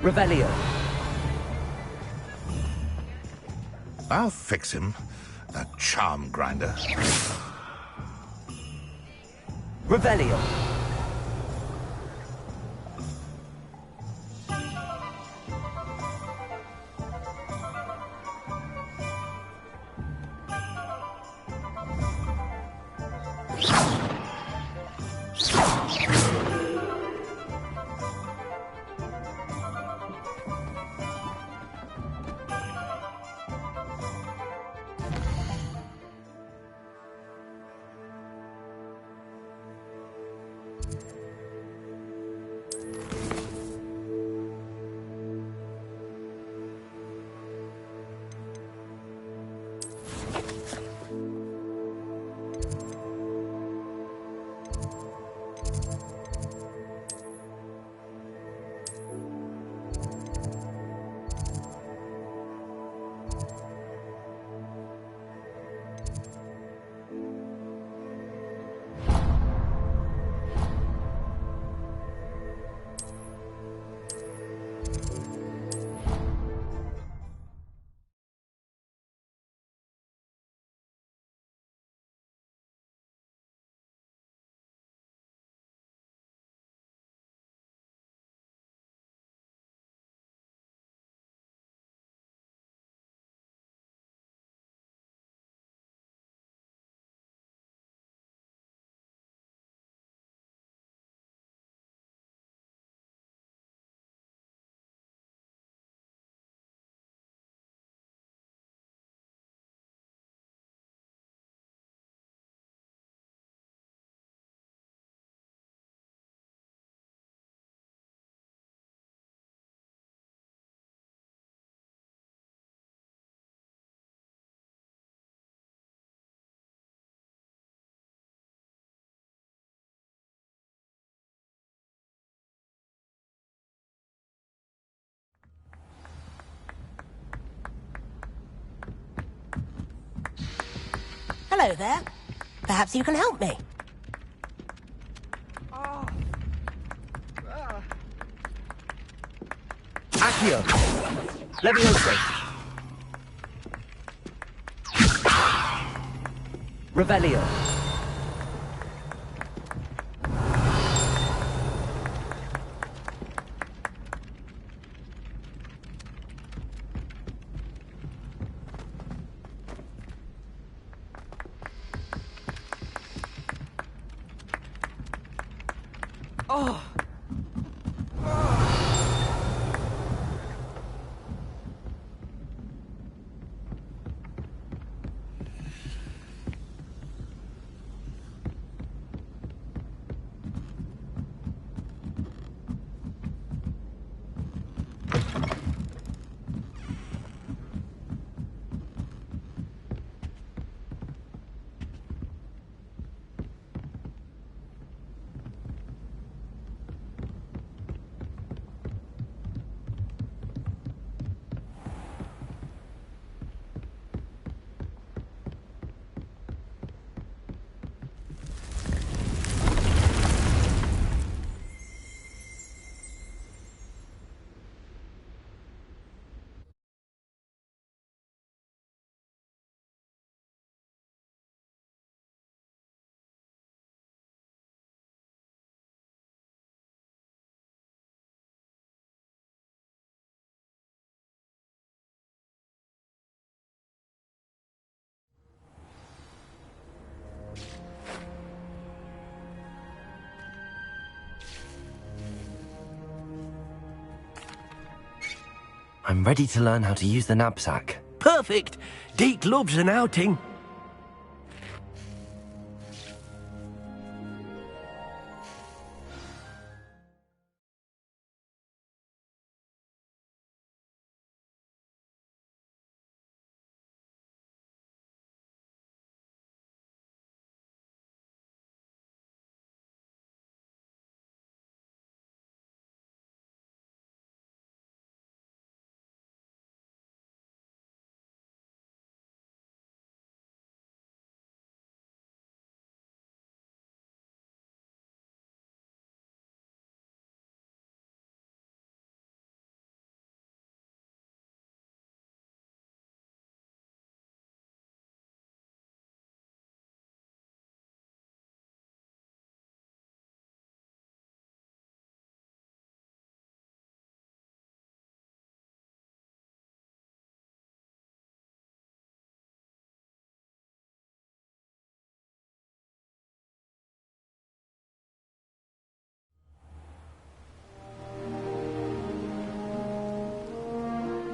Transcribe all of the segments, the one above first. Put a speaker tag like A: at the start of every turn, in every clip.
A: Revelio.
B: I'll fix him. That charm grinder.
A: Revelio.
C: Hello there. Perhaps you can help me.
A: Accio. Levioso. Revelio.
D: Oh!
E: I'm ready to learn how to use the knapsack.
F: Perfect! Deke loves an outing.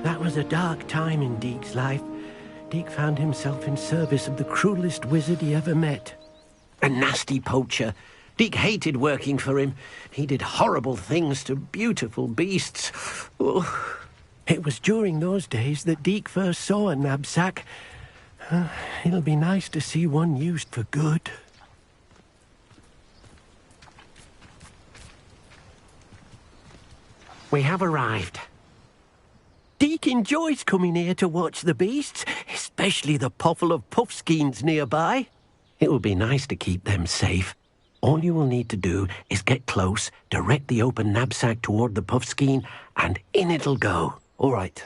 F: That was a dark time in Deke's life. Deke found himself in service of the cruelest wizard he ever met. A nasty poacher. Deke hated working for him. He did horrible things to beautiful beasts. Oh. It was during those days that Deke first saw a knapsack. It'll be nice to see one used for good. We have arrived. Deke enjoys coming here to watch the beasts, especially the potful of puffskeins nearby. It will be nice to keep them safe. All you will need to do is get close, direct the open knapsack toward the puffskein, and in it'll go.
E: All right.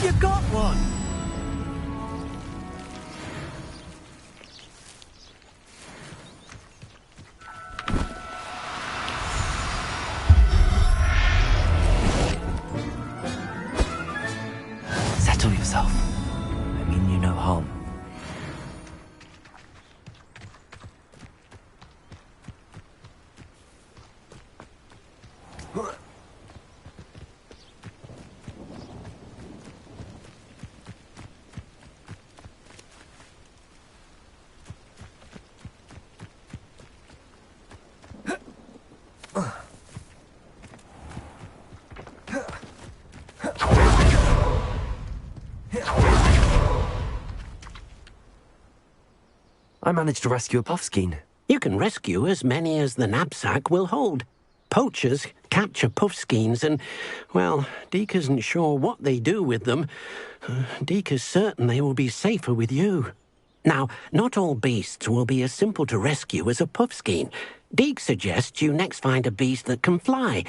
F: You got one!
E: Settle yourself. I mean you no harm. I managed to rescue a puffskein.
F: You can rescue as many as the knapsack will hold. Poachers capture puffskeins and, well, Deke isn't sure what they do with them. Deke is certain they will be safer with you. Now, not all beasts will be as simple to rescue as a puffskein. Deke suggests you next find a beast that can fly.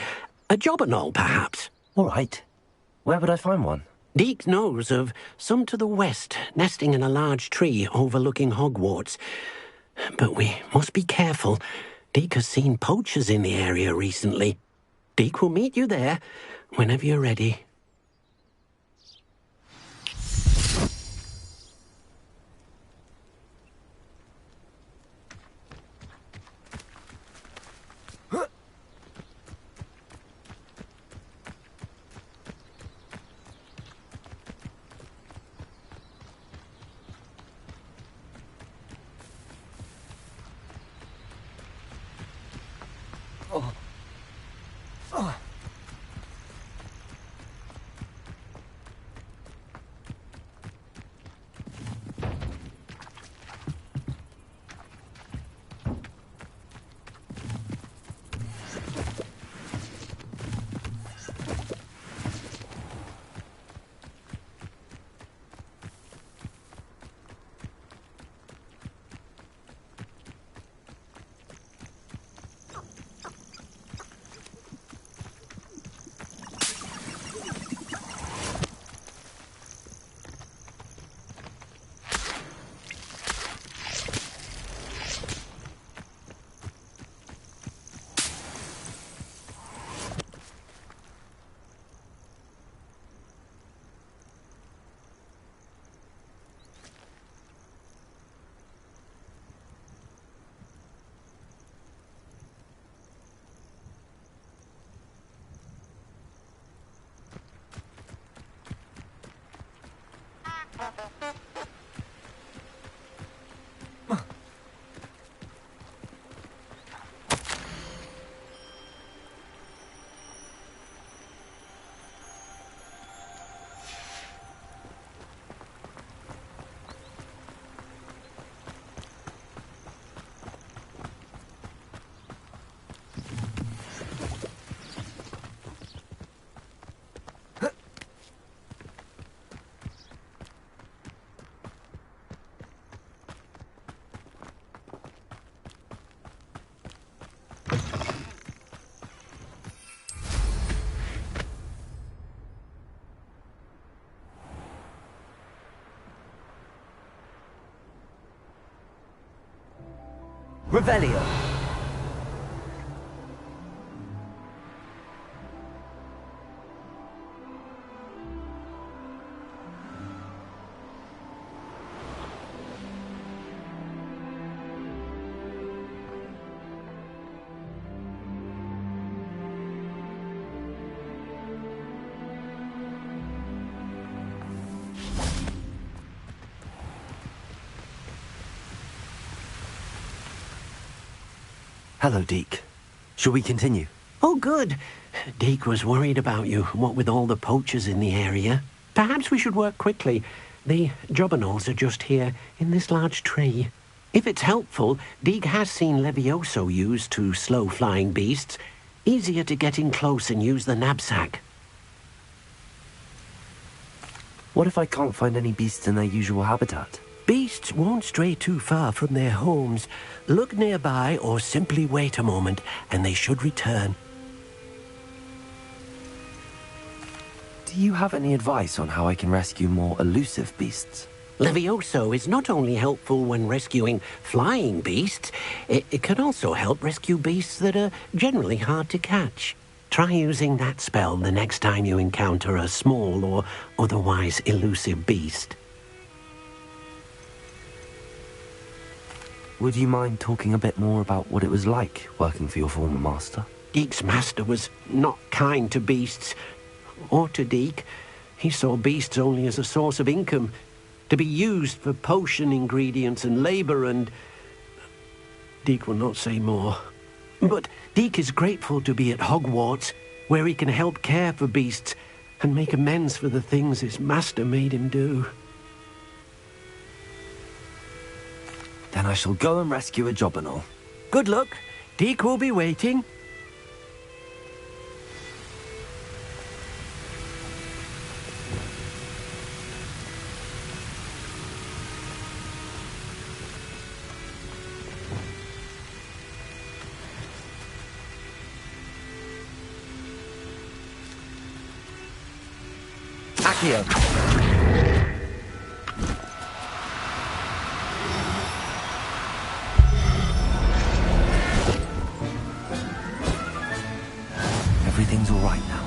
F: A jobberknoll, perhaps.
E: All right. Where would I find one?
F: Deke knows of some to the west, nesting in a large tree overlooking Hogwarts. But we must be careful. Deke has seen poachers in the area recently. Deke will meet you there whenever you're ready.
A: Revelio.
E: Hello, Deke. Shall we continue?
F: Oh, good. Deke was worried about you, what with all the poachers in the area. Perhaps we should work quickly. The jobberknolls are just here, in this large tree. If it's helpful, Deke has seen Levioso used to slow flying beasts. Easier to get in close and use the knapsack.
E: What if I can't find any beasts in their usual habitat?
F: Beasts won't stray too far from their homes. Look nearby or simply wait a moment, and they should return.
E: Do you have any advice on how I can rescue more elusive beasts?
F: Levioso is not only helpful when rescuing flying beasts, it can also help rescue beasts that are generally hard to catch. Try using that spell the next time you encounter a small or otherwise elusive beast.
E: Would you mind talking a bit more about what it was like working for your former master?
F: Deke's master was not kind to beasts, or to Deke. He saw beasts only as a source of income, to be used for potion ingredients and labour, and Deke will not say more. But Deke is grateful to be at Hogwarts, where he can help care for beasts and make amends for the things his master made him do.
E: Then I shall go and rescue a jobberknoll.
F: Good luck. Deke will be waiting.
A: Accio.
E: Everything's all right now.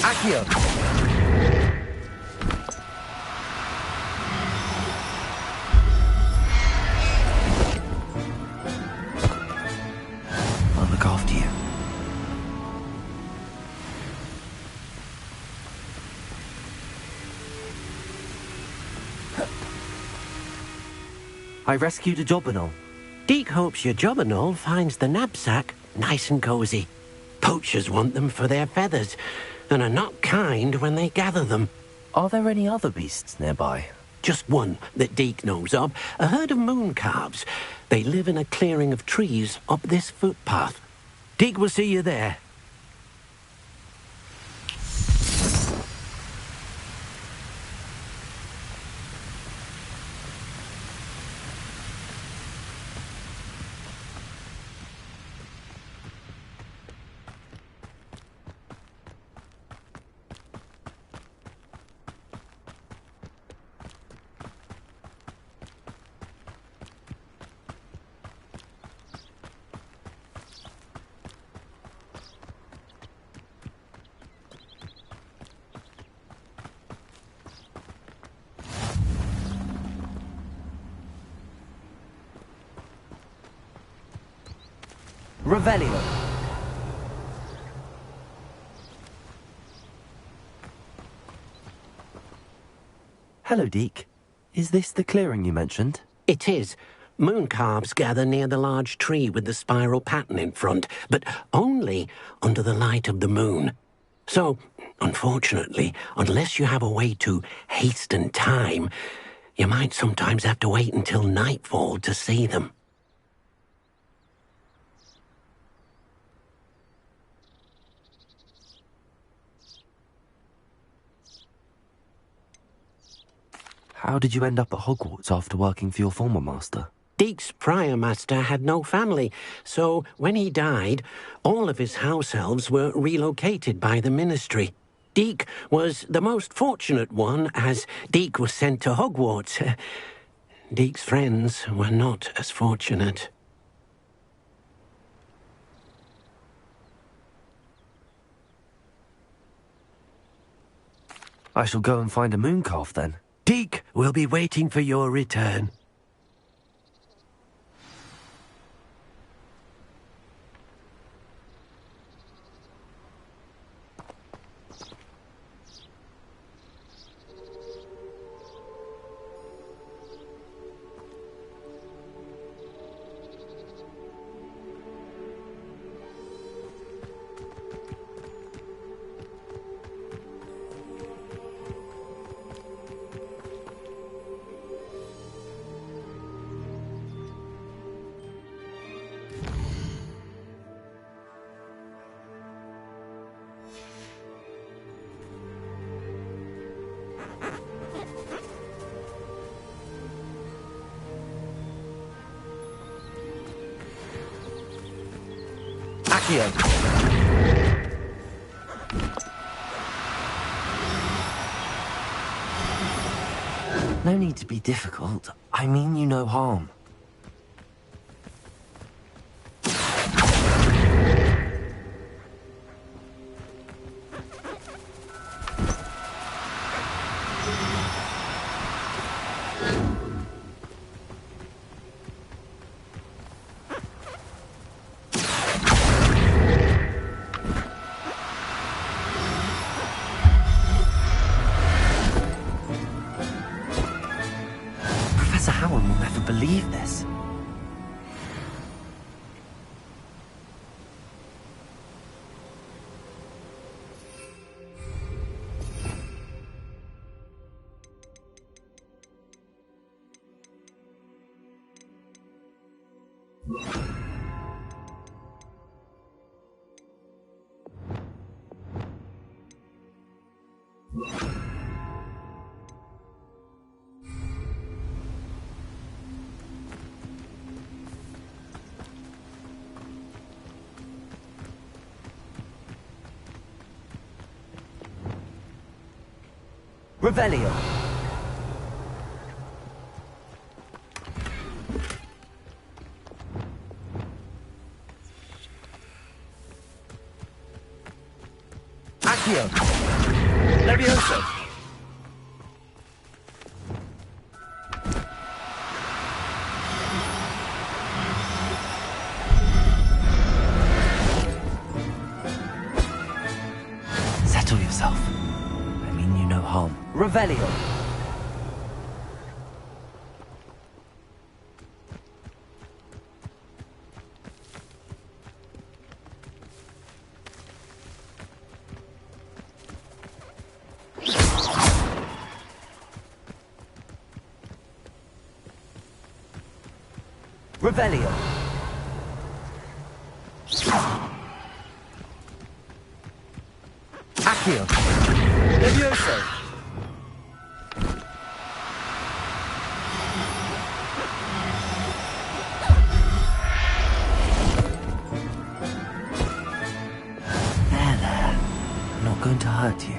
A: Accio.
E: I'll look after you. I rescued a jobberknoll.
F: Deke hopes your jobberknoll finds the knapsack nice and cosy. Poachers want them for their feathers, and are not kind when they gather them.
E: Are there any other beasts nearby?
F: Just one that Deke knows of, a herd of moon calves. They live in a clearing of trees up this footpath. Deke will see you there.
E: Revelio. Hello, Deke. Is this the clearing you mentioned?
F: It is. Moon calves gather near the large tree with the spiral pattern in front, but only under the light of the moon. So, unfortunately, unless you have a way to hasten time, you might sometimes have to wait until nightfall to see them.
E: How did you end up at Hogwarts after working for your former master?
F: Deke's prior master had no family, so when he died, all of his house elves were relocated by the ministry. Deke was the most fortunate one, as Deke was sent to Hogwarts. Deke's friends were not as fortunate.
E: I shall go and find a moon calf then.
F: Deke will be waiting for your return.
E: No need to be difficult. I mean you no harm. Believe this. Revelio.
A: Accio. Levioso.
E: Settle yourself. I mean you no harm. Revelio. Revelio.
A: Accio. Levioso.
E: There. I'm not going to hurt you.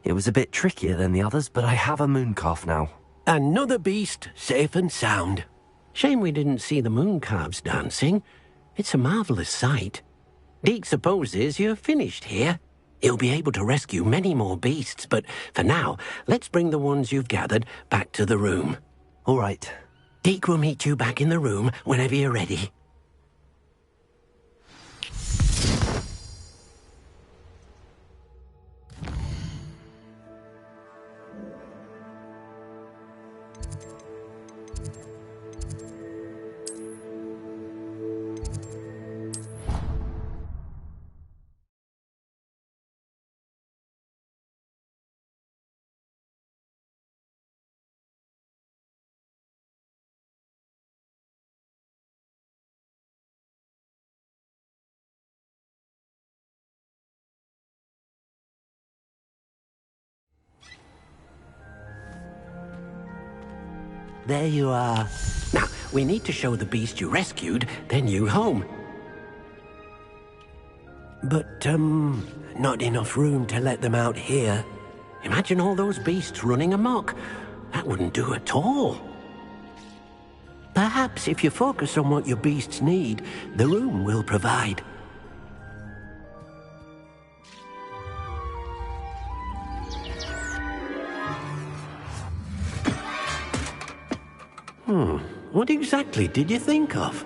E: It was a bit trickier than the others, but I have a moon calf now.
F: Another beast, safe and sound. Shame we didn't see the moon calves dancing. It's a marvellous sight. Deke supposes you're finished here. He'll be able to rescue many more beasts, but for now, let's bring the ones you've gathered back to the room.
E: All right.
F: Deke will meet you back in the room whenever you're ready. There you are. Now, we need to show the beast you rescued their new home. But, not enough room to let them out here. Imagine all those beasts running amok. That wouldn't do at all. Perhaps if you focus on what your beasts need, the room will provide. What exactly did you think of?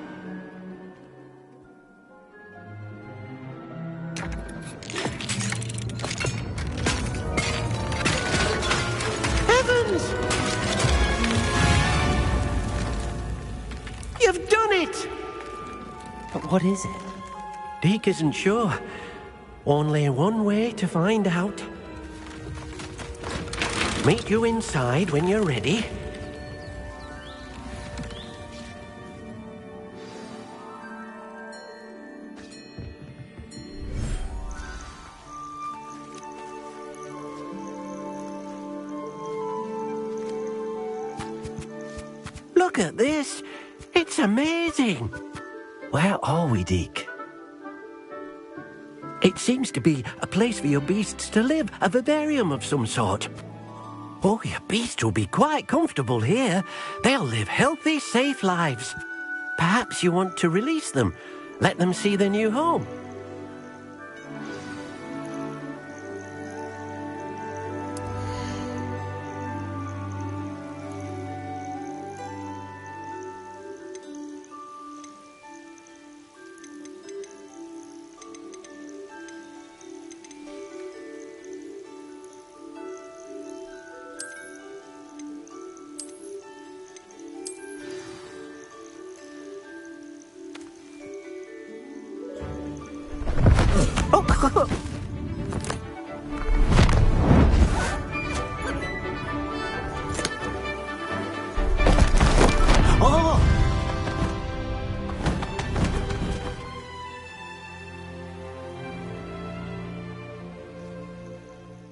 F: Heavens! You've done it!
E: But what is it?
F: Deke isn't sure. Only one way to find out. Meet you inside when you're ready. Look at this. It's amazing.
E: Where are we, Deke?
F: It seems to be a place for your beasts to live, a vivarium of some sort. Oh, your beasts will be quite comfortable here. They'll live healthy, safe lives. Perhaps you want to release them, let them see their new home.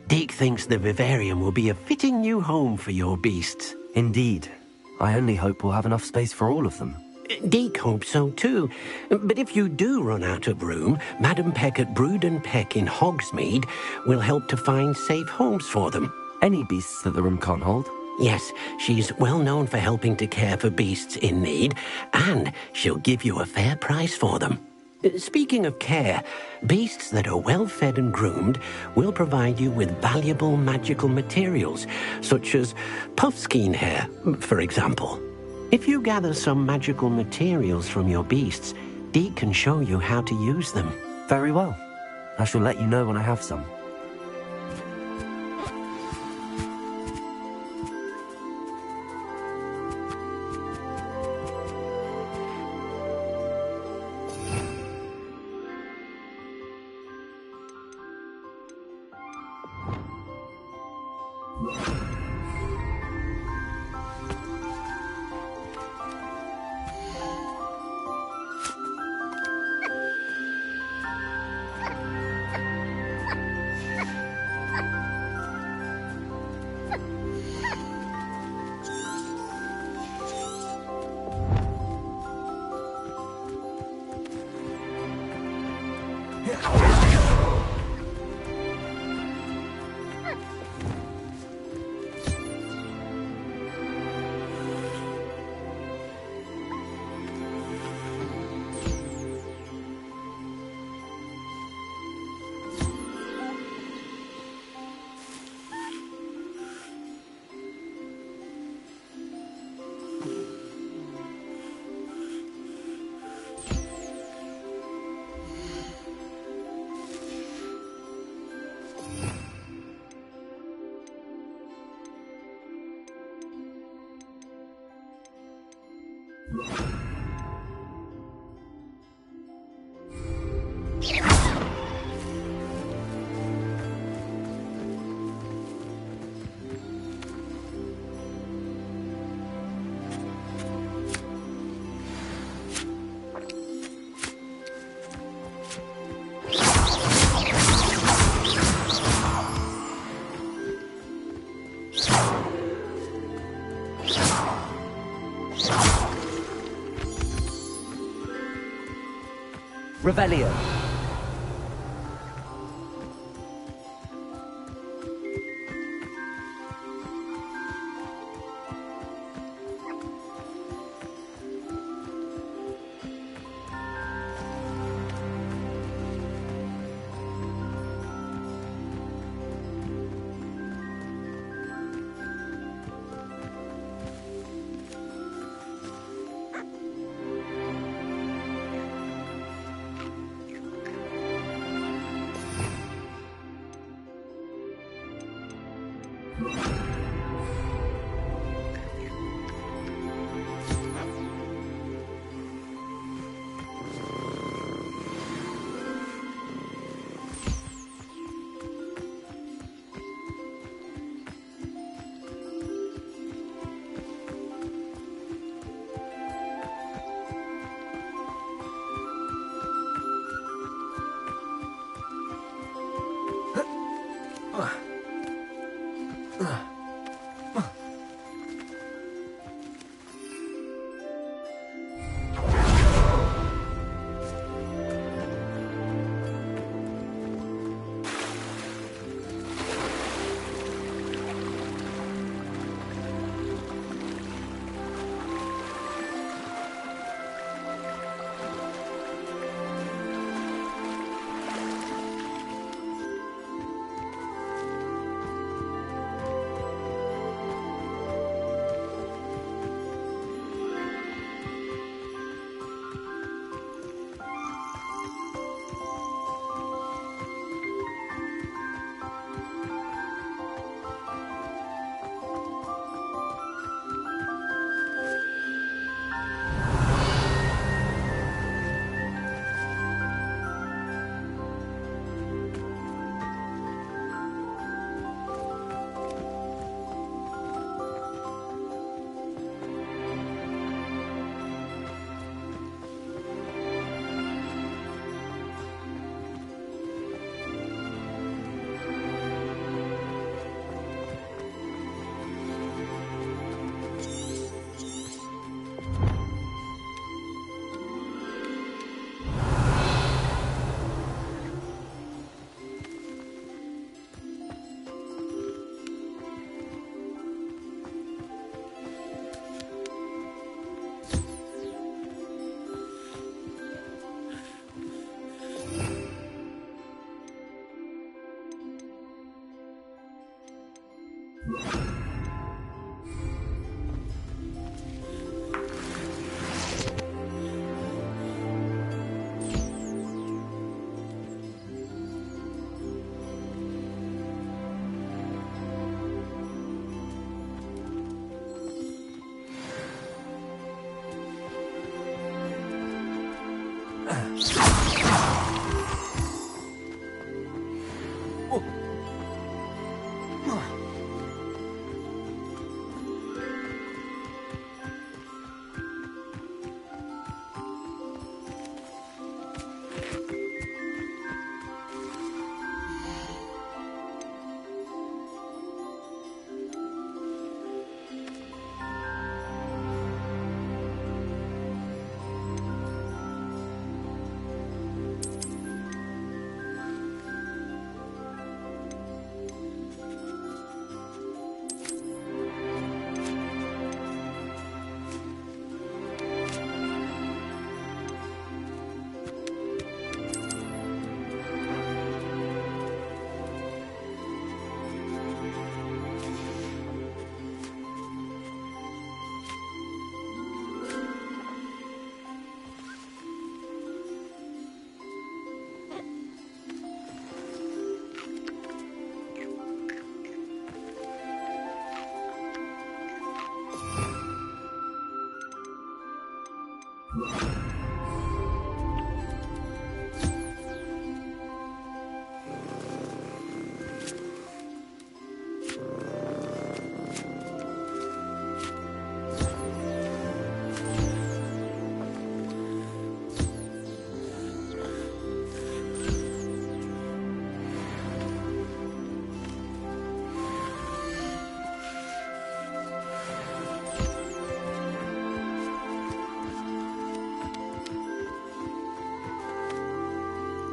F: Deke thinks the vivarium will be a fitting new home for your beasts.
E: Indeed. I only hope we'll have enough space for all of them.
F: Deke hopes so too. But if you do run out of room, Madam Peck at Brood and Peck in Hogsmeade will help to find safe homes for them.
E: Any beasts that the room can't hold?
F: Yes, she's well known for helping to care for beasts in need, and she'll give you a fair price for them. Speaking of care, beasts that are well fed and groomed will provide you with valuable magical materials, such as puffskein hair, for example. If you gather some magical materials from your beasts, Deke can show you how to use them.
E: Very well. I shall let you know when I have some. Revelio.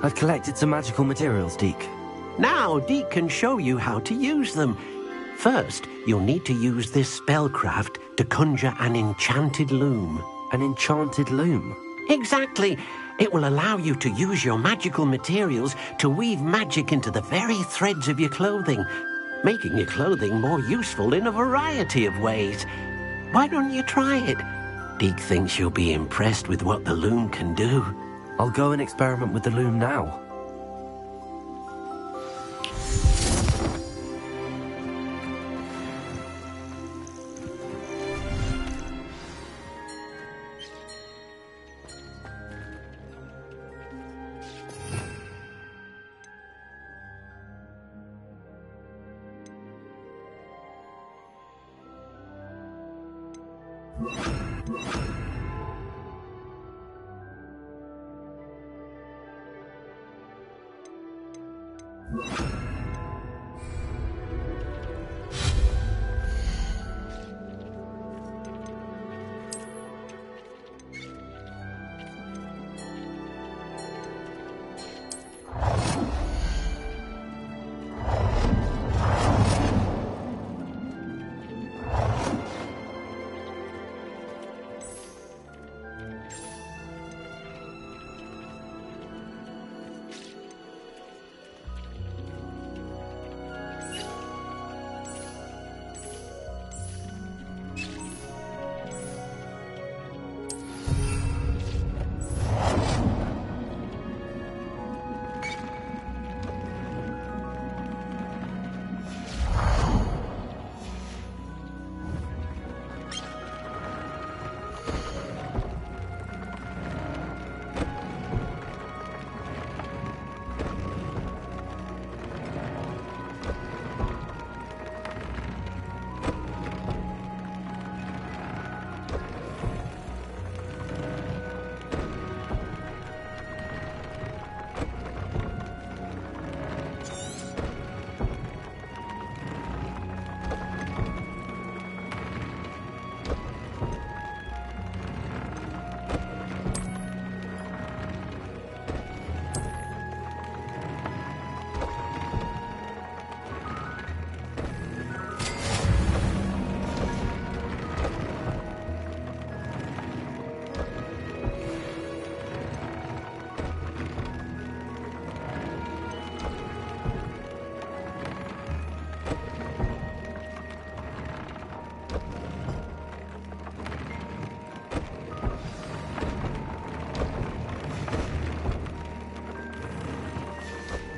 E: I've collected some magical materials, Deke.
F: Now, Deke can show you how to use them. First, you'll need to use this spellcraft to conjure an enchanted loom.
E: An enchanted loom?
F: Exactly. It will allow you to use your magical materials to weave magic into the very threads of your clothing, making your clothing more useful in a variety of ways. Why don't you try it? Deke thinks you'll be impressed with what the loom can do.
E: I'll go and experiment with the loom now.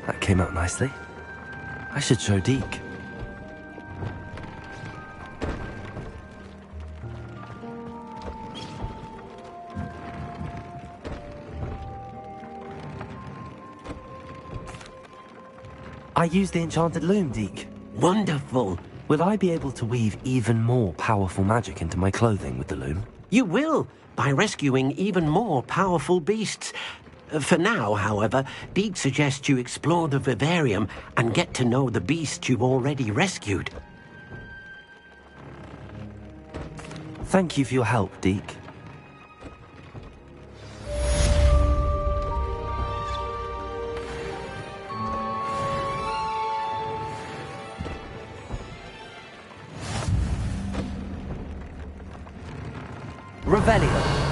E: That came out nicely. I should show Deke. I used the enchanted loom, Deke.
F: Wonderful.
E: Will I be able to weave even more powerful magic into my clothing with the loom?
F: You will, by rescuing even more powerful beasts. For now, however, Deke suggests you explore the vivarium and get to know the beasts you've already rescued.
E: Thank you for your help, Deke. Revelio.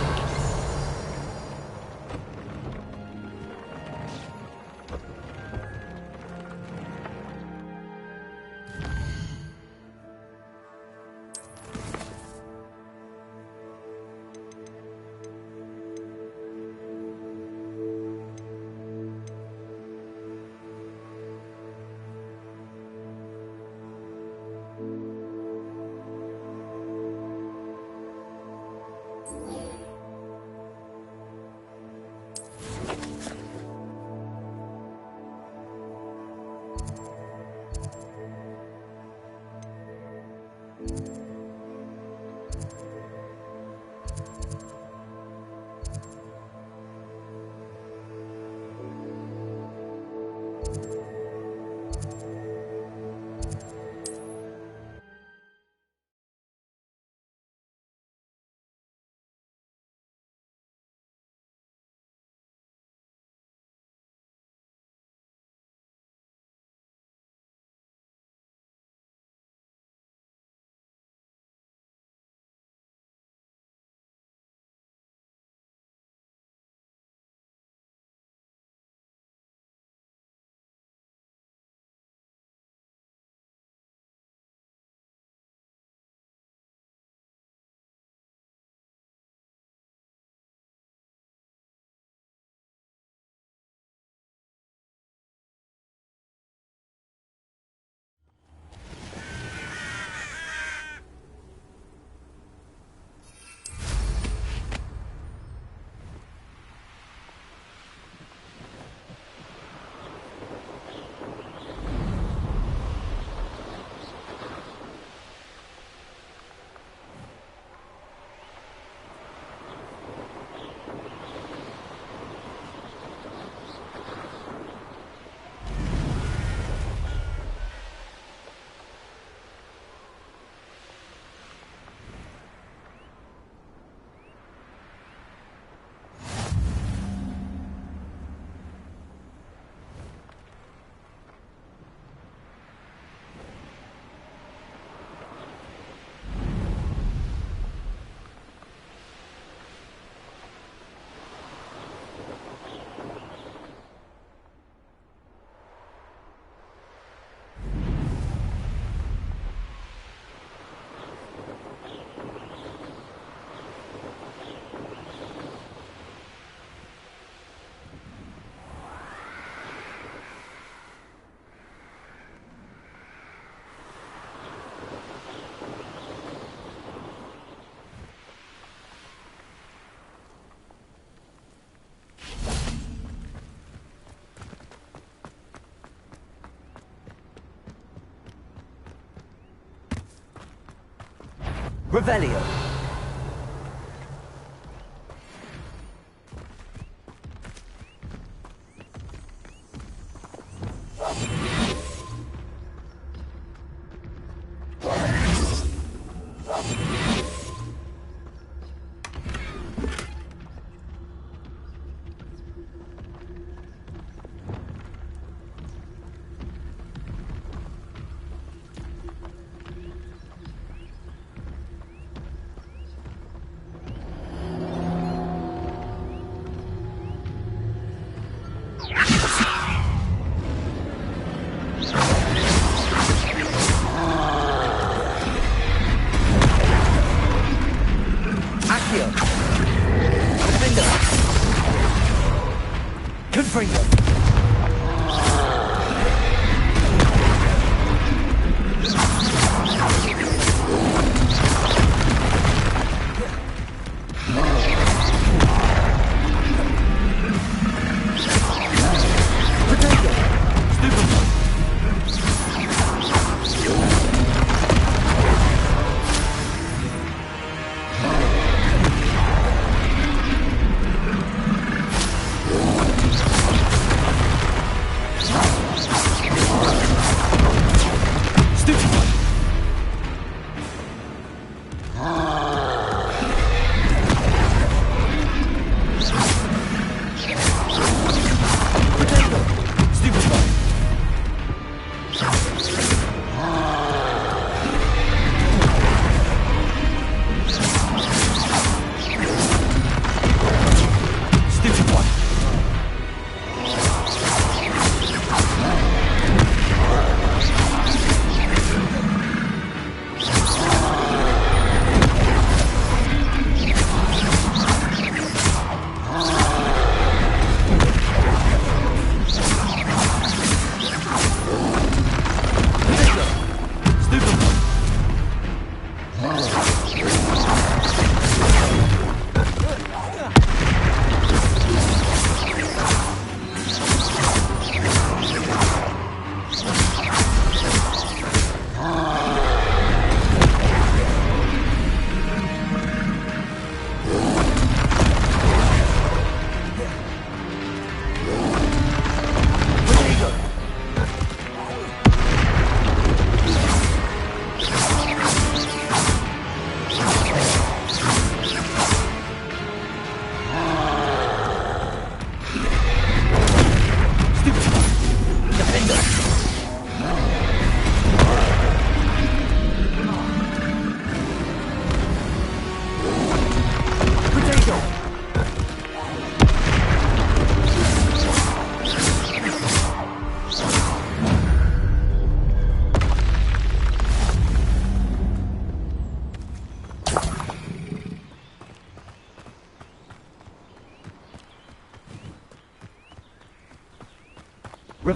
E: Revelio.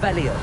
E: Revelio.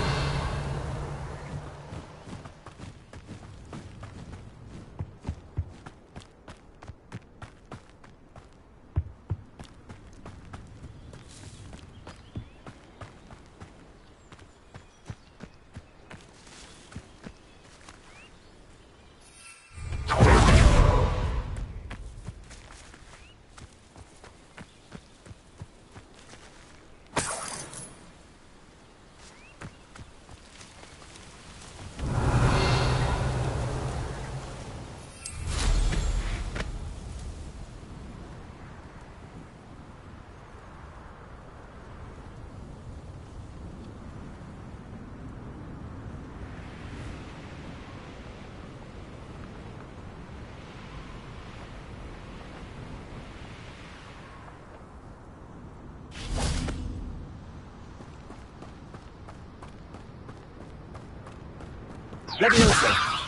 A: Leviosa.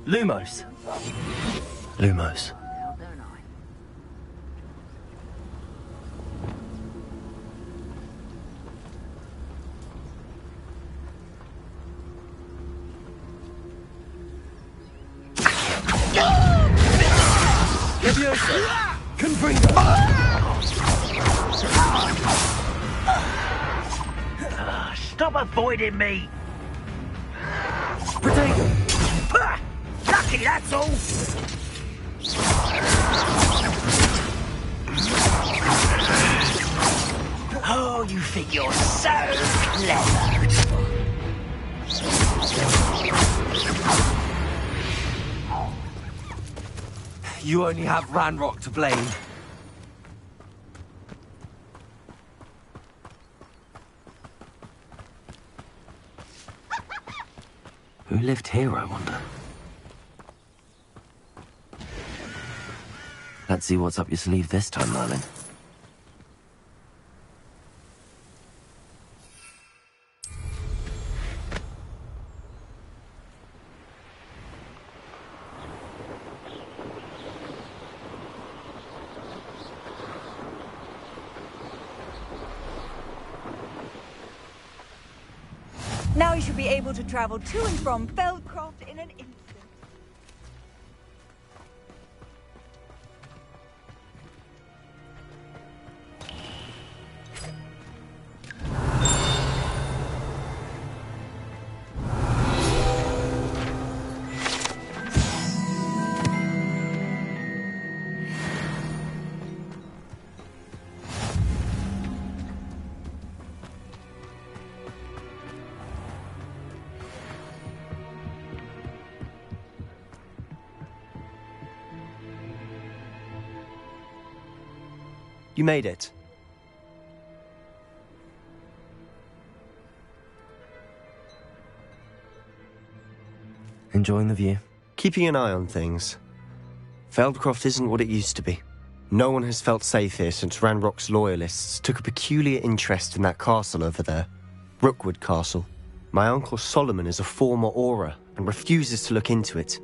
A: Lumos.
E: Lumos.
A: Levioso. Confringo.
F: Stop avoiding me!
A: Protego.
F: Lucky, that's all! Oh, you think you're so clever!
E: You only have Ranrock to blame. Who lived here, I wonder? Let's see what's up your sleeve this time, Merlin.
D: Now you should be able to travel to and from Feldcroft in an instant.
G: You made it.
E: Enjoying the view?
G: Keeping an eye on things. Feldcroft isn't what it used to be. No one has felt safe here since Ranrock's loyalists took a peculiar interest in that castle over there. Rookwood Castle. My uncle Solomon is a former Auror and refuses to look into it,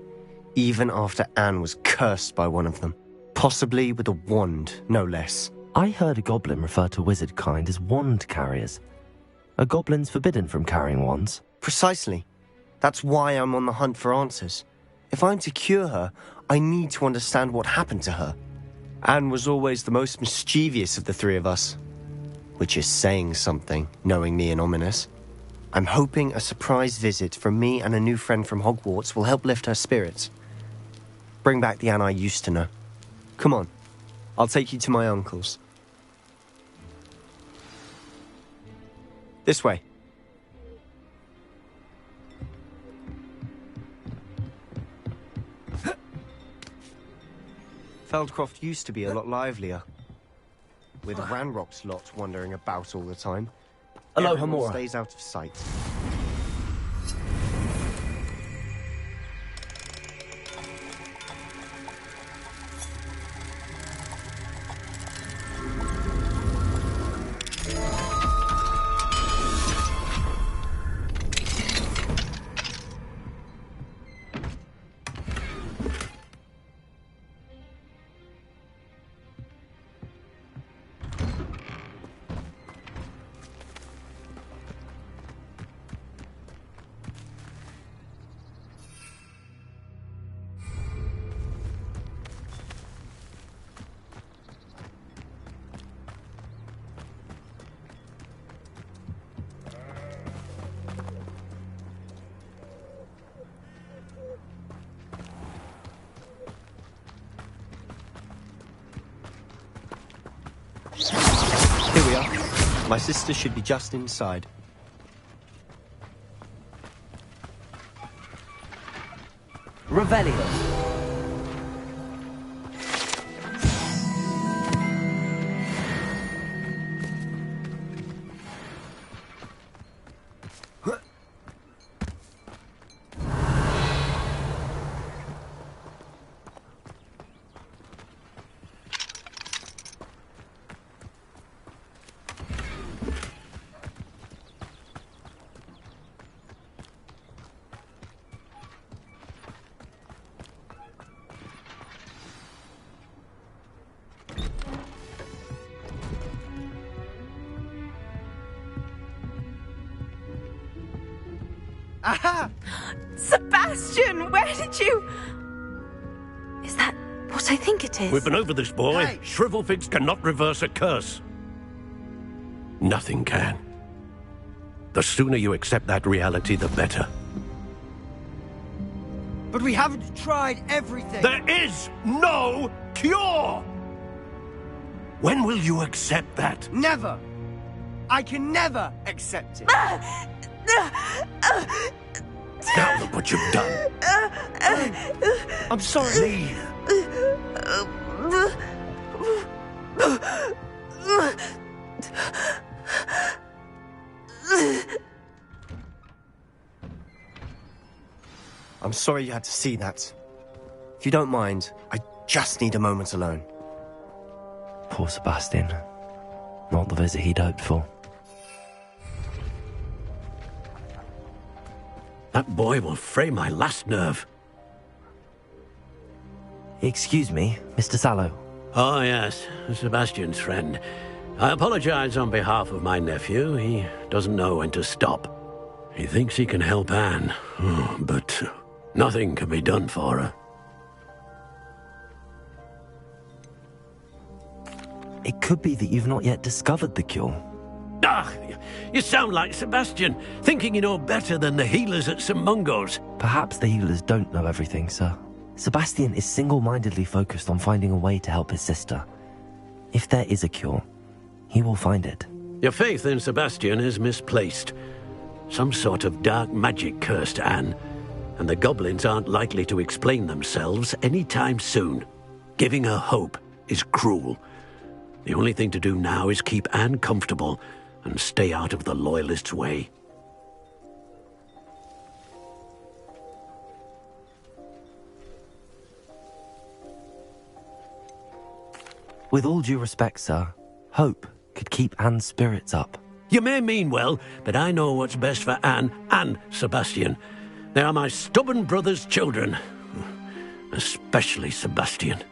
G: even after Anne was cursed by one of them. Possibly with a wand, no less.
E: I heard a goblin refer to wizard kind as wand carriers. Are goblins forbidden from carrying wands?
G: Precisely. That's why I'm on the hunt for answers. If I'm to cure her, I need to understand what happened to her. Anne was always the most mischievous of the three of us. Which is saying something, knowing me and ominous. I'm hoping a surprise visit from me and a new friend from Hogwarts will help lift her spirits. Bring back the Anne I used to know. Come on, I'll take you to my uncle's. This way. Feldcroft used to be a lot livelier. With Ranrock's lot wandering about all the time.
A: Aloha,
G: everyone
A: Mora.
G: stays out of sight. Here we are. My sister should be just inside.
A: Revelio.
D: Aha! Sebastian, where did you...
H: Is that what I think it is?
F: We've been over this, boy.
D: Hey.
F: Shrivelfigs cannot reverse a curse. Nothing can. The sooner you accept that reality, the better.
A: But we haven't tried everything.
F: There is no cure! When will you accept that?
A: Never. I can never accept it.
F: Now look what you've done.
A: I'm sorry.
F: Leave.
G: I'm sorry you had to see that. If you don't mind, I just need a moment alone.
E: Poor Sebastian. Not the visit he'd hoped for.
F: That boy will fray my last nerve.
E: Excuse me, Mr. Sallow.
F: Oh, yes, Sebastian's friend. I apologize on behalf of my nephew. He doesn't know when to stop. He thinks he can help Anne, but nothing can be done for her.
E: It could be that you've not yet discovered the cure.
F: Ah, you sound like Sebastian, thinking you know better than the healers at St. Mungo's.
E: Perhaps the healers don't know everything, sir. Sebastian is single-mindedly focused on finding a way to help his sister. If there is a cure, he will find it.
F: Your faith in Sebastian is misplaced. Some sort of dark magic cursed Anne, and the goblins aren't likely to explain themselves anytime soon. Giving her hope is cruel. The only thing to do now is keep Anne comfortable and stay out of the Loyalists' way.
E: With all due respect, sir, hope could keep Anne's spirits up.
F: You may mean well, but I know what's best for Anne and Sebastian. They are my stubborn brother's children. Especially Sebastian.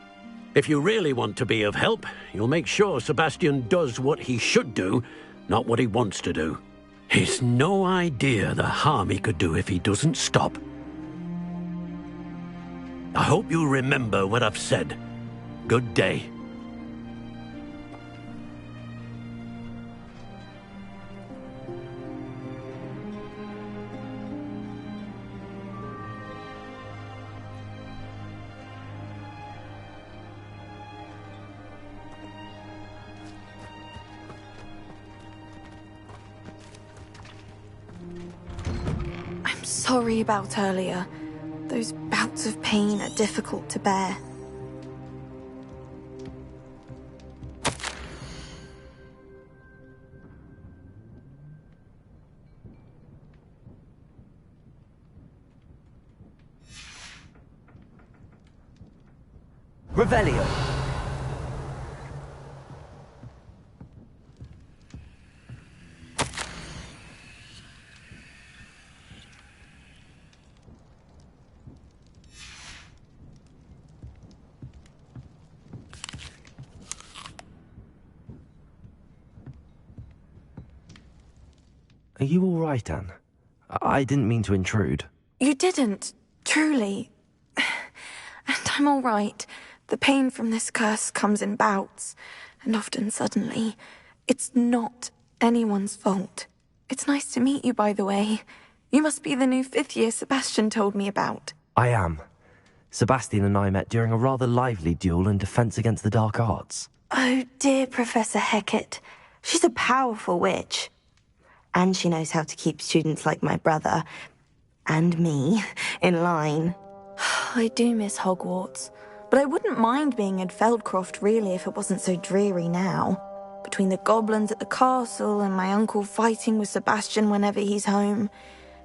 F: If you really want to be of help, you'll make sure Sebastian does what he should do, not what he wants to do. He's no idea the harm he could do if he doesn't stop. I hope you remember what I've said. Good day.
H: Sorry about earlier. Those bouts of pain are difficult to bear.
A: Revelio.
E: Are you all right, Anne? I didn't mean to intrude.
H: You didn't, truly. And I'm all right. The pain from this curse comes in bouts, and often suddenly. It's not anyone's fault. It's nice to meet you, by the way. You must be the new 5th year Sebastian told me about.
E: I am. Sebastian and I met during a rather lively duel in defense against the dark arts.
C: Oh, dear Professor Hecat. She's a powerful witch. And she knows how to keep students like my brother, and me, in line.
H: I do miss Hogwarts, but I wouldn't mind being in Feldcroft, really, if it wasn't so dreary now. Between the goblins at the castle and my uncle fighting with Sebastian whenever he's home,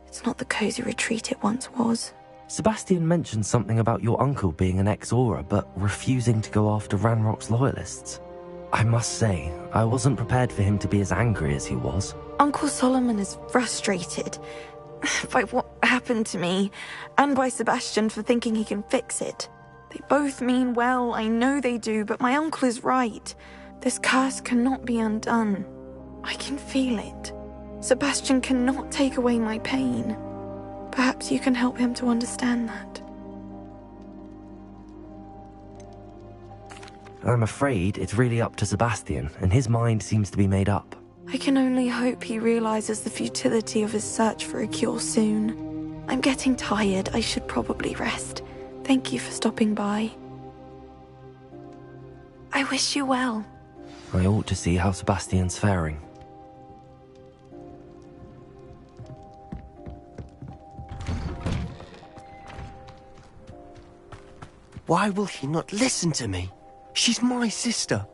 H: it's not the cosy retreat it once was.
E: Sebastian mentioned something about your uncle being an ex-Auror, but refusing to go after Ranrock's loyalists. I must say, I wasn't prepared for him to be as angry as he was.
H: Uncle Solomon is frustrated by what happened to me, and by Sebastian for thinking he can fix it. They both mean well, I know they do, but my uncle is right. This curse cannot be undone. I can feel it. Sebastian cannot take away my pain. Perhaps you can help him to understand that.
E: I'm afraid it's really up to Sebastian, and his mind seems to be made up.
H: I can only hope he realizes the futility of his search for a cure soon. I'm getting tired. I should probably rest. Thank you for stopping by. I wish you well.
E: I ought to see how Sebastian's faring.
G: Why will he not listen to me? She's my sister.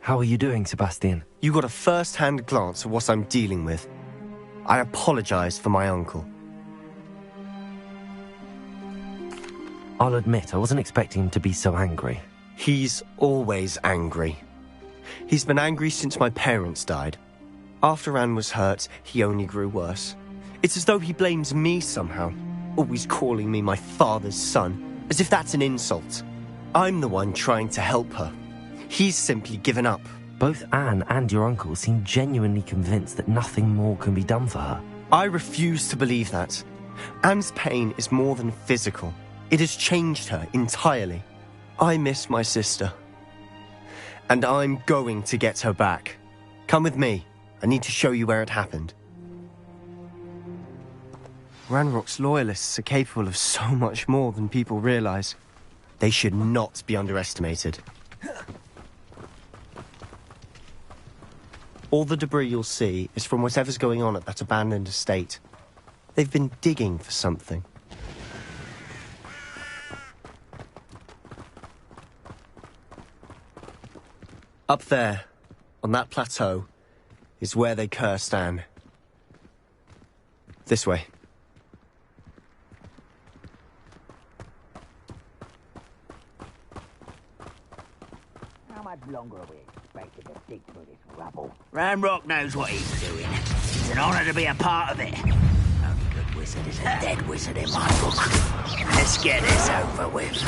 E: How are you doing, Sebastian?
G: You got a first-hand glance at what I'm dealing with. I apologize for my uncle.
E: I'll admit, I wasn't expecting him to be so angry.
G: He's always angry. He's been angry since my parents died. After Anne was hurt, he only grew worse. It's as though he blames me somehow, always calling me my father's son, as if that's an insult. I'm the one trying to help her. He's simply given up.
E: Both Anne and your uncle seem genuinely convinced that nothing more can be done for her.
G: I refuse to believe that. Anne's pain is more than physical. It has changed her entirely. I miss my sister. And I'm going to get her back. Come with me. I need to show you where it happened. Ranrock's loyalists are capable of so much more than people realize. They should not be underestimated. All the debris you'll see is from whatever's going on at that abandoned estate. They've been digging for something. Up there, on that plateau, is where they cursed Anne. This way.
I: How much longer are we expected to dig through this rubble? Ranrock knows what he's doing. It's an honor to be a part of it. Only good wizard is a dead wizard in my book. Let's get this over with.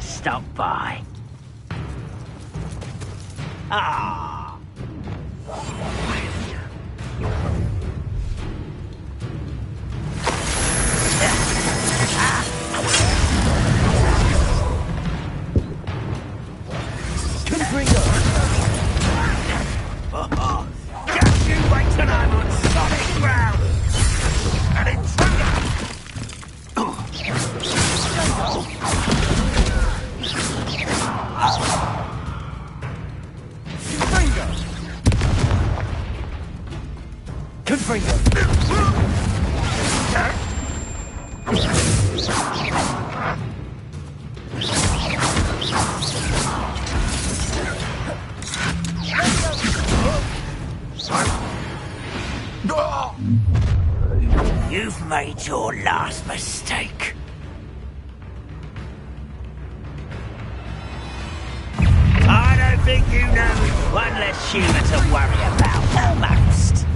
I: Stop by. Ah. Just you wait till I'm on solid ground. And it's You've made your last mistake. I don't think you know one less human to worry about, almost.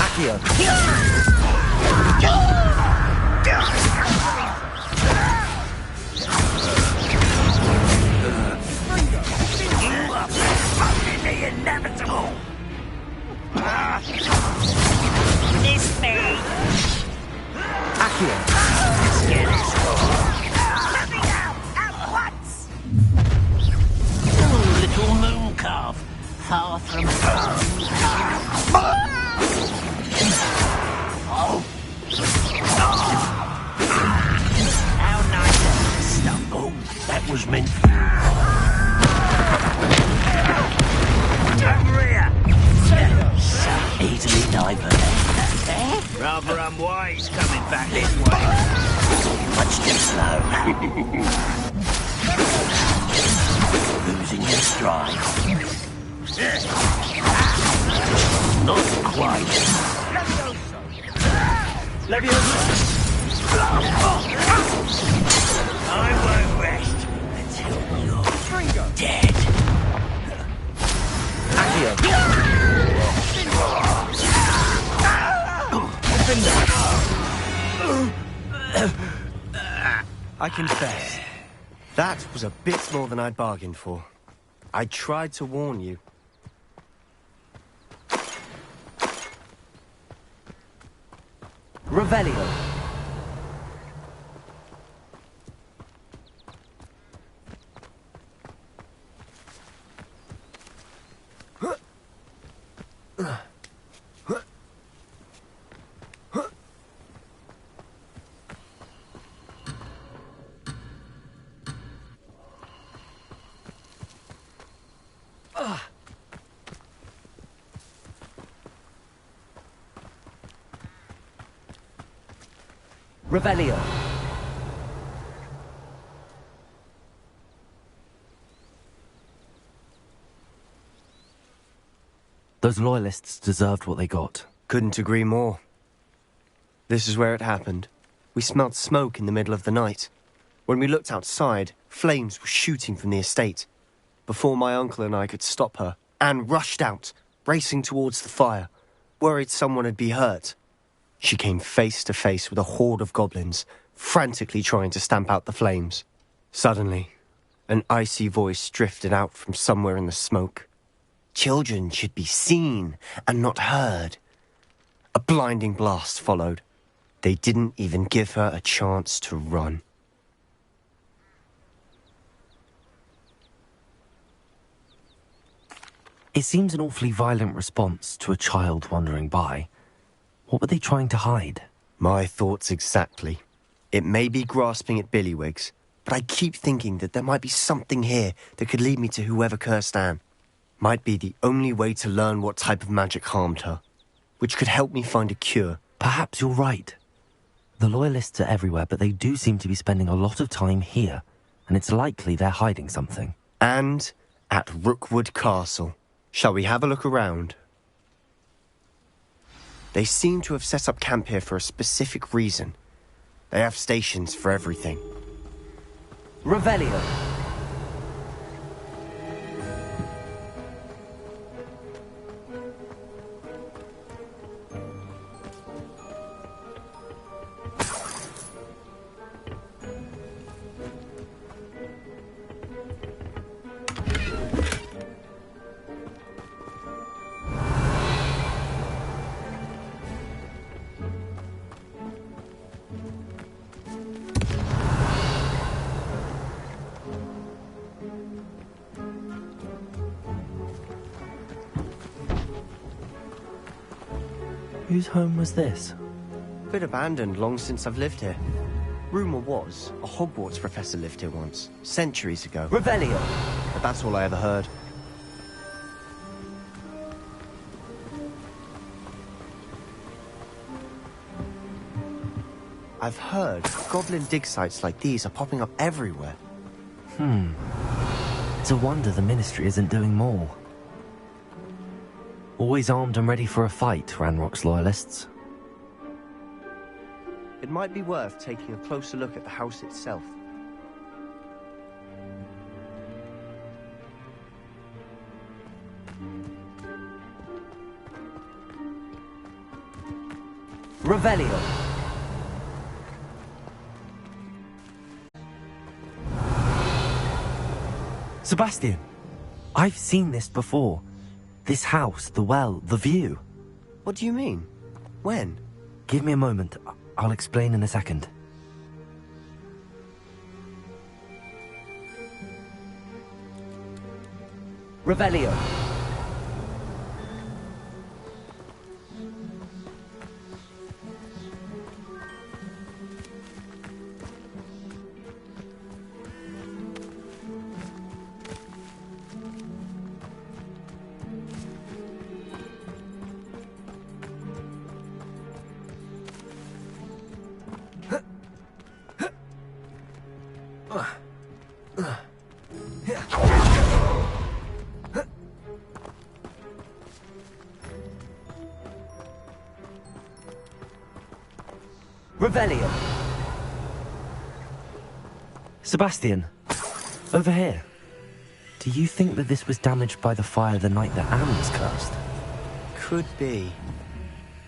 G: Accio.
I: You are postponing the inevitable. Miss me.
G: Accio.
I: Let's get this Let me out at once. Oh, little moon calf, far from home. How nice of you to stumble. That was meant for you. Rear. So easily divert. he's coming back this way. Much too slow. Losing your stride. Not quite. I won't rest until you're dead.
G: I confess, that was a bit more than I'd bargained for. I tried to warn you.
E: Revelio. Revelio. Those loyalists deserved what they got.
G: Couldn't agree more. This is where it happened. We smelled smoke in the middle of the night. When we looked outside, flames were shooting from the estate. Before my uncle and I could stop her, Anne rushed out, racing towards the fire, worried someone had been hurt. She came face to face with a horde of goblins, frantically trying to stamp out the flames. Suddenly, an icy voice drifted out from somewhere in the smoke. Children should be seen and not heard. A blinding blast followed. They didn't even give her a chance to run.
E: It seems an awfully violent response to a child wandering by. What were they trying to hide?
G: My thoughts exactly. It may be grasping at billywhigs, but I keep thinking that there might be something here that could lead me to whoever cursed Anne. Might be the only way to learn what type of magic harmed her, which could help me find a cure.
E: Perhaps you're right. The Loyalists are everywhere, but they do seem to be spending a lot of time here, and it's likely they're hiding something.
G: And at Rookwood Castle. Shall we have a look around? They seem to have set up camp here for a specific reason. They have stations for everything.
E: Revelio. Whose home was this?
G: Bit abandoned long since I've lived here. Rumour was, a Hogwarts professor lived here once, centuries ago.
E: Revelio!
G: But that's all I ever heard. I've heard goblin dig sites like these are popping up everywhere.
E: It's a wonder the Ministry isn't doing more. Always armed and ready for a fight, Ranrock's Loyalists.
G: It might be worth taking a closer look at the house itself.
E: Revelio! Sebastian, I've seen this before. This house, the well, the view.
G: What do you mean? When?
E: Give me a moment. I'll explain in a second. Revelio. Revelio. Sebastian, over here. Do you think that this was damaged by the fire the night that Anne was cursed?
G: Could be.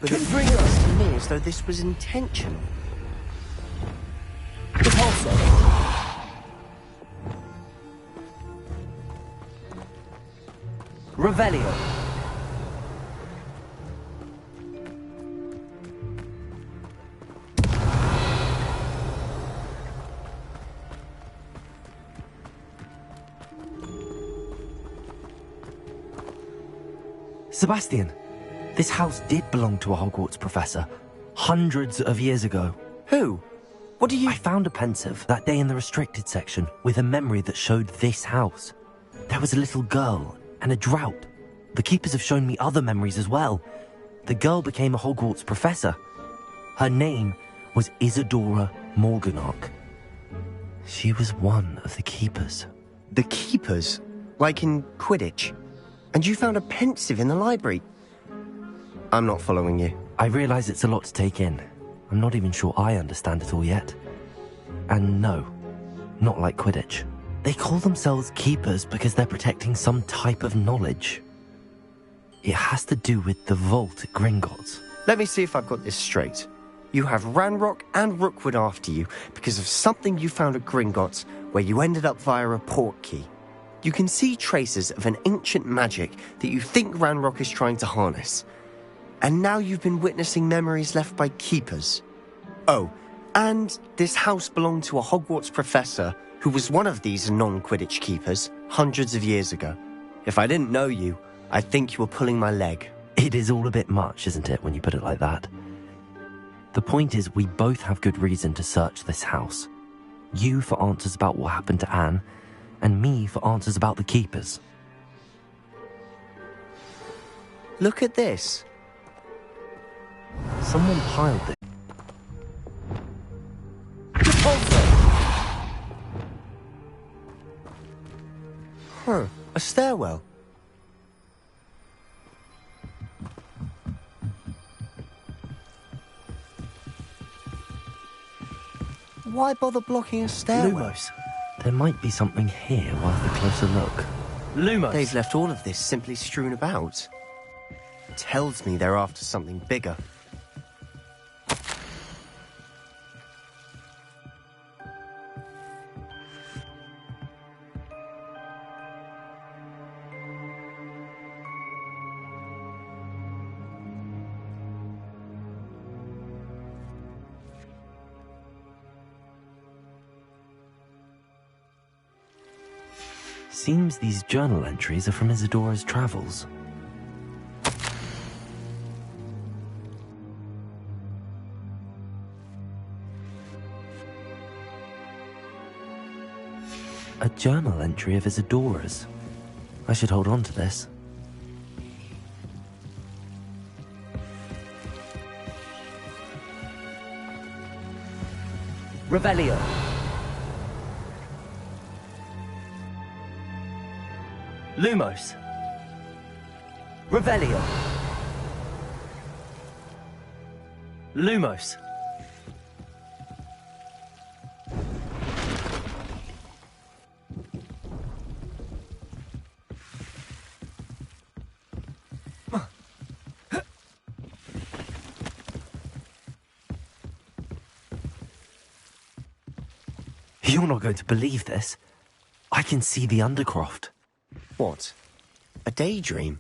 G: But it feels to me as though this was intentional.
E: Revelio. Sebastian, this house did belong to a Hogwarts professor, hundreds of years ago.
G: Who? What do you...
E: I found a pensive that day in the restricted section with a memory that showed this house. There was a little girl and a drought. The keepers have shown me other memories as well. The girl became a Hogwarts professor. Her name was Isadora Morganach. She was one of the keepers.
G: The keepers? Like in Quidditch? And you found a pensive in the library? I'm not following you.
E: I realize it's a lot to take in. I'm not even sure I understand it all yet. And no, not like Quidditch. They call themselves keepers because they're protecting some type of knowledge. It has to do with the vault at Gringotts.
G: Let me see if I've got this straight. You have Ranrock and Rookwood after you because of something you found at Gringotts where you ended up via a port key. You can see traces of an ancient magic that you think Ranrock is trying to harness. And now you've been witnessing memories left by keepers. Oh, and this house belonged to a Hogwarts professor who was one of these non-Quidditch keepers hundreds of years ago. If I didn't know you, I'd think you were pulling my leg.
E: It is all a bit much, isn't it, when you put it like that? The point is, we both have good reason to search this house. You for answers about what happened to Anne, and me for answers about the keepers.
G: Look at this.
E: Someone piled this.
G: Huh, a stairwell. Why bother blocking a stairwell?
E: Lumos. There might be something here worth a closer look. Lumos!
G: They've left all of this simply strewn about. Tells me they're after something bigger.
E: Seems these journal entries are from Isadora's travels. A journal entry of Isadora's. I should hold on to this. Revelio. Lumos. Revelio. Lumos. You're not going to believe this. I can see the Undercroft.
G: What? A daydream?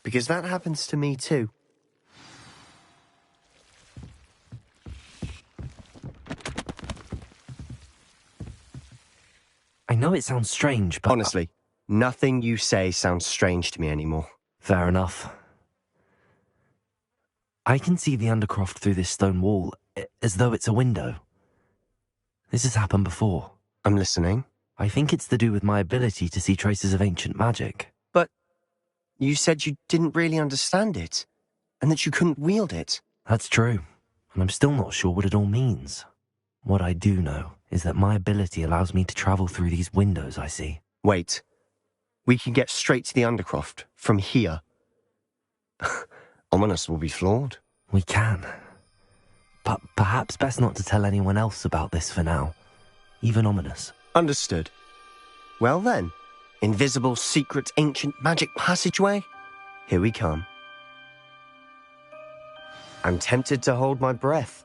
G: Because that happens to me too.
E: I know it sounds strange, but...
G: Honestly, nothing you say sounds strange to me anymore.
E: Fair enough. I can see the Undercroft through this stone wall, as though it's a window. This has happened before.
G: I'm listening.
E: I think it's to do with my ability to see traces of ancient magic.
G: But you said you didn't really understand it, and that you couldn't wield it.
E: That's true, and I'm still not sure what it all means. What I do know is that my ability allows me to travel through these windows I see.
G: Wait. We can get straight to the Undercroft from here. Ominous will be flawed.
E: We can. But perhaps best not to tell anyone else about this for now. Even ominous.
G: Understood. Well then, invisible, secret, ancient magic passageway? Here we come. I'm tempted to hold my breath.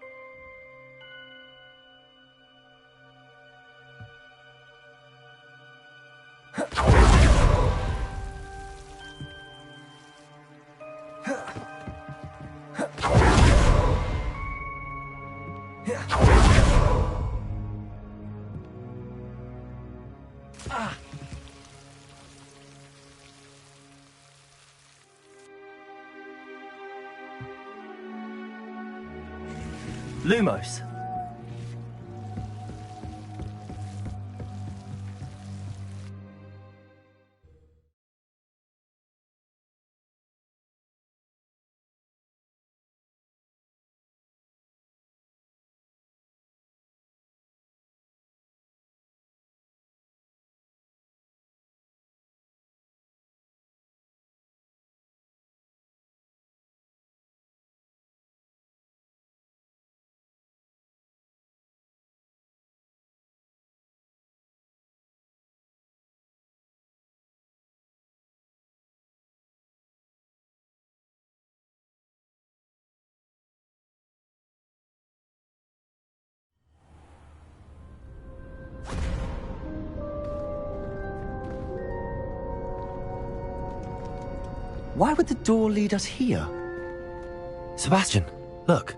E: Lumos.
G: Why would the door lead us here?
E: Sebastian, look.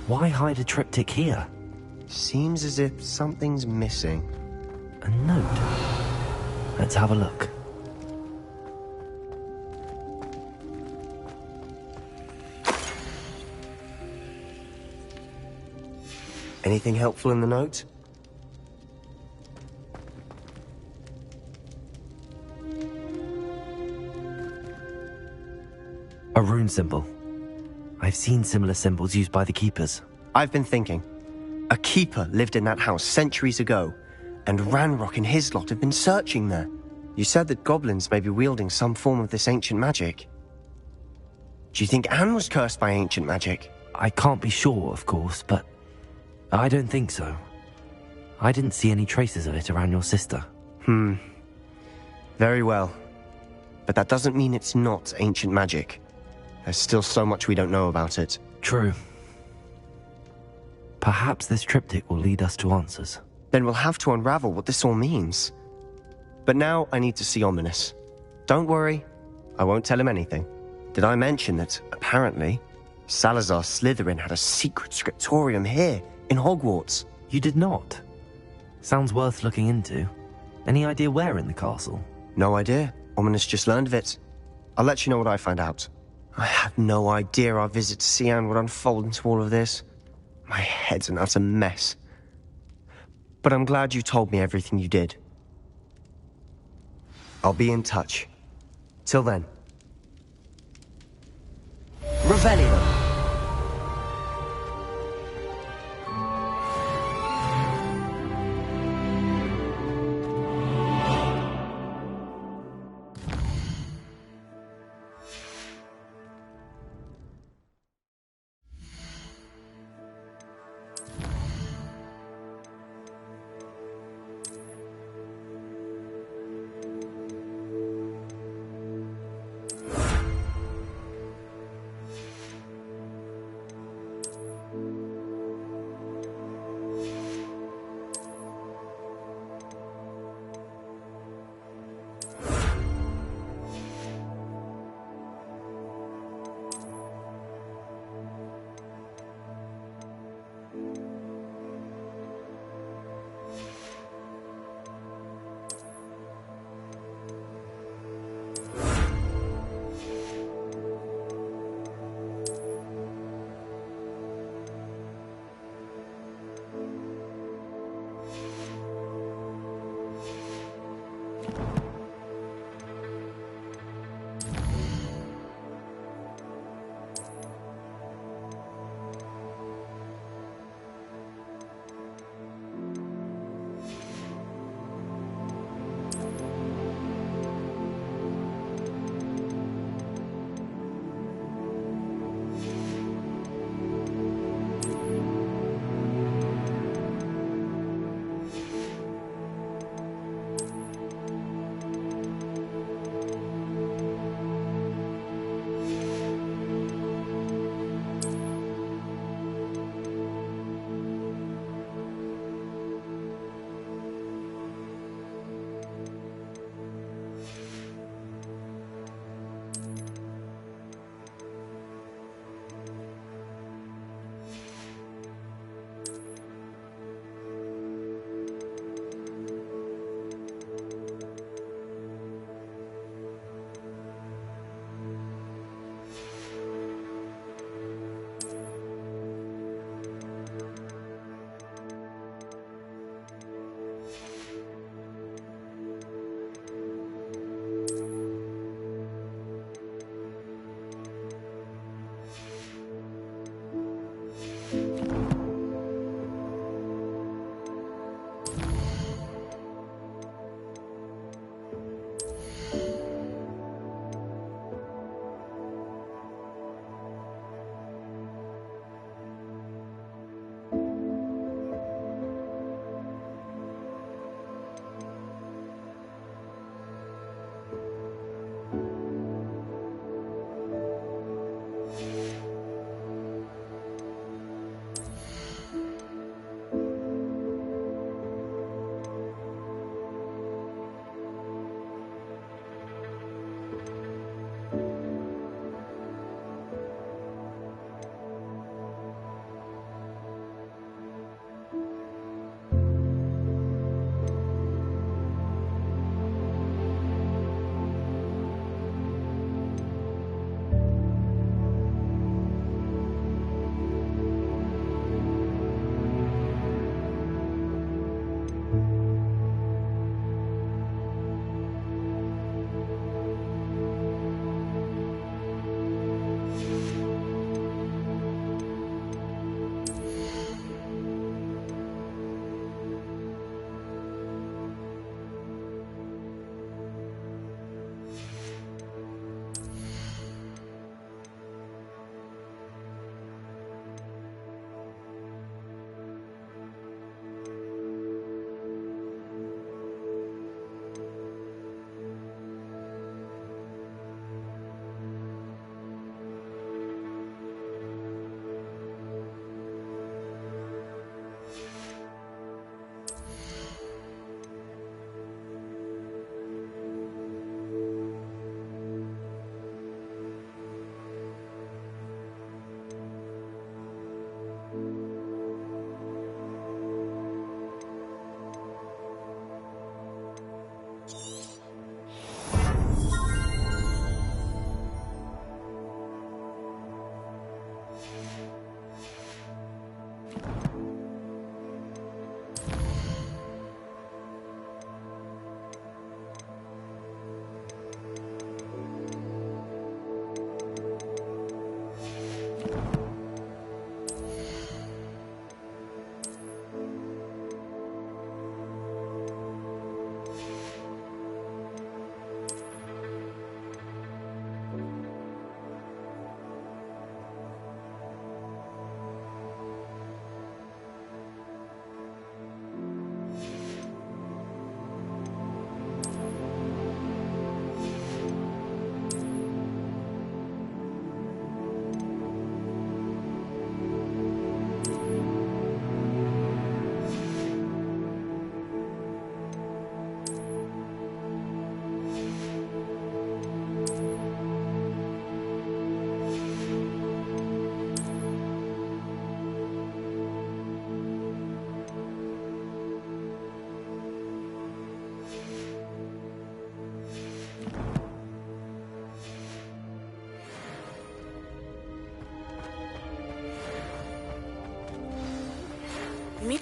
E: Why hide a triptych here?
G: Seems as if something's missing.
E: A note. Let's have a look.
G: Anything helpful in the note?
E: A rune symbol. I've seen similar symbols used by the keepers.
G: I've been thinking. A keeper lived in that house centuries ago, and Ranrock and his lot have been searching there. You said that goblins may be wielding some form of this ancient magic. Do you think Anne was cursed by ancient magic?
E: I can't be sure, of course, but I don't think so. I didn't see any traces of it around your sister.
G: Very well. But that doesn't mean it's not ancient magic. There's still so much we don't know about it.
E: True. Perhaps this triptych will lead us to answers.
G: Then we'll have to unravel what this all means. But now I need to see Ominous. Don't worry, I won't tell him anything. Did I mention that, apparently, Salazar Slytherin had a secret scriptorium here, in Hogwarts?
E: You did not. Sounds worth looking into. Any idea where in the castle?
G: No idea. Ominous just learned of it. I'll let you know what I find out. I had no idea our visit to Cian would unfold into all of this. My head's an utter mess. But I'm glad you told me everything you did. I'll be in touch. Till then. Revelio.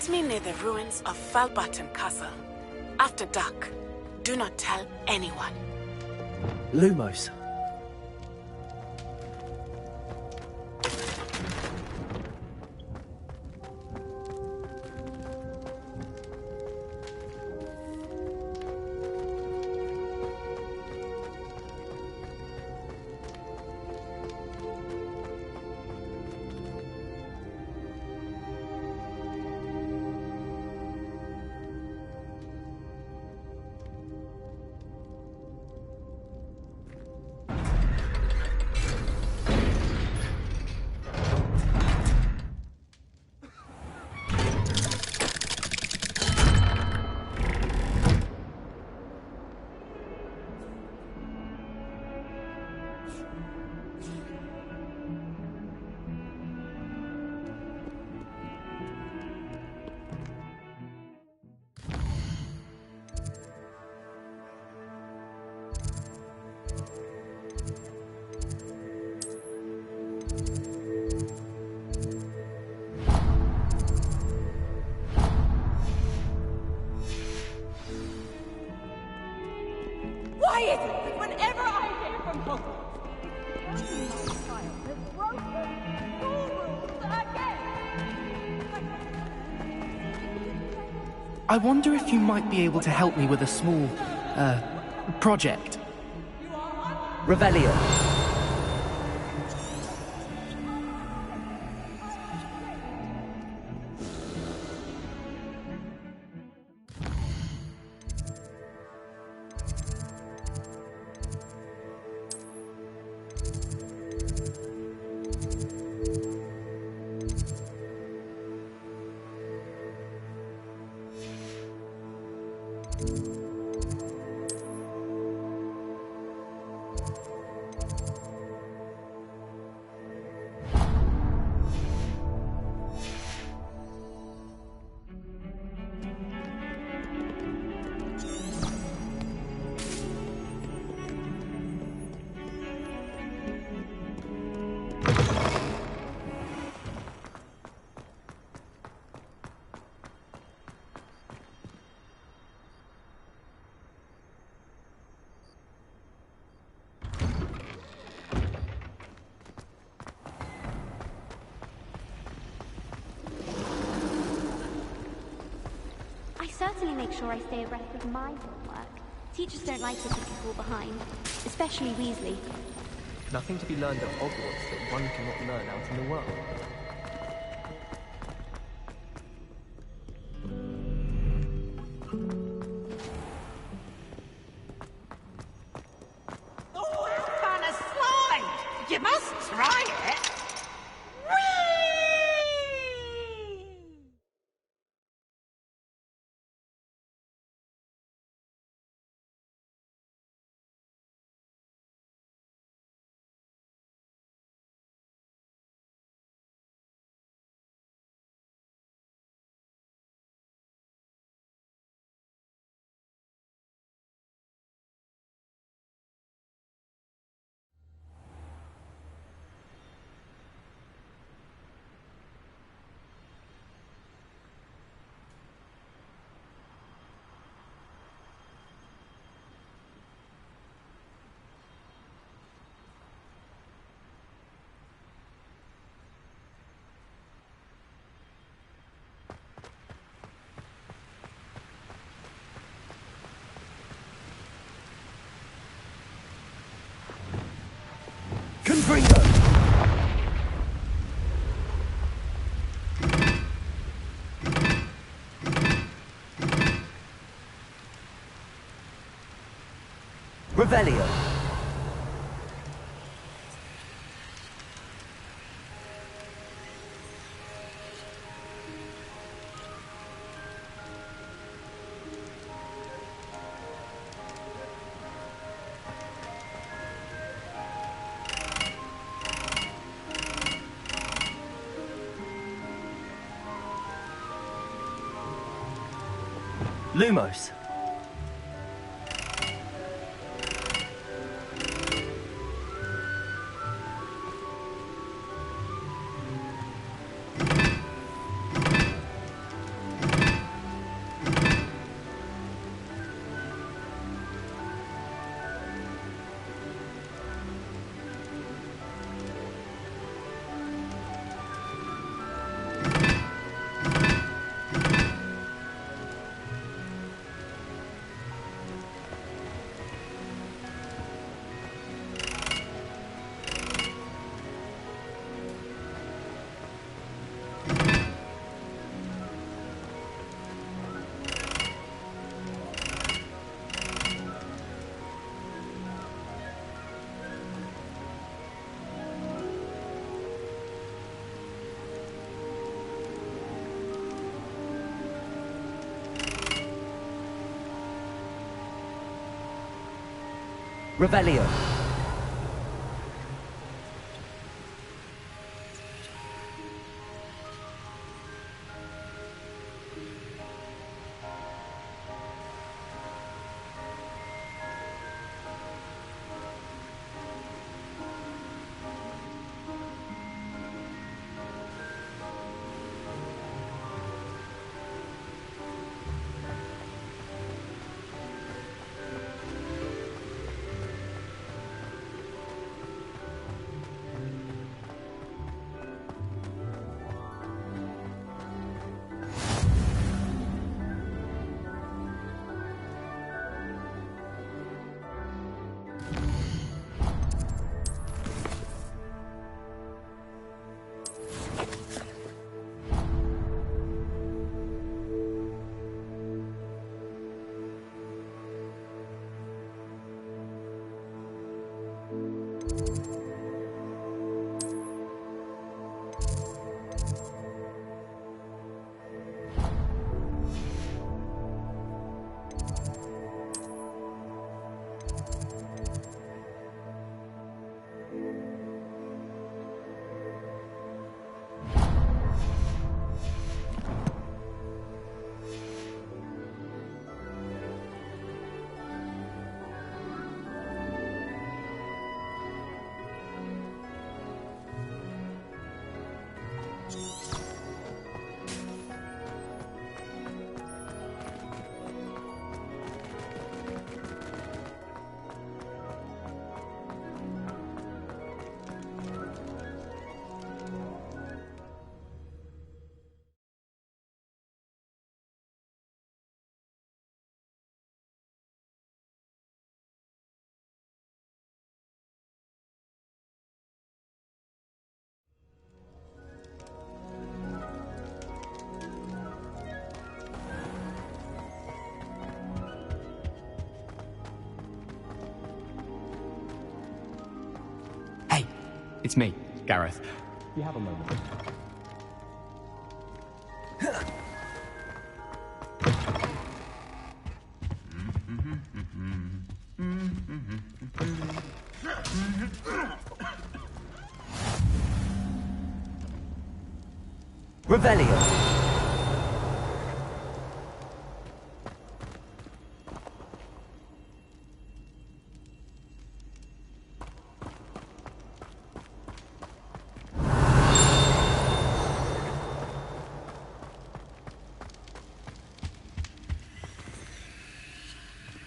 J: Meet me near the ruins of Falbutton Castle. After dark. Do not tell anyone.
E: Lumos.
D: Why is it that whenever I hear from Hogwarts, my child has broken school rules again?
K: I wonder if you might be able to help me with a small, project.
L: Revelio.
M: Certainly make sure I stay abreast of my homework. Teachers don't like it if you fall behind, especially Weasley.
N: Nothing to be learned at Hogwarts that one cannot learn out in the world.
I: Oh, how fun a slide! You must try it!
K: Confringo!
L: Revelio.
E: Lumos.
L: Revelio.
O: It's me, Gareth. You have a moment.
L: Revelio.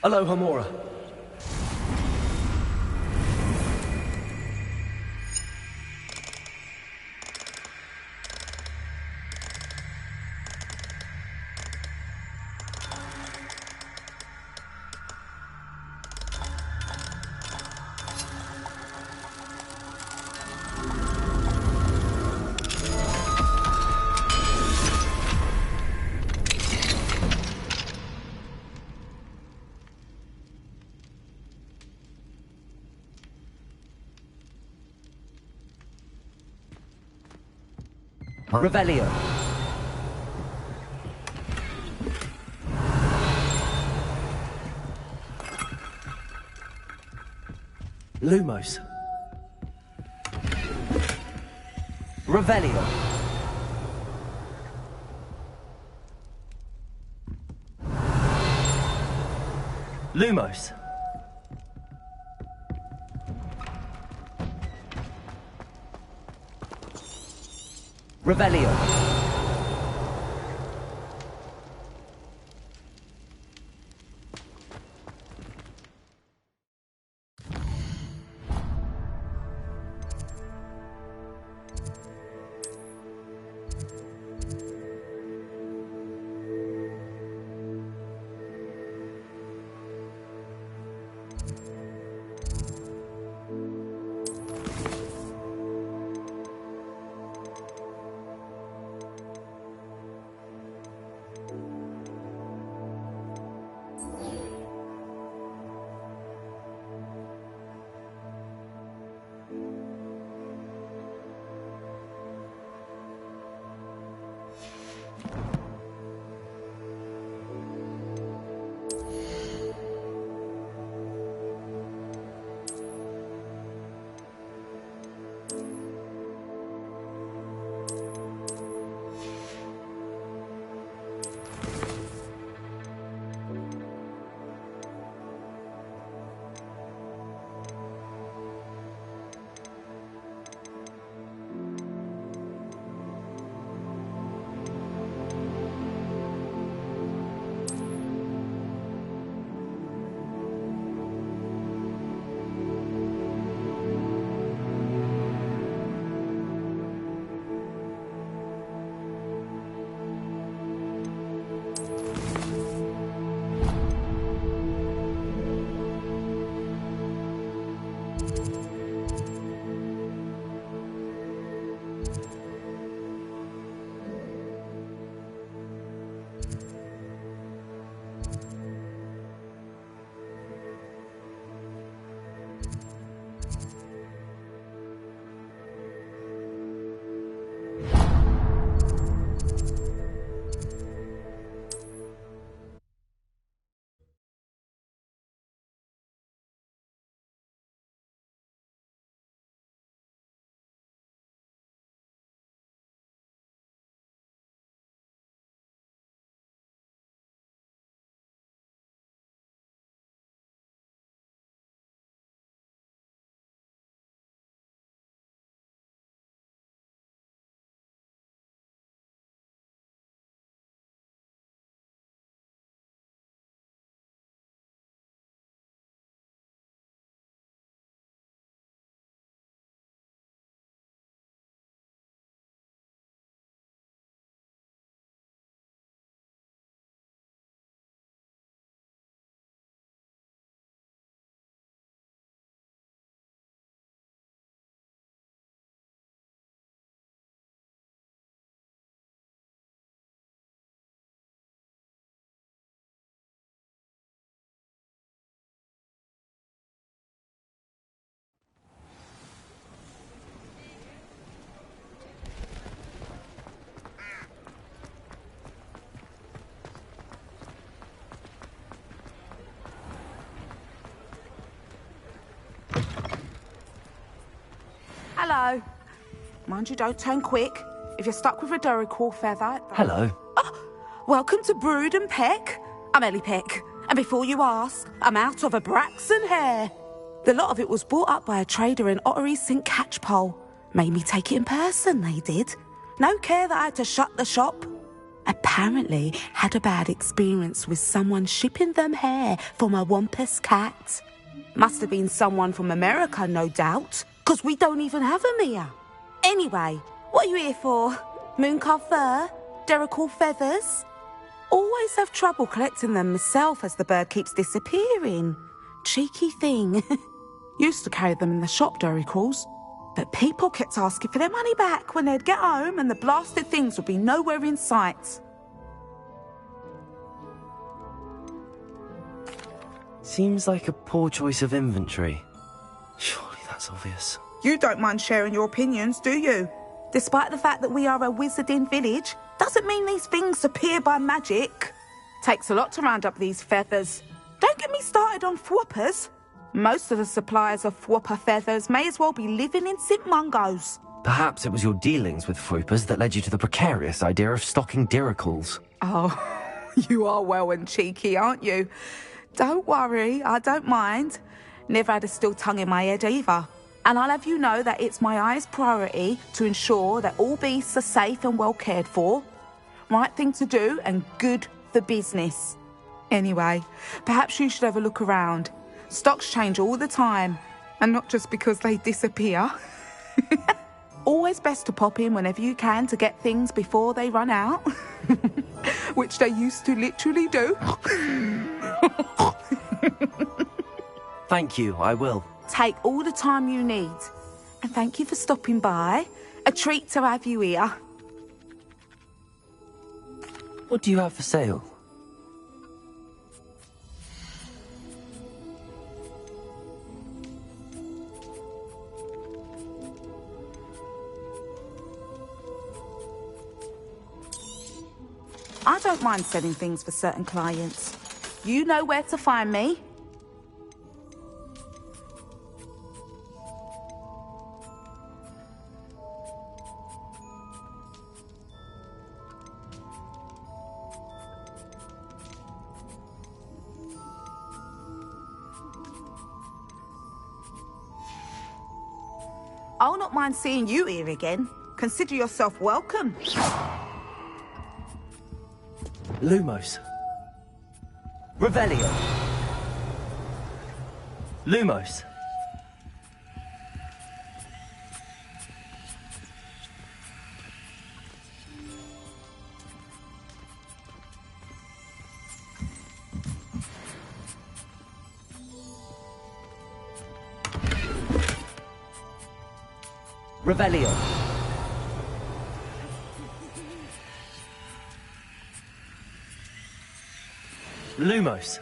K: Aloha Mora.
L: Revelio.
K: Lumos.
L: Revelio.
K: Lumos.
L: Revelio.
P: Hello. Mind you, don't turn quick. If you're stuck with a Duracell feather...
E: Hello.
P: Welcome to Brood and Peck. I'm Ellie Peck. And before you ask, I'm out of a Braxton hair. The lot of it was bought up by a trader in Ottery St. Catchpole. Made me take it in person, they did. No care that I had to shut the shop. Apparently had a bad experience with someone shipping them hair for my Wampus cat. Must have been someone from America, no doubt, because we don't even have them here. Anyway, what are you here for? Mooncarved fur? Duracell feathers? Always have trouble collecting them myself as the bird keeps disappearing. Cheeky thing. Used to carry them in the shop, Duracells. But people kept asking for their money back when they'd get home and the blasted things would be nowhere in sight.
E: Seems like a poor choice of inventory. Surely that's obvious.
P: You don't mind sharing your opinions, do you? Despite the fact that we are a wizarding village, doesn't mean these things appear by magic. Takes a lot to round up these feathers. Don't get me started on thwoppers. Most of the suppliers of thwopper feathers may as well be living in St. Mungo's.
E: Perhaps it was your dealings with Froopers that led you to the precarious idea of stocking Duracalls.
P: Oh, you are well and cheeky, aren't you? Don't worry, I don't mind. Never had a still tongue in my head either. And I'll have you know that it's my highest priority to ensure that all beasts are safe and well cared for. Right thing to do and good for business. Anyway, perhaps you should have a look around. Stocks change all the time, and not just because they disappear. Always best to pop in whenever you can to get things before they run out. Which they used to literally do.
E: Thank you, I will.
P: Take all the time you need. And thank you for stopping by. A treat to have you here.
E: What do you have for sale?
P: I don't mind selling things for certain clients. You know where to find me. I'll not mind seeing you here again. Consider yourself welcome.
E: Lumos.
L: Revelio.
E: Lumos.
L: Revelio.
E: Lumos.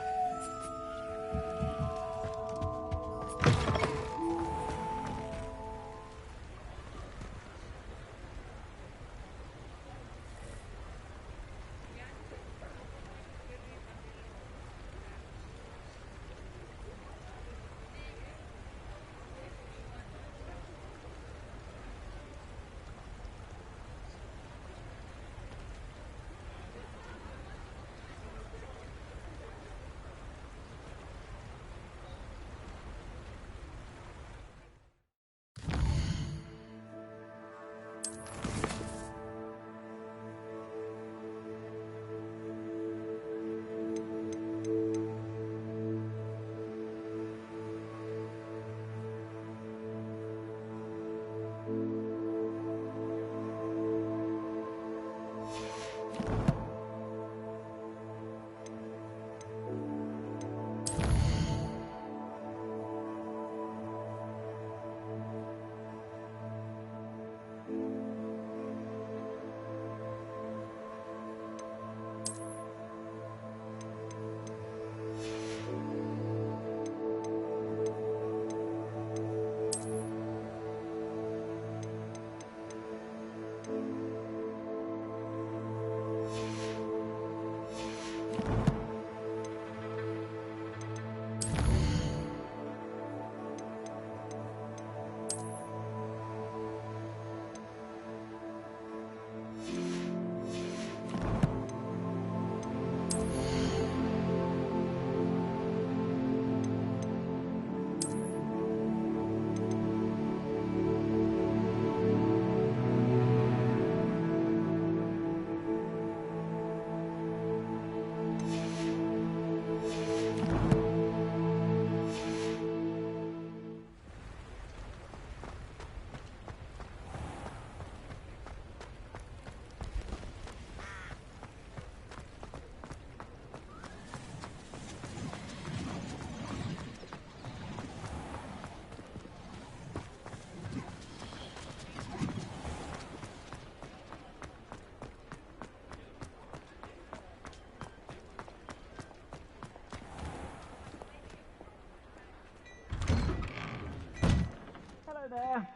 I: Hello there.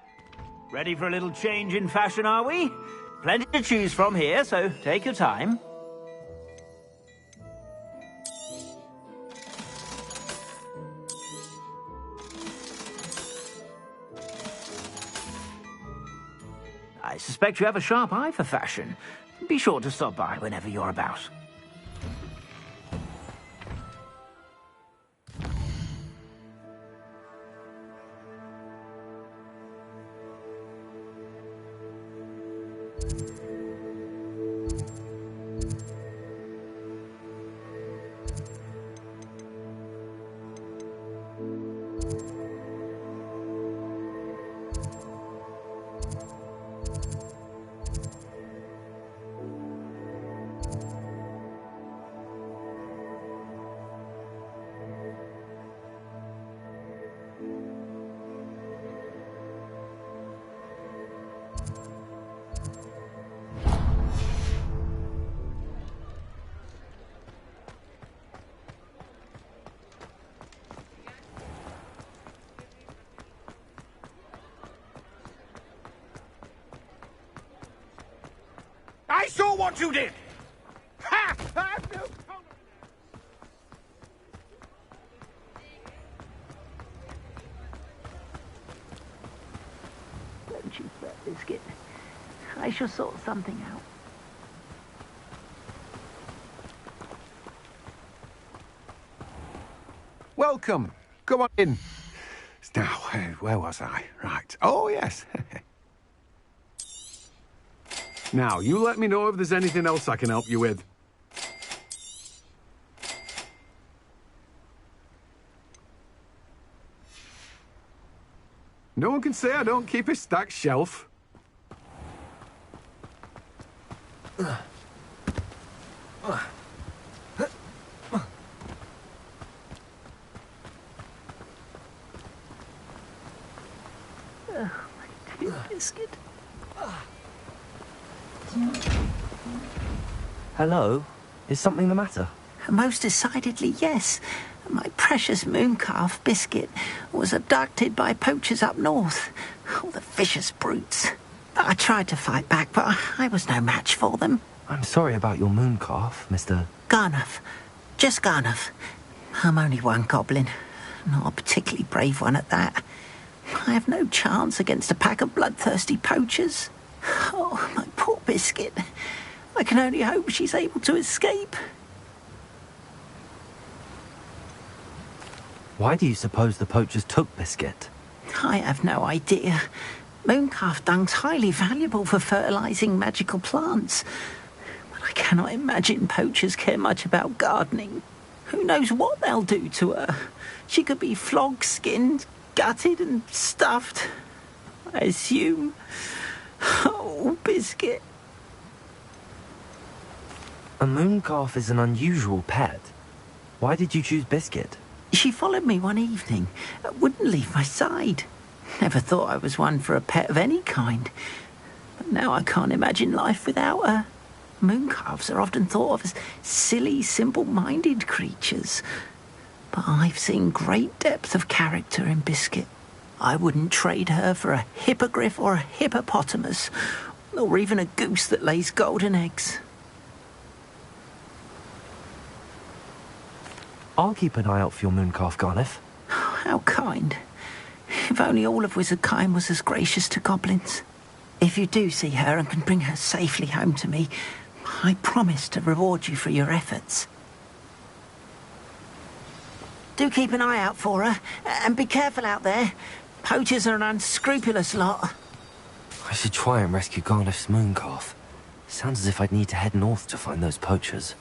I: Ready for a little change in fashion, are we? Plenty to choose from here, so take your time. I suspect you have a sharp eye for fashion. Be sure to stop by whenever you're about.
A: I saw what you did! Ha! I have no tolerance!
I: Don't you fret, Biscuit. I shall sort something out.
Q: Welcome. Come on in. Now, where was I? Right. Oh, yes. Now, you let me know if there's anything else I can help you with. No one can say I don't keep a stacked shelf.
I: Biscuit.
E: Hello? Is something the matter?
R: Most decidedly, yes. My precious mooncalf, Biscuit, was abducted by poachers up north. Oh, the vicious brutes. I tried to fight back, but I was no match for them.
E: I'm sorry about your mooncalf, Mr.
R: Garnuff. Just Garnuff. I'm only one goblin. Not a particularly brave one at that. I have no chance against a pack of bloodthirsty poachers. Oh, my poor Biscuit. I can only hope she's able to escape.
E: Why do you suppose the poachers took Biscuit?
R: I have no idea. Mooncalf dung's highly valuable for fertilising magical plants. But I cannot imagine poachers care much about gardening. Who knows what they'll do to her? She could be flogged, skinned, gutted and stuffed. I assume. Oh, Biscuit.
E: A mooncalf is an unusual pet. Why did you choose Biscuit?
R: She followed me one evening, wouldn't leave my side. Never thought I was one for a pet of any kind. But now I can't imagine life without her. Mooncalves are often thought of as silly, simple-minded creatures. But I've seen great depth of character in Biscuit. I wouldn't trade her for a hippogriff or a hippopotamus, or even a goose that lays golden eggs.
E: I'll keep an eye out for your mooncalf, Garniff.
R: How kind. If only all of Wizardkind was as gracious to goblins. If you do see her and can bring her safely home to me, I promise to reward you for your efforts. Do keep an eye out for her, and be careful out there. Poachers are an unscrupulous lot.
E: I should try and rescue Garniff's mooncalf. Sounds as if I'd need to head north to find those poachers.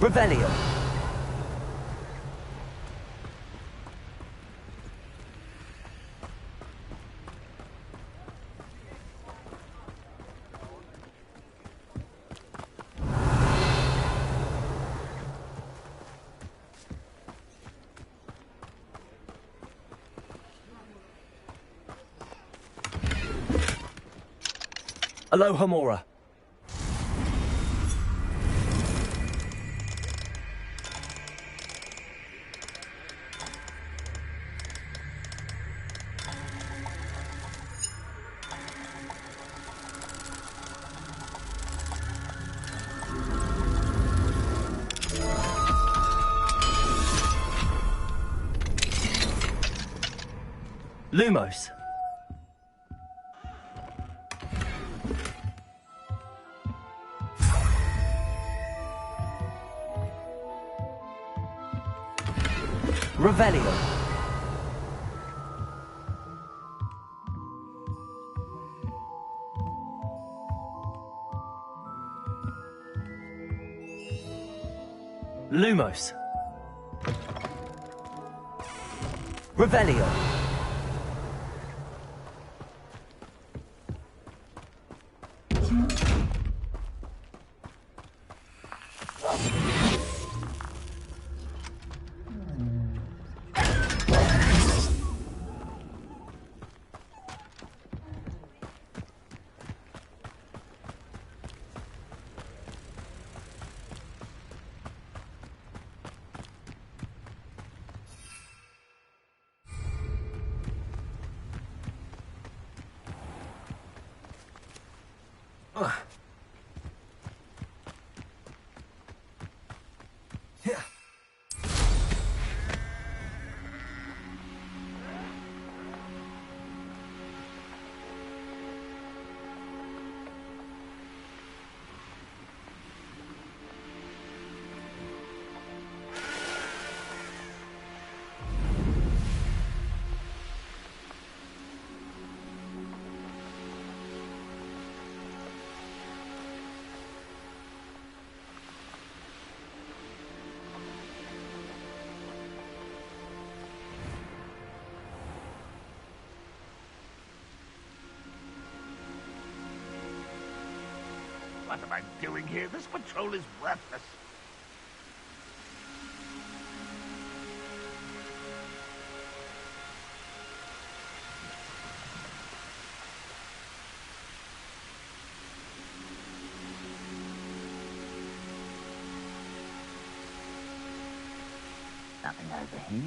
L: Revelio.
E: Aloha Mora. Lumos.
L: Revelio.
E: Lumos.
L: Revelio.
A: What am I doing here? This patrol is worthless.
I: Nothing over here.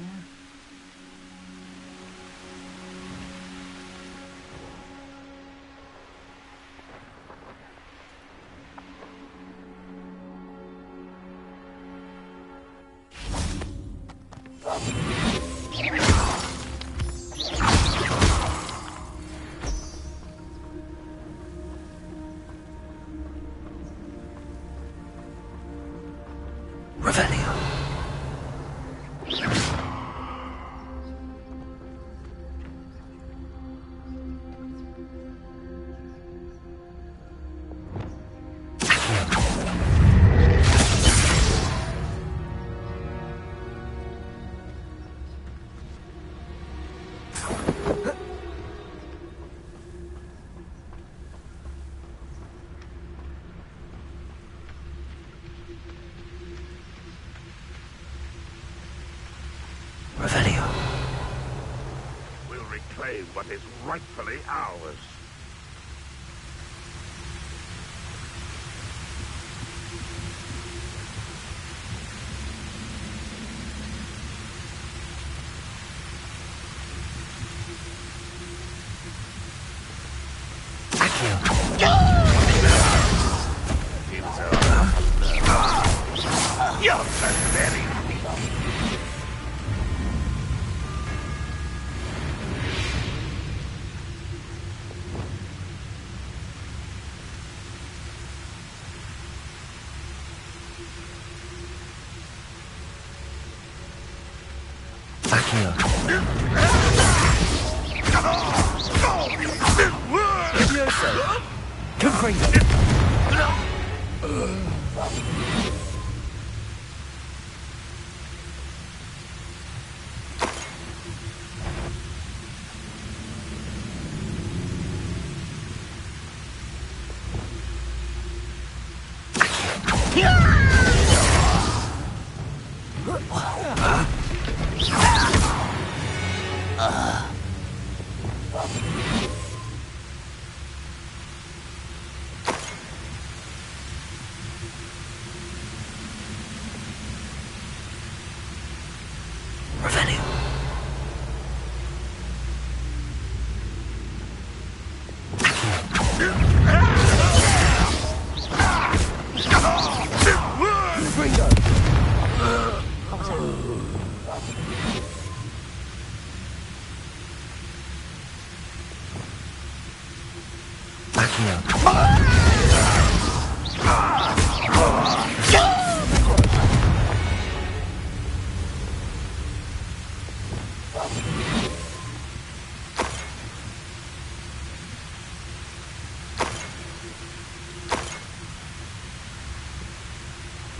A: We'll reclaim what is rightfully ours. You're very weak.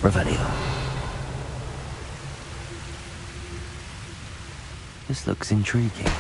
E: Revelio. This looks intriguing.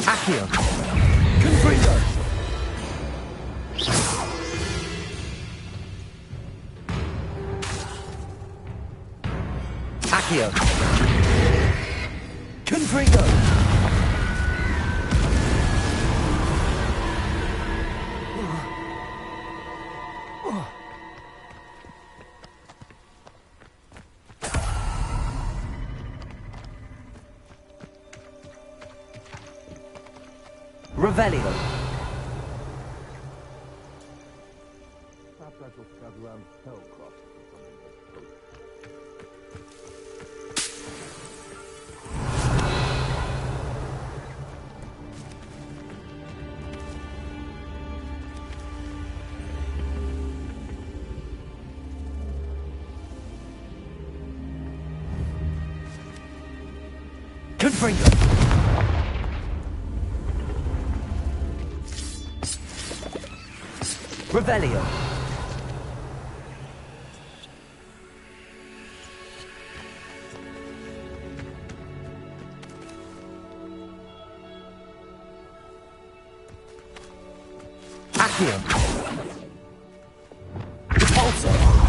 L: Accio. Confringo. Accio. Confringo. Revelio. Confringo. Revelio. Accio. Repulsor.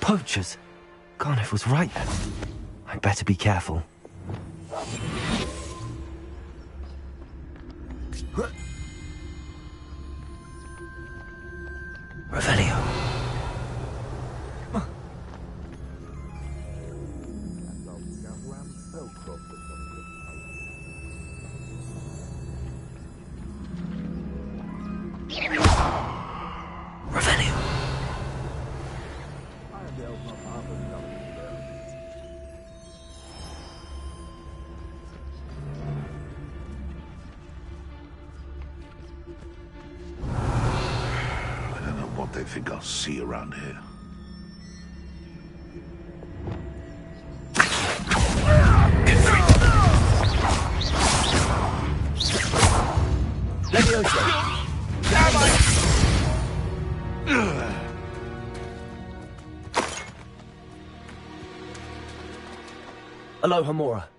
E: Poachers. Garniff was right then. I'd better be careful. Revelio. Revelio.
B: I don't know what they think I'll see around here.
L: Aloha Mora.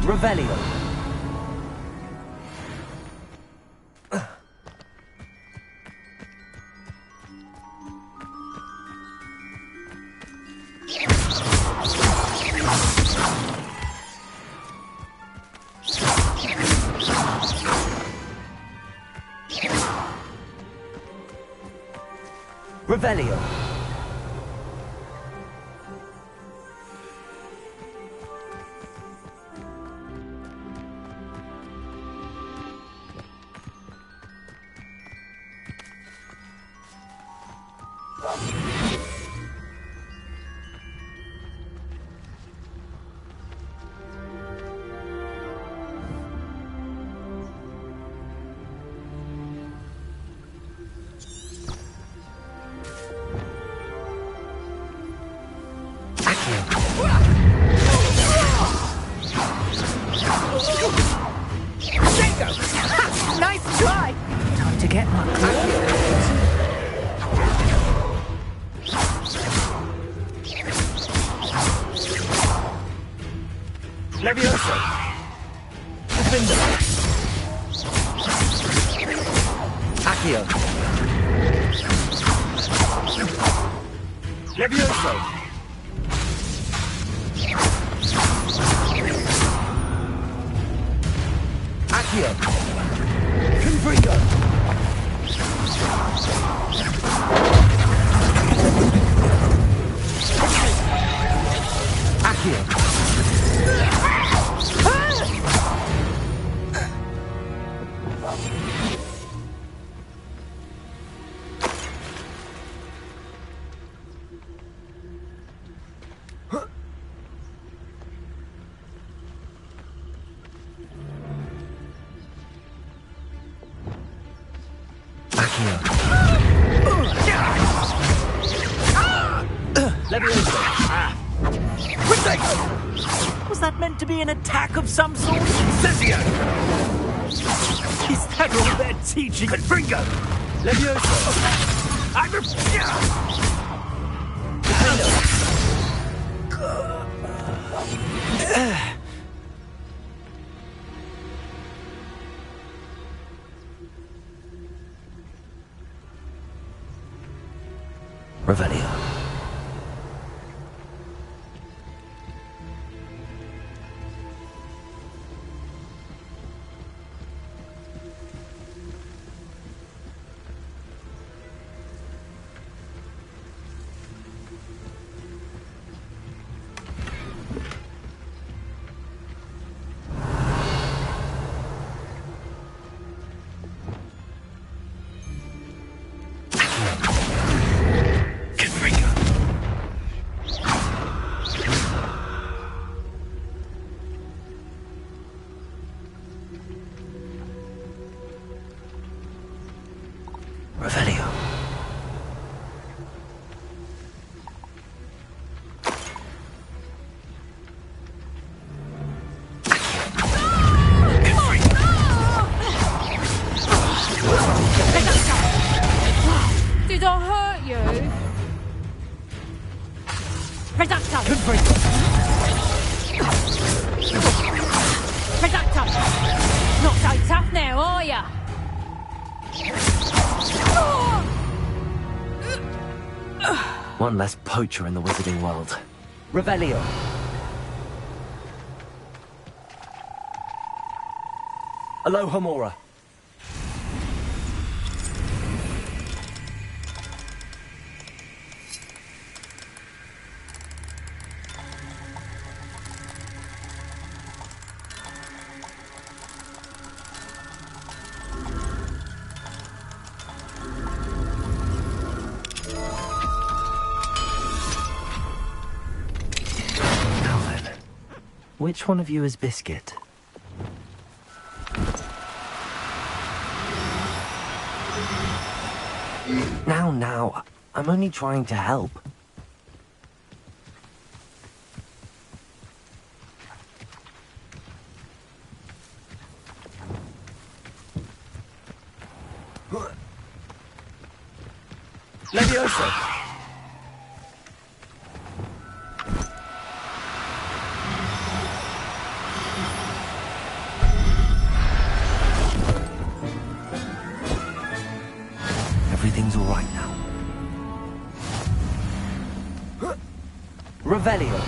E: Revelio. Revelio.
P: Nice try! Time to get my
L: Levioso. Defender. Accio. Levioso. Accio. Confringo. Accio.
I: Was that meant to be an attack of some sort?
L: Cesio!
I: Is that all they're teaching?
L: Confringo! Levioso!
I: I'm
E: Revelio. Revelio.
D: Did I hurt you? Reducto! Reducto! Not so tough now, are ya?
E: One less poacher in the wizarding world. Revelio. Aloha Mora. Which one of you is Biscuit? Now, I'm only trying to help.
L: Levioso!
E: Everything's all right now. Revelio.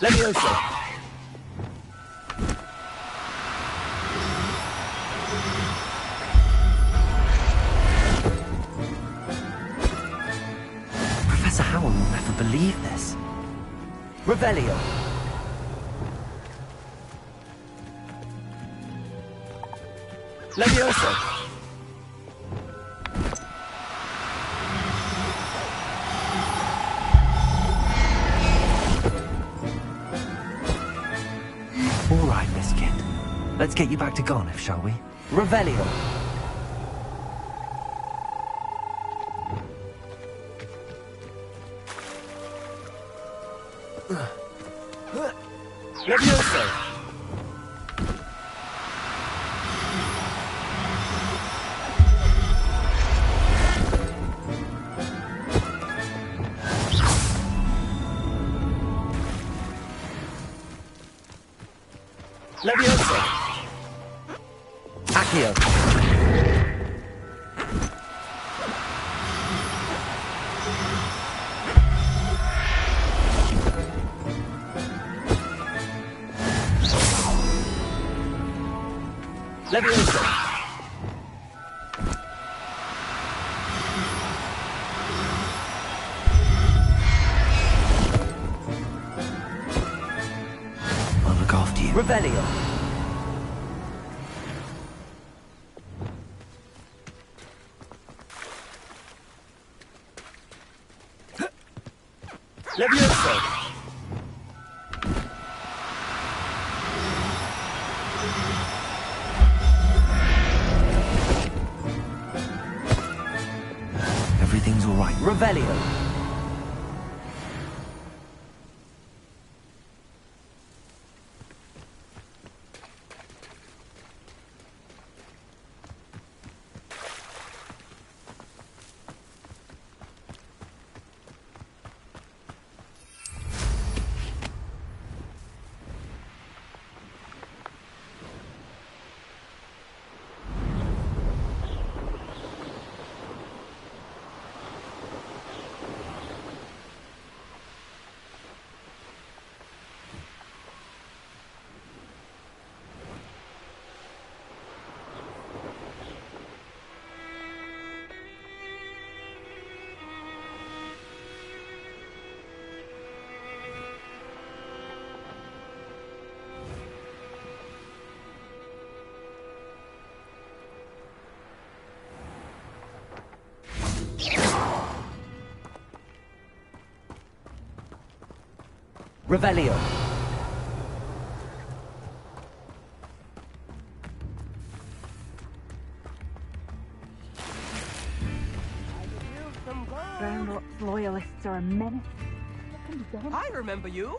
L: Levioso!
E: Professor Howell will never believe this.
L: Revelio! Levioso!
E: All right, Biscuit. Let's get you back to Garniff, shall we? Revelio.
L: Levioso! Levioso!
E: Accio.
L: Levioso!
E: I'll look after you.
L: Revelio! Levioso!
E: Everything's all right.
L: Revelio! Revelio!
D: Round loyalists are a menace.
K: I remember you.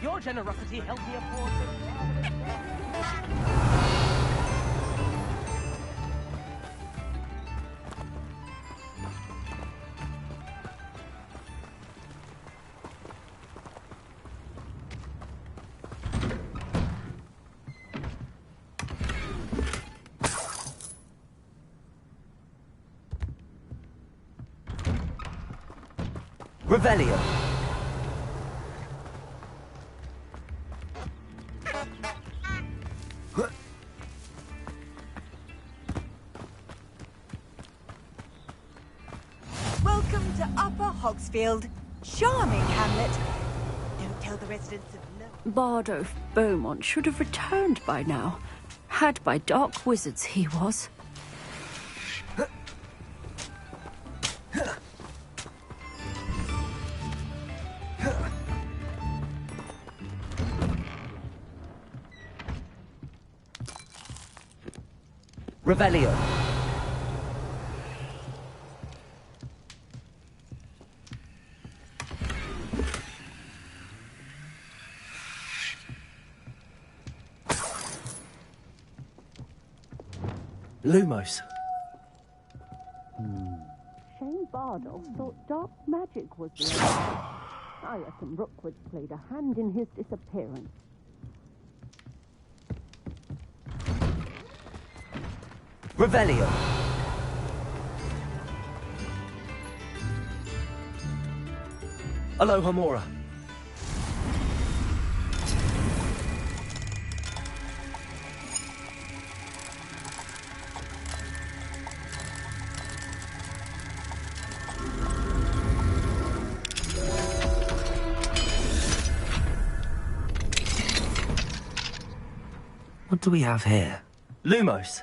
K: Your generosity helped me afford
L: Revelio!
S: Welcome to Upper Hogsfield. Charming hamlet. Don't tell the residents of
T: Bardo Beaumont should have returned by now. Had by dark wizards he was.
L: Revelio.
E: Lumos.
U: Shane Bardock thought dark magic was the answer. I reckon Rookwood's played a hand in his disappearance.
L: Revelio.
E: Aloha Mora. What do we have here? Lumos.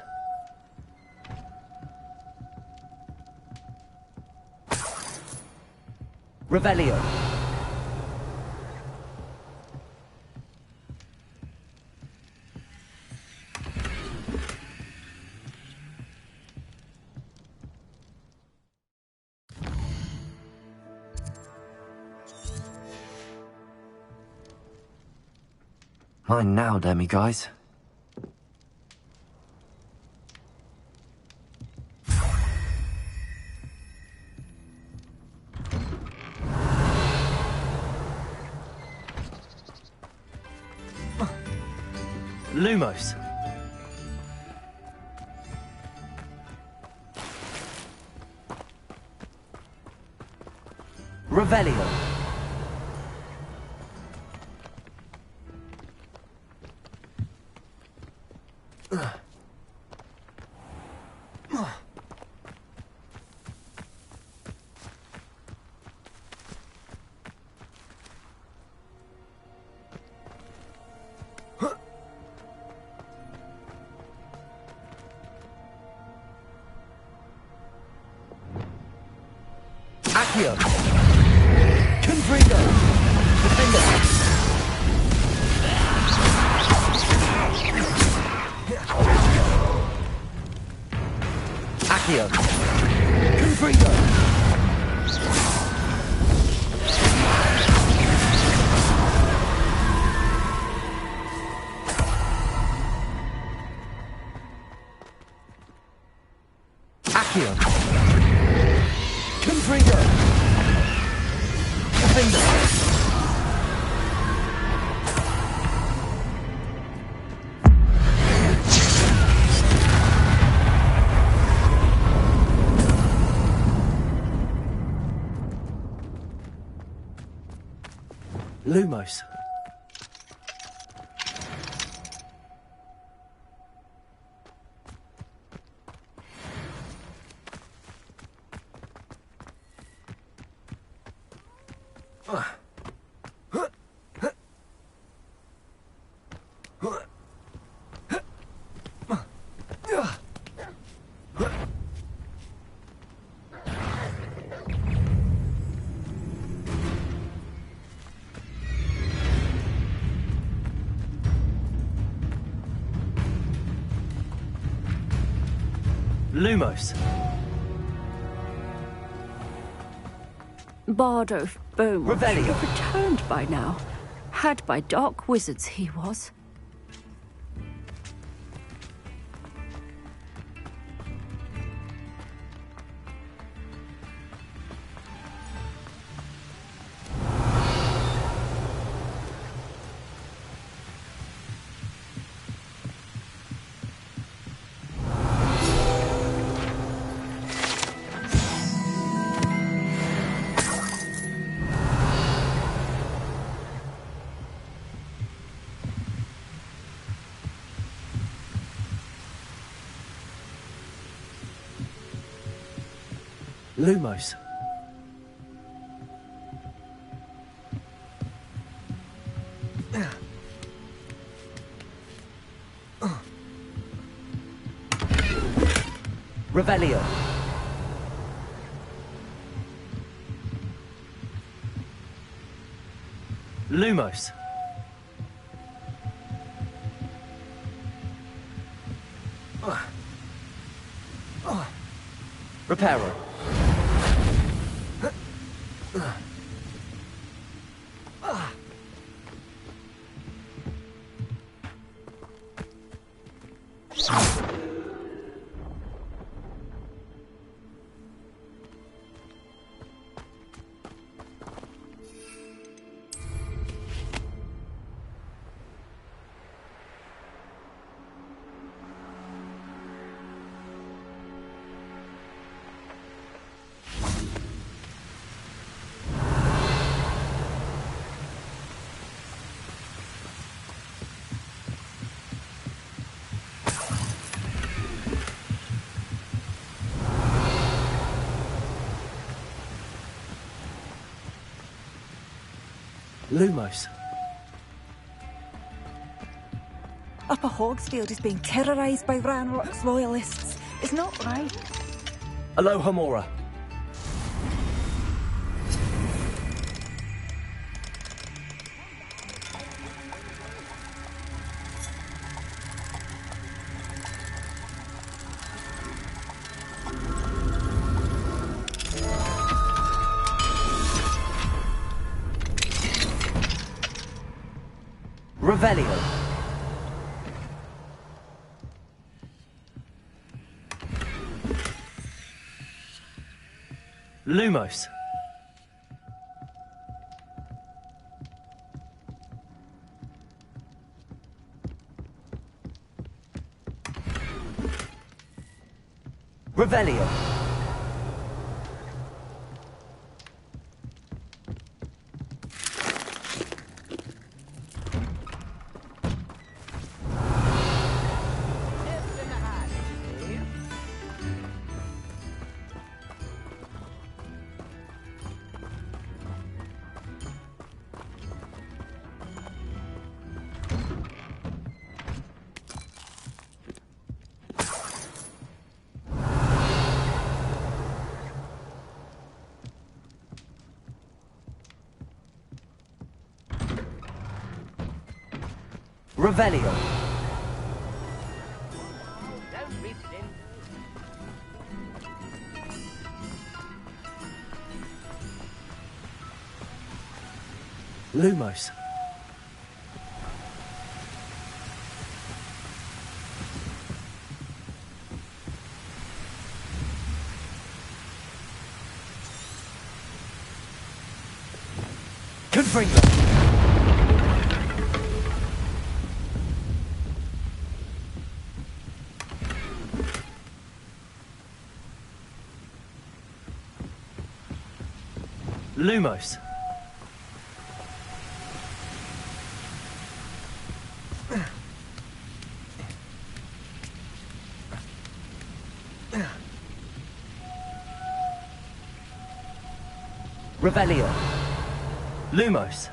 L: Revelio.
E: Mine now, demi-guys. Lumos.
L: Revelio.
E: Accio. Confringo. Defender. Accio. Confringo. Accio. Confringo. Defender. Lumos. Lumos.
T: Bardo Beaumont should
L: Revelio.
T: have returned by now. Had by dark wizards he was.
E: Lumos.
L: Revelio.
E: Lumos.
L: Reparo.
E: Lumos.
S: Upper Hogsfield is being terrorised by Ranrock's loyalists. It's not right.
L: Aloha Mora. Revelio.
E: Lumos.
L: Revelio. Revelio.
E: Lumos.
L: Confringo.
E: Lumos.
L: Revelio.
E: Lumos.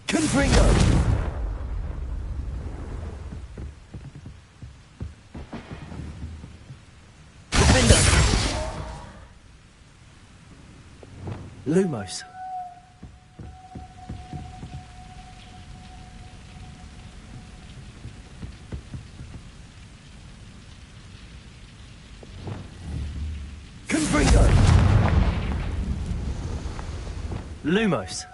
L: Confringo.
E: Defender. Lumos.
L: Confringo.
E: Lumos.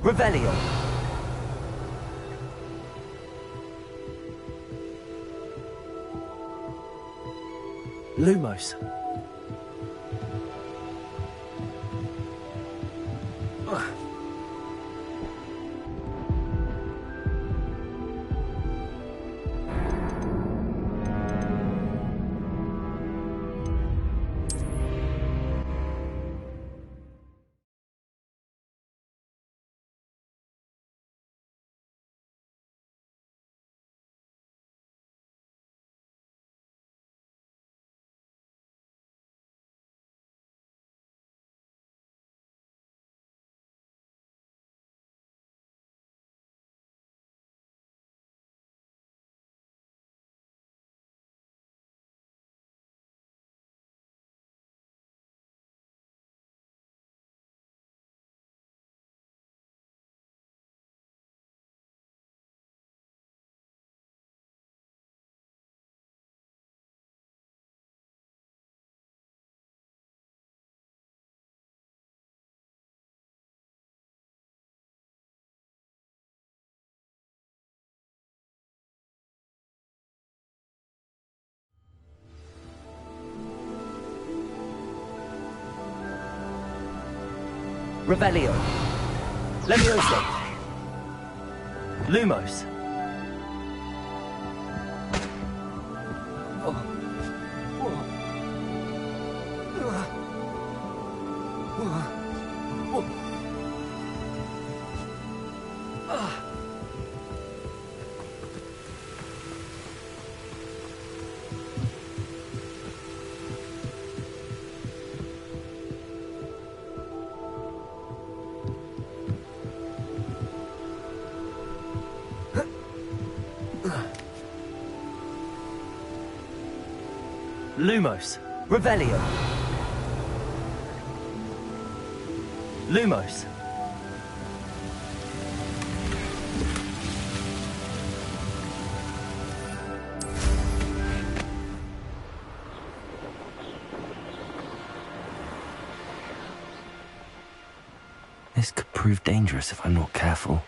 L: Revelio.
E: Lumos.
L: Revelio. Leviosa.
E: Lumos. Lumos.
L: Revelio.
E: Lumos. This could prove dangerous if I'm not careful.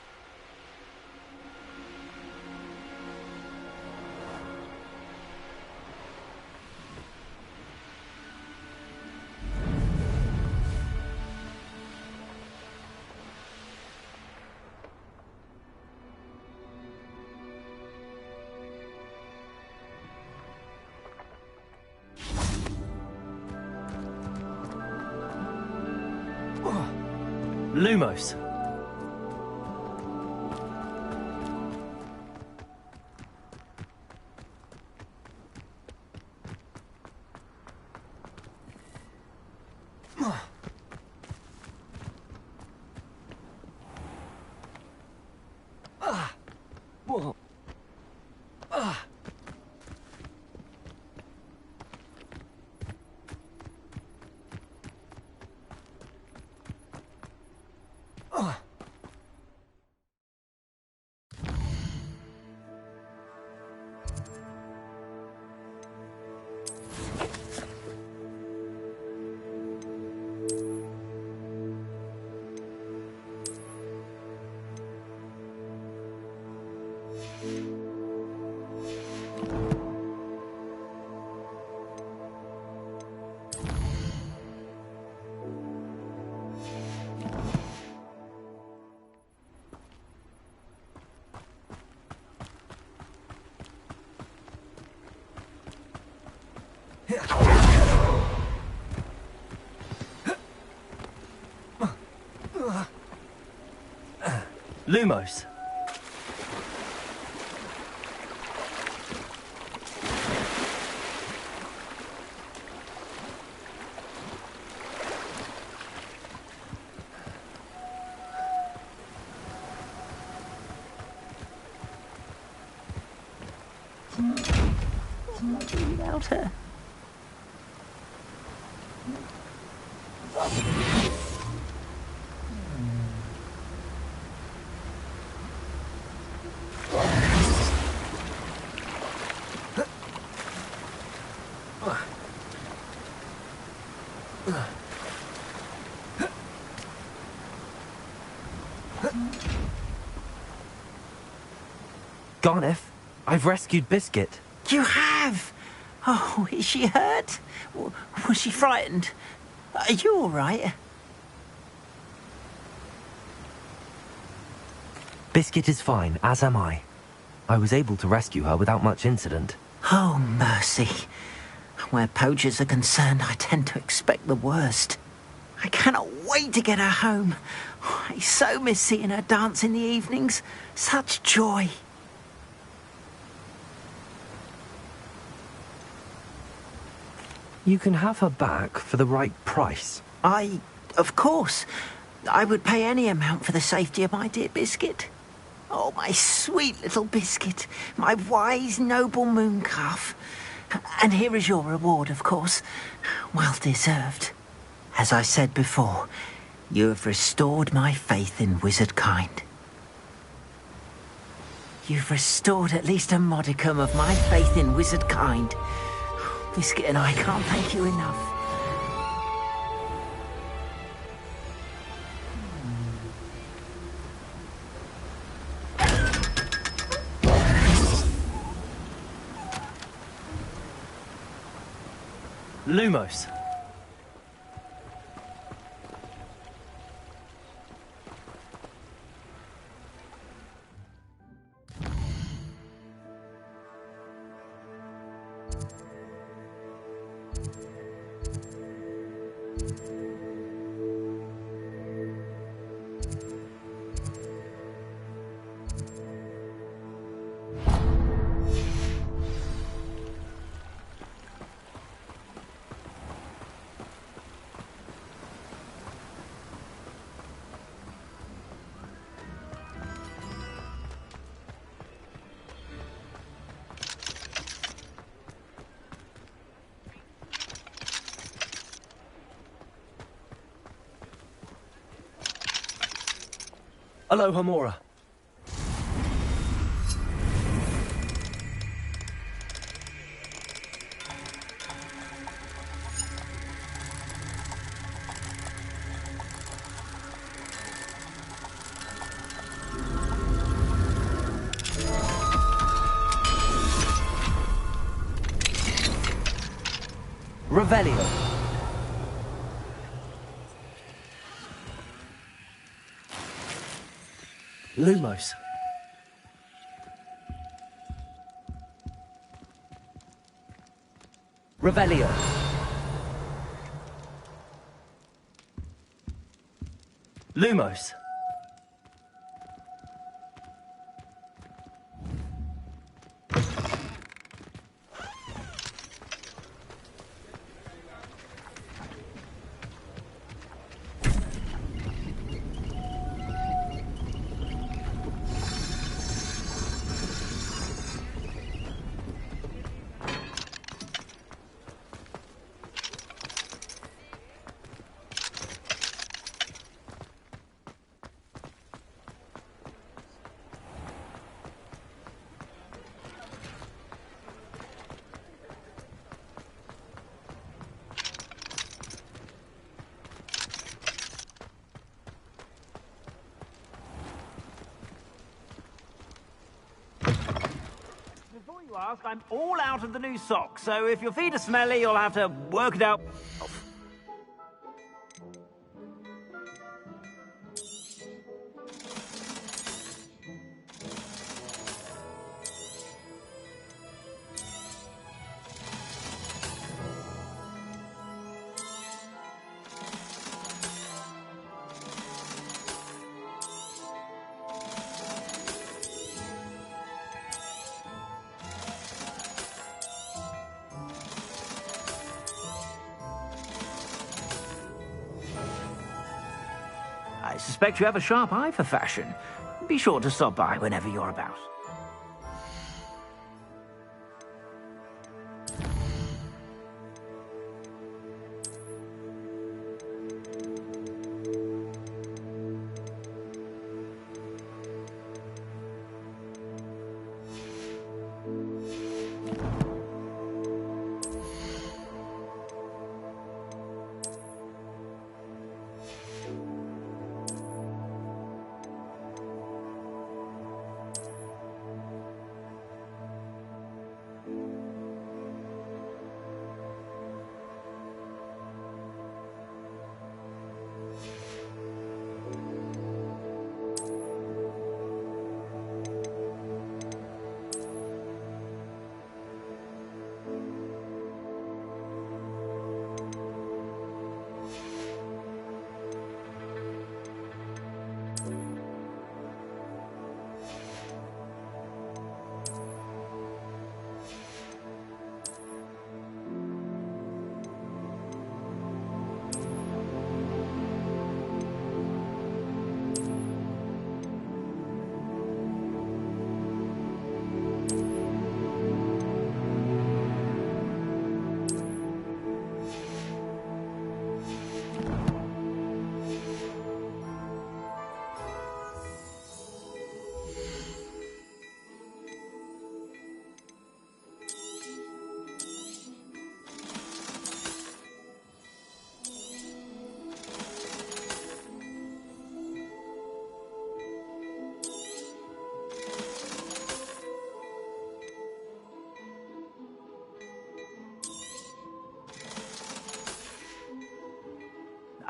E: Lumos. Lumos.
R: Without her.
E: Garneth, I've rescued Biscuit.
R: You have? Oh, is she hurt? Was she frightened? Are you all right?
E: Biscuit is fine, as am I. I was able to rescue her without much incident.
R: Oh, mercy. Where poachers are concerned, I tend to expect the worst. I cannot wait to get her home. I so miss seeing her dance in the evenings. Such joy.
E: You can have her back for the right price.
R: Of course. I would pay any amount for the safety of my dear Biscuit. Oh, my sweet little Biscuit. My wise, noble moon calf. And here is your reward, of course. Well deserved. As I said before, you have restored my faith in wizard kind. You've restored at least a modicum of my faith in wizard kind. Biscuit and I can't thank you enough.
E: Lumos.
L: Aloha Mora. Revelio. Lumos. Revelio. Lumos.
I: Before you ask, I'm all out of the new socks, so if your feet are smelly, you'll have to work it out. I suspect you have a sharp eye for fashion. Be sure to stop by whenever you're about.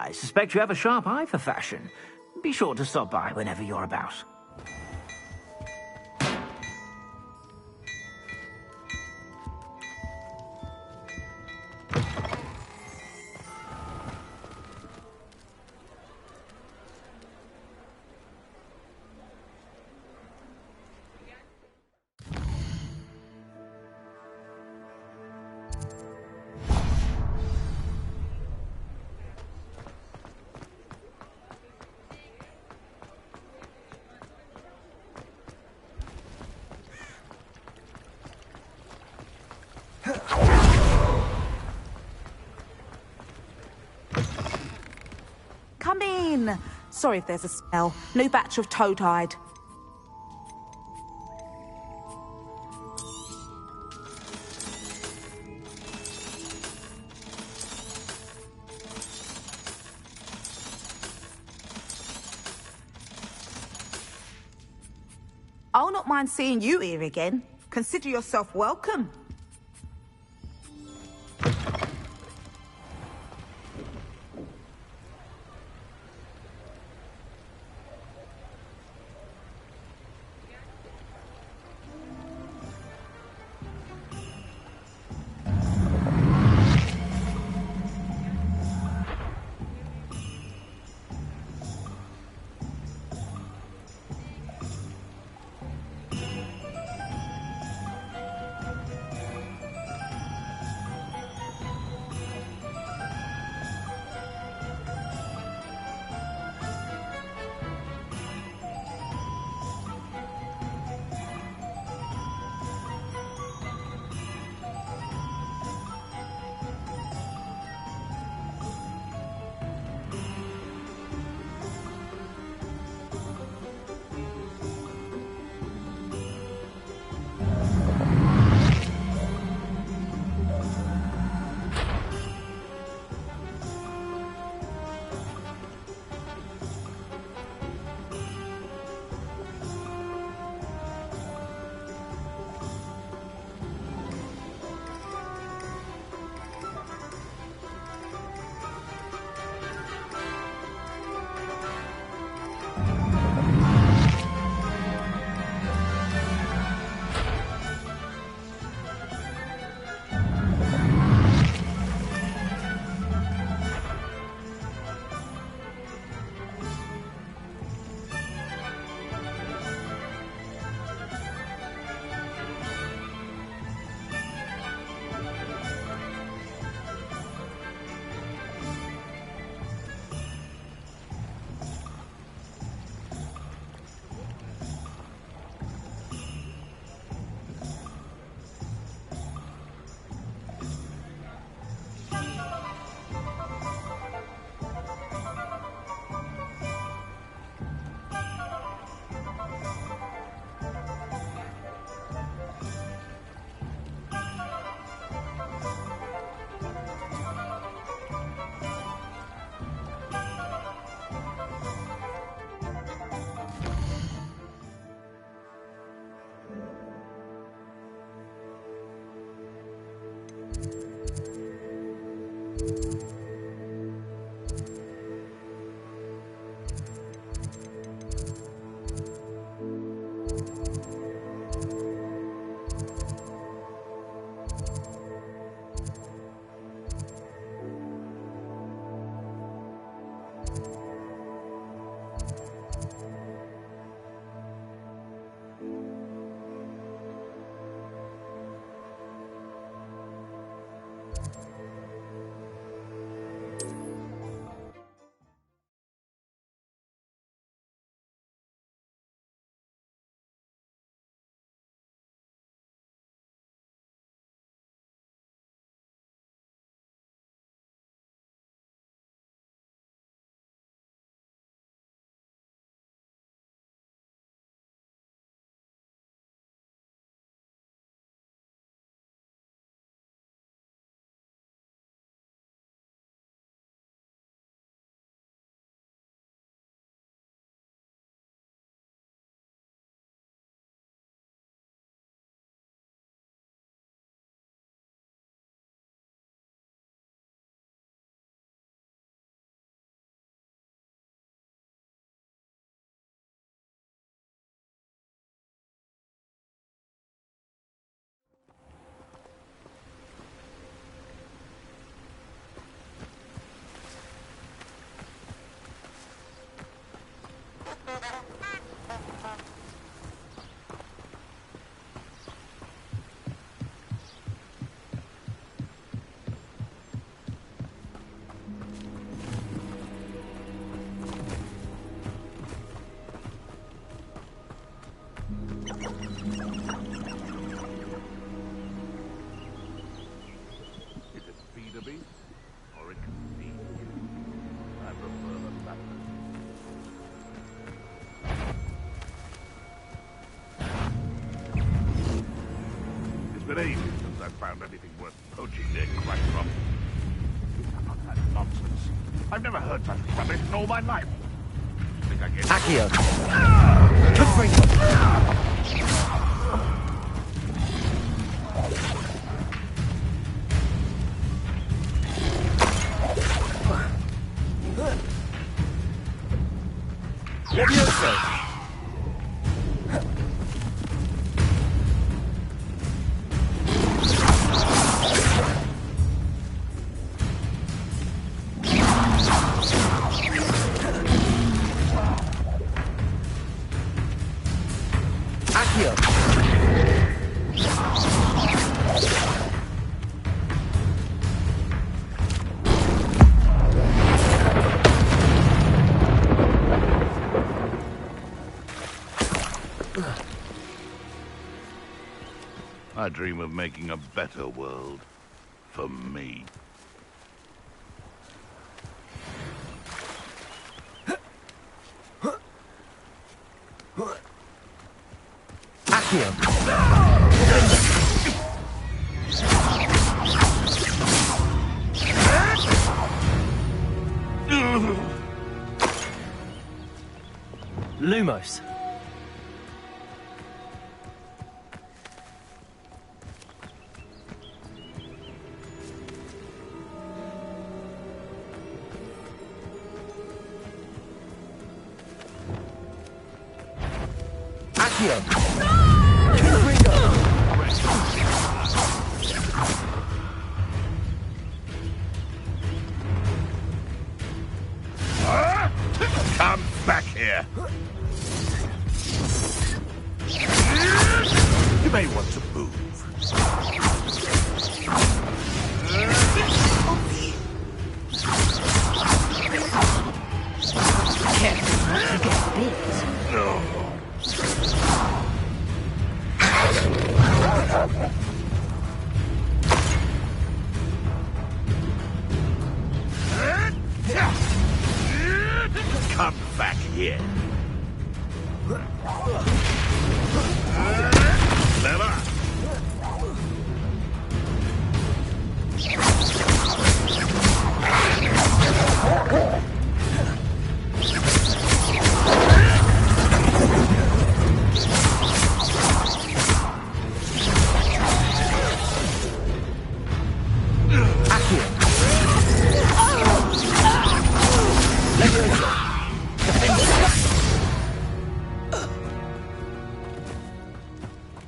I: I suspect you have a sharp eye for fashion. Be sure to stop by whenever you're about.
P: Sorry if there's a smell. New batch of toad-hide. I'll not mind seeing you here again. Consider yourself welcome.
B: been ages since I found anything worth poaching their quack from. Enough of that nonsense. I've never heard such rubbish in all my life. Think I get
E: Accio. Levioso.
B: I dream of making a better world for me.
L: Lumos.
B: Come back here. You may want to move.
R: Careful not to get bit.
B: Come back here. Clever.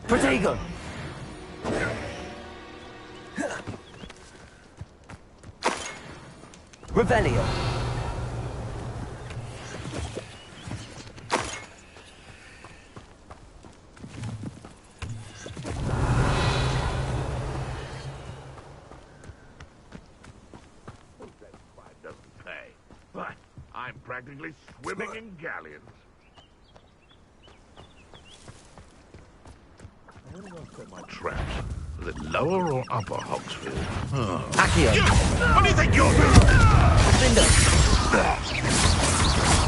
E: Protego. Revelio.
B: Doesn't pay, but I'm practically swimming in galleons. Where do I set my traps? Is it lower or upper Hogsfield? Oh.
E: Accio.
B: What do you think you're doing?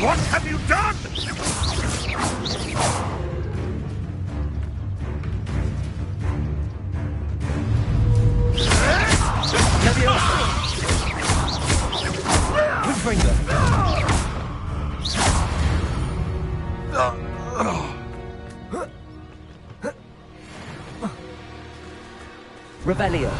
B: What have you done?
E: Revelio.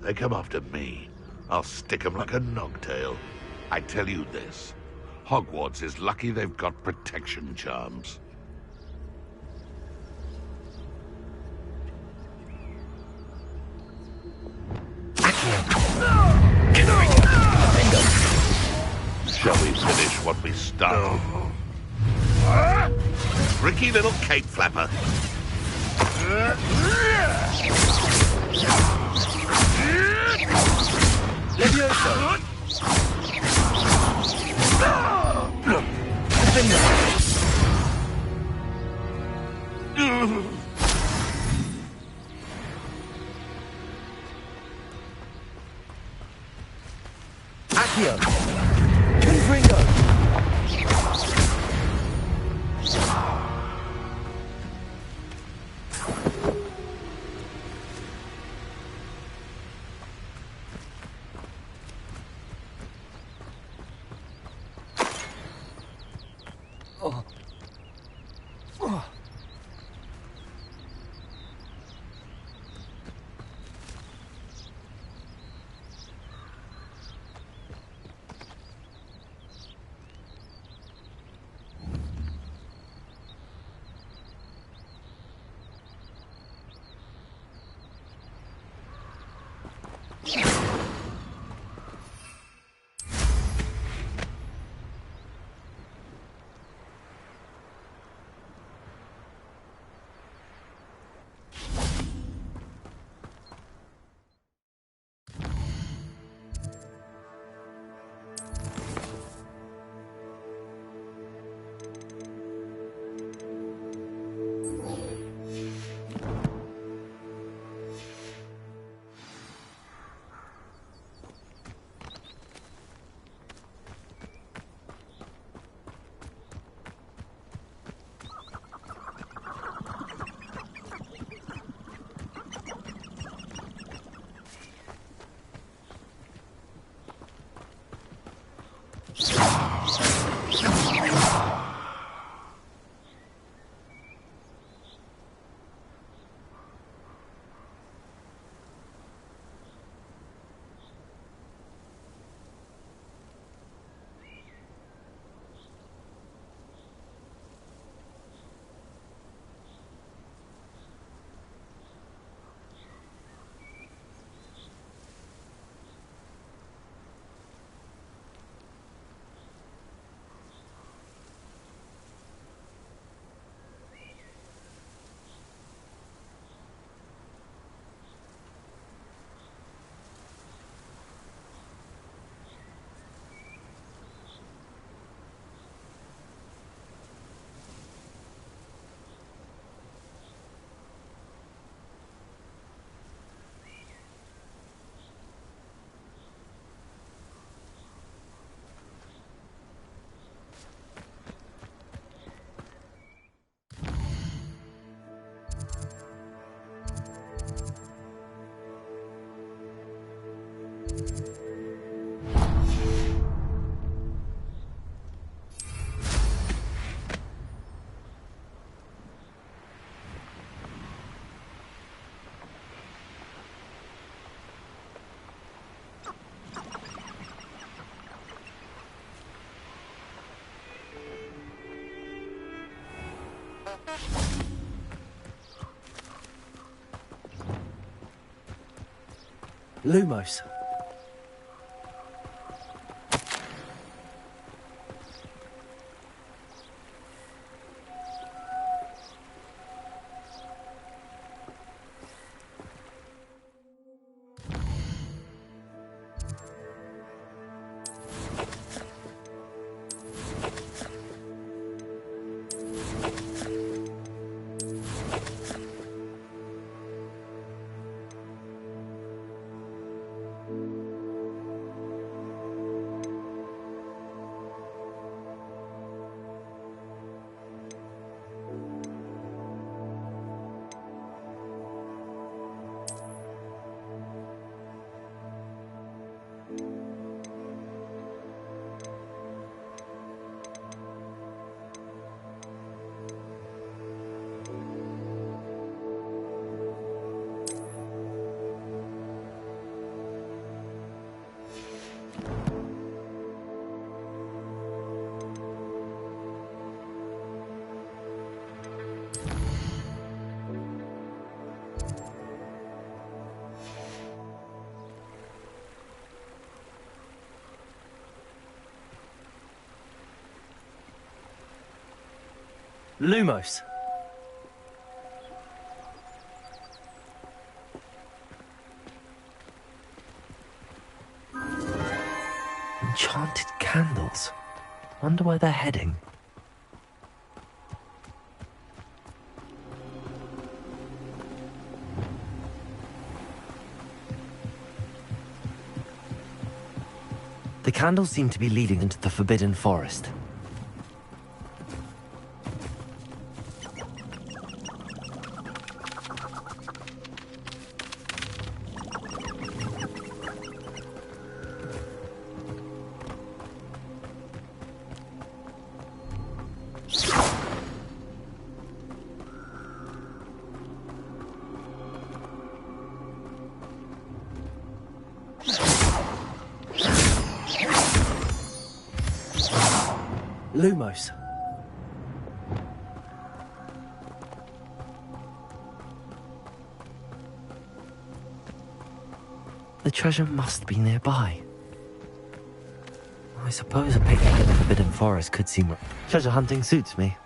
B: they come after me, I'll stick 'em like a nogtail. I tell you this, Hogwarts is lucky they've got protection charms. Shall we finish what we started? Tricky little cape flapper.
L: Levioso! Accio! Confringo! Oh. Oh. Lumos. Lumos.
E: Enchanted candles. Wonder where they're heading. The candles seem to be leading into the Forbidden Forest.
L: Lumos.
E: The treasure must be nearby. I suppose a picnic in the Forbidden Forest could seem... Treasure hunting suits me.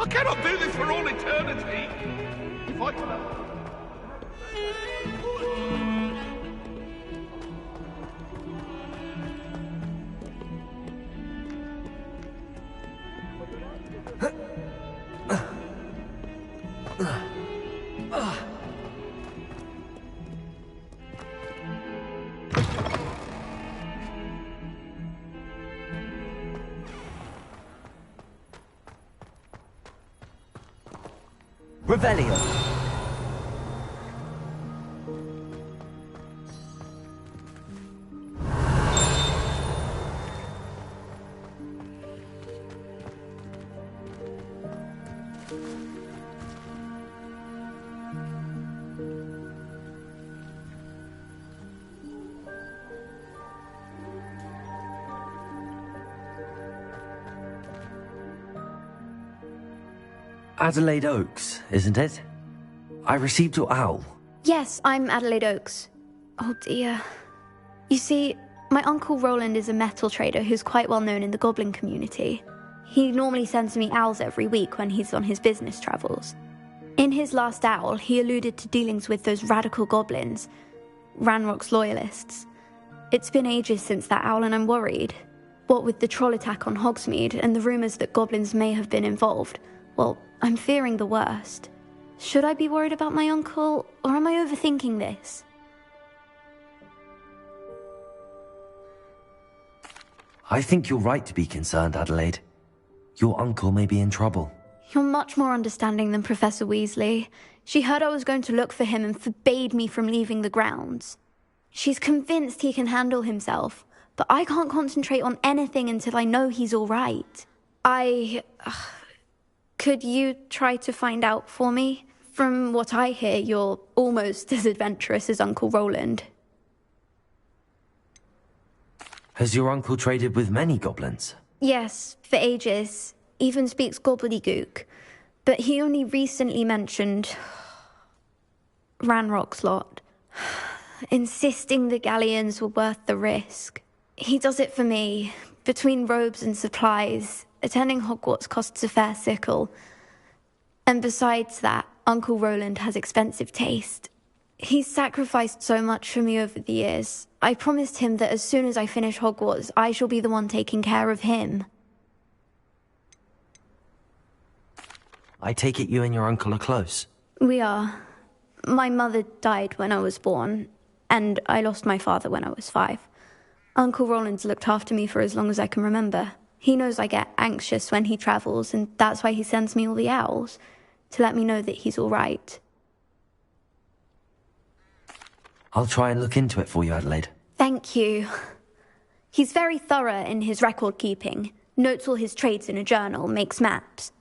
B: I cannot do this for all eternity. If I can...
L: Revelio.
E: Adelaide Oaks, isn't it? I received your owl.
M: Yes, I'm Adelaide Oaks. Oh dear. You see, my uncle Roland is a metal trader who's quite well known in the goblin community. He normally sends me owls every week when he's on his business travels. In his last owl, he alluded to dealings with those radical goblins, Ranrock's loyalists. It's been ages since that owl and I'm worried. What with the troll attack on Hogsmeade and the rumours that goblins may have been involved, well, I'm fearing the worst. Should I be worried about my uncle, or am I overthinking this?
E: I think you're right to be concerned, Adelaide. Your uncle may be in trouble.
M: You're much more understanding than Professor Weasley. She heard I was going to look for him and forbade me from leaving the grounds. She's convinced he can handle himself, but I can't concentrate on anything until I know he's all right. Could you try to find out for me? From what I hear, you're almost as adventurous as Uncle Roland.
E: Has your uncle traded with many goblins?
M: Yes, for ages. Even speaks gobbledygook. But he only recently mentioned Ranrock's lot, insisting the galleons were worth the risk. He does it for me. Between robes and supplies, attending Hogwarts costs a fair sickle. And besides that, Uncle Roland has expensive taste. He's sacrificed so much for me over the years. I promised him that as soon as I finish Hogwarts, I shall be the one taking care of him.
E: I take it you and your uncle are close?
M: We are. My mother died when I was born, and I lost my father when I was 5. Uncle Roland's looked after me for as long as I can remember. He knows I get anxious when he travels, and that's why he sends me all the owls, to let me know that he's all right.
E: I'll try and look into it for you, Adelaide.
M: Thank you. He's very thorough in his record keeping, notes all his trades in a journal, makes maps.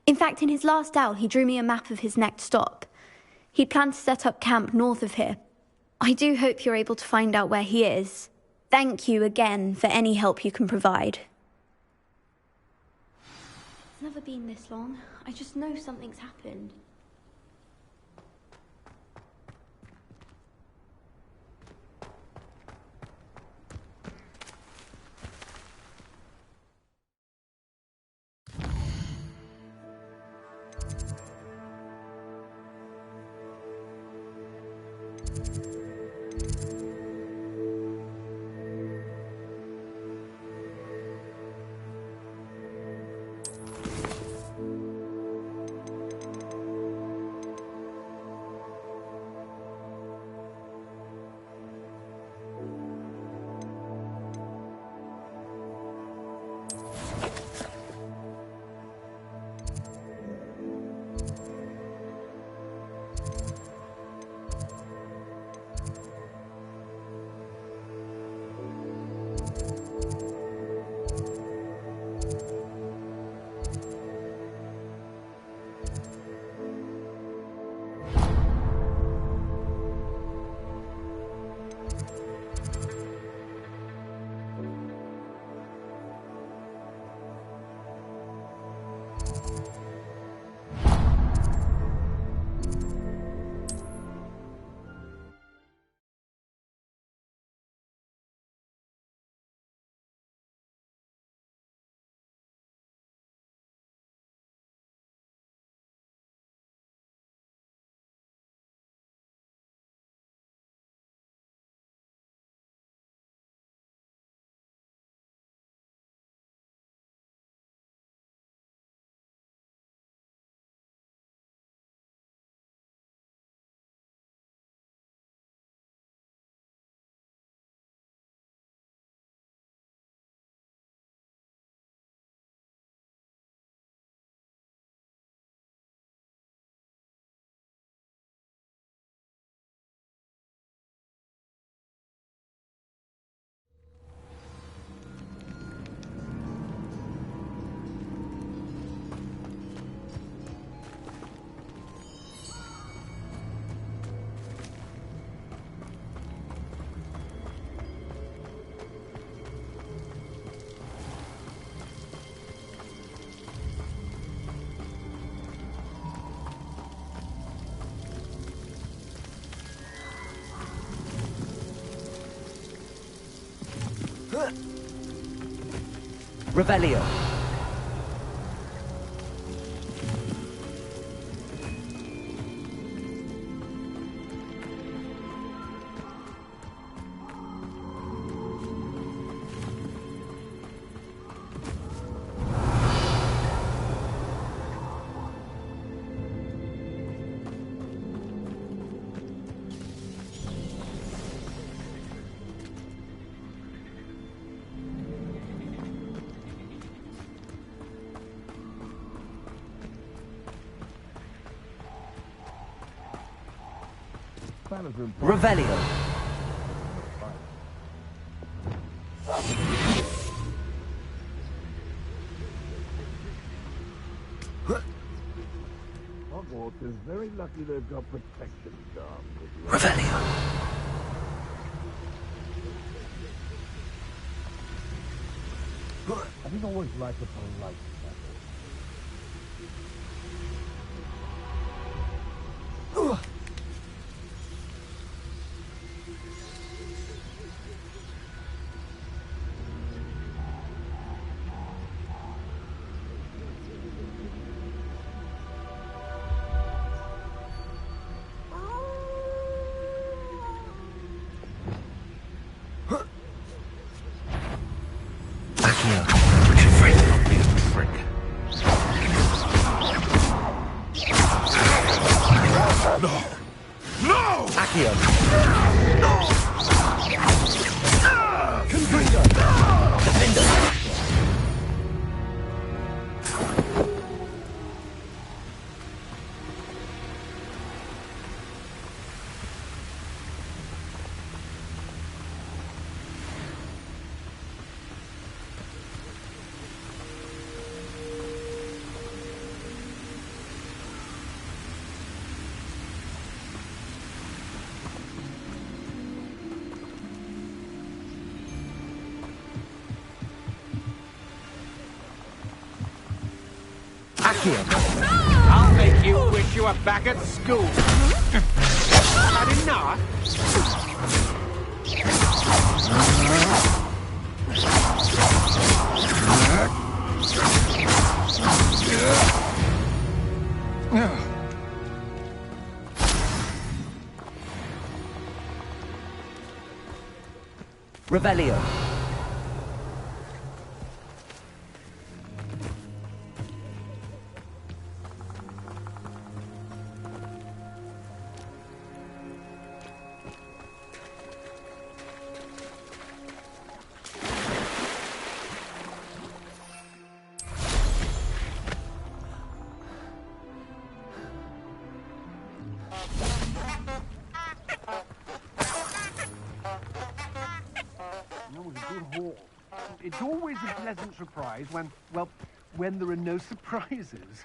M: In fact, in his last owl, he drew me a map of his next stop. He planned to set up camp north of here. I do hope you're able to find out where he is. Thank you again for any help you can provide. It's never been this long. I just know something's happened.
L: Revelio. Revelio.
B: Hogwarts is very lucky they've got protection staff.
L: Revelio.
B: I think always like a polite
A: I'll make you wish you were back at school. Had enough?
L: Revelio.
Q: It's always a pleasant surprise when, well, when there are no surprises.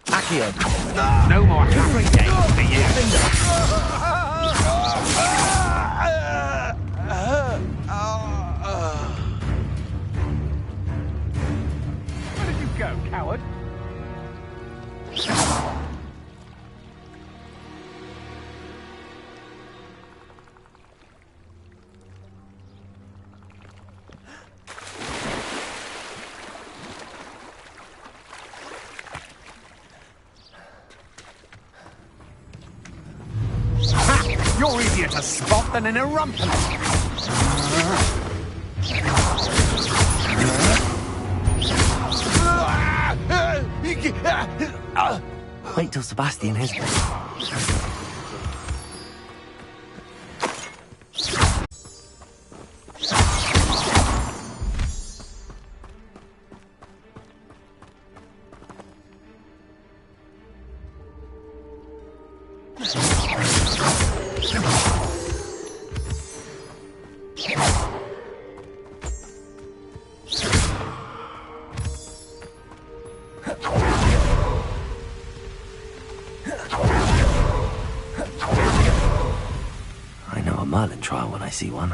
L: Accio.
A: No more happy days for you.
Q: Where did you go, coward?
A: You're easier to spot than in a rumpus.
E: Wait till Sebastian hears me. Merlin trial when I see one.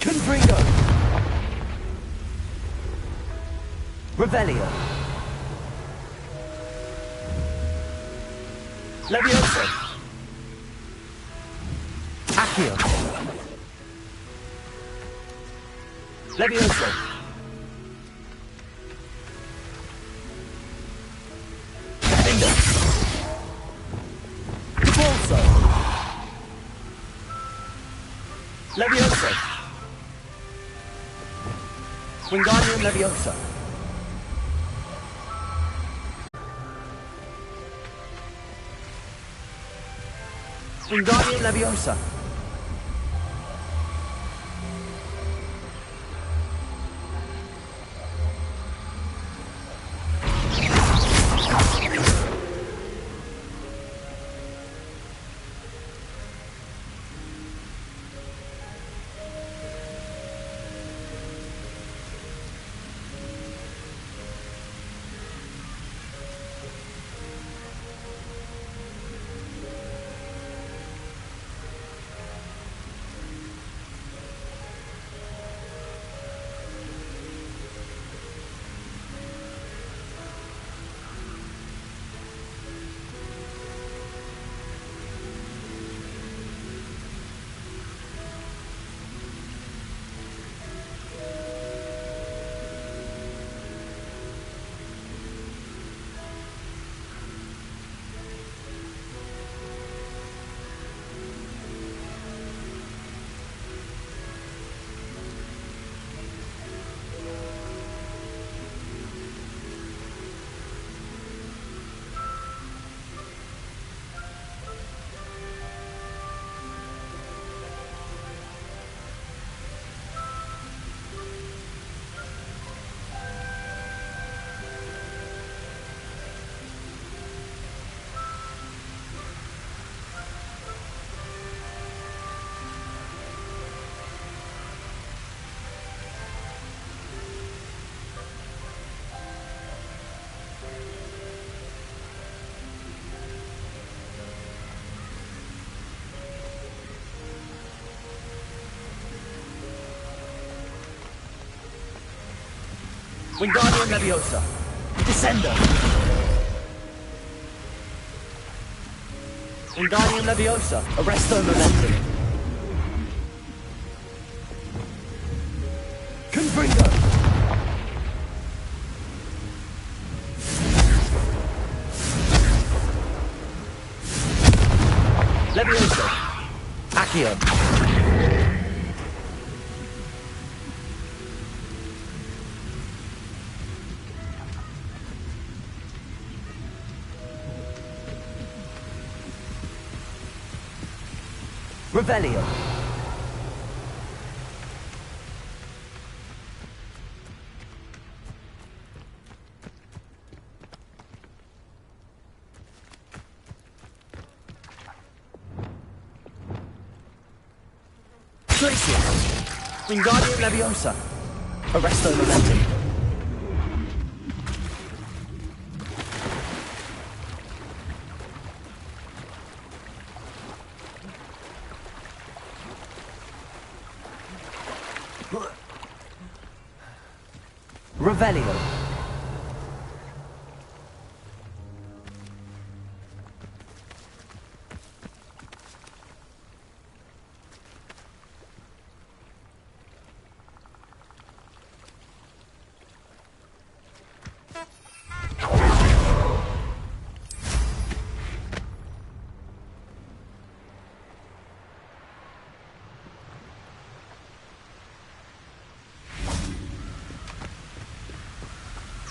L: Confringo! Revelio! Levioso! Accio! Levioso! Finger! Capolso! Levioso! Wingardium Leviosa! Wingardium Leviosa! Wingardium Leviosa! Descendo! Wingardium Leviosa! Arresto Momentum! Confringo! Leviosa! Accio! Revelio. Glacier. Wingardium Leviosa. Arresto Momentum. Revelio.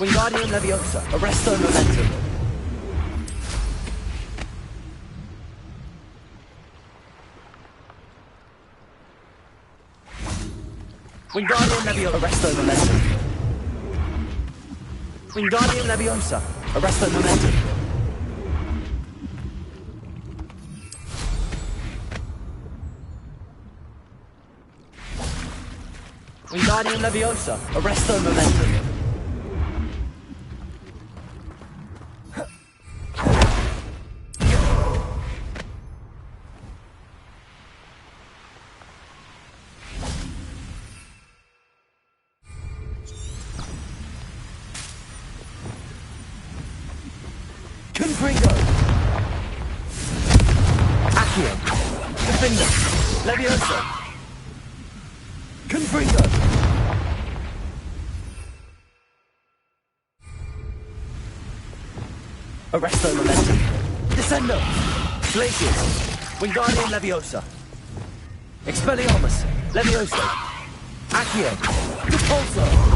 L: Wingardium Leviosa. Arresto Momentum. Wingardium Leviosa. Arresto Momentum. Wingardium Leviosa. Arresto Momentum. Wingardium Leviosa. Arresto Momentum. Confringo! Accio! Defender! Levioso! Confringo! Arresto Momentum! Descendo! Glacius! Wingardium Leviosa! Expelliarmus! Levioso! Accio! Repulso!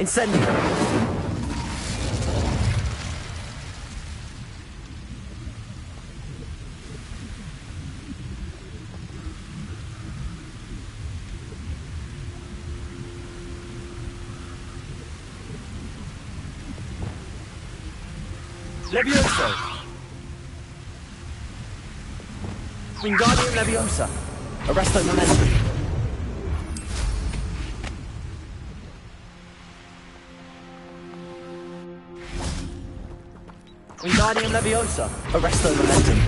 L: Incendio! Levioso! Wingardium Leviosa! Arresto Momentum! Wingardium Leviosa! Arresto Momentum!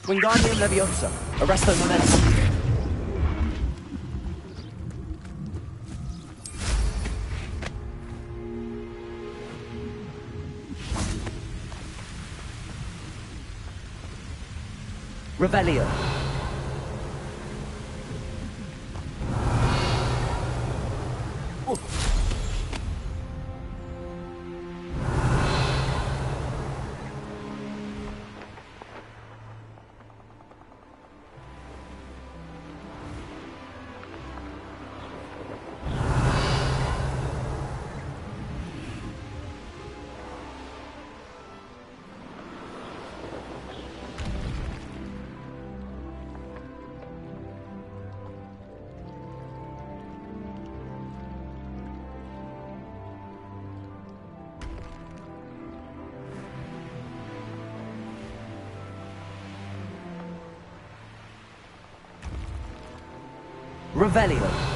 L: Wingardium Leviosa! Arresto Momentum! Revelio! Revelio!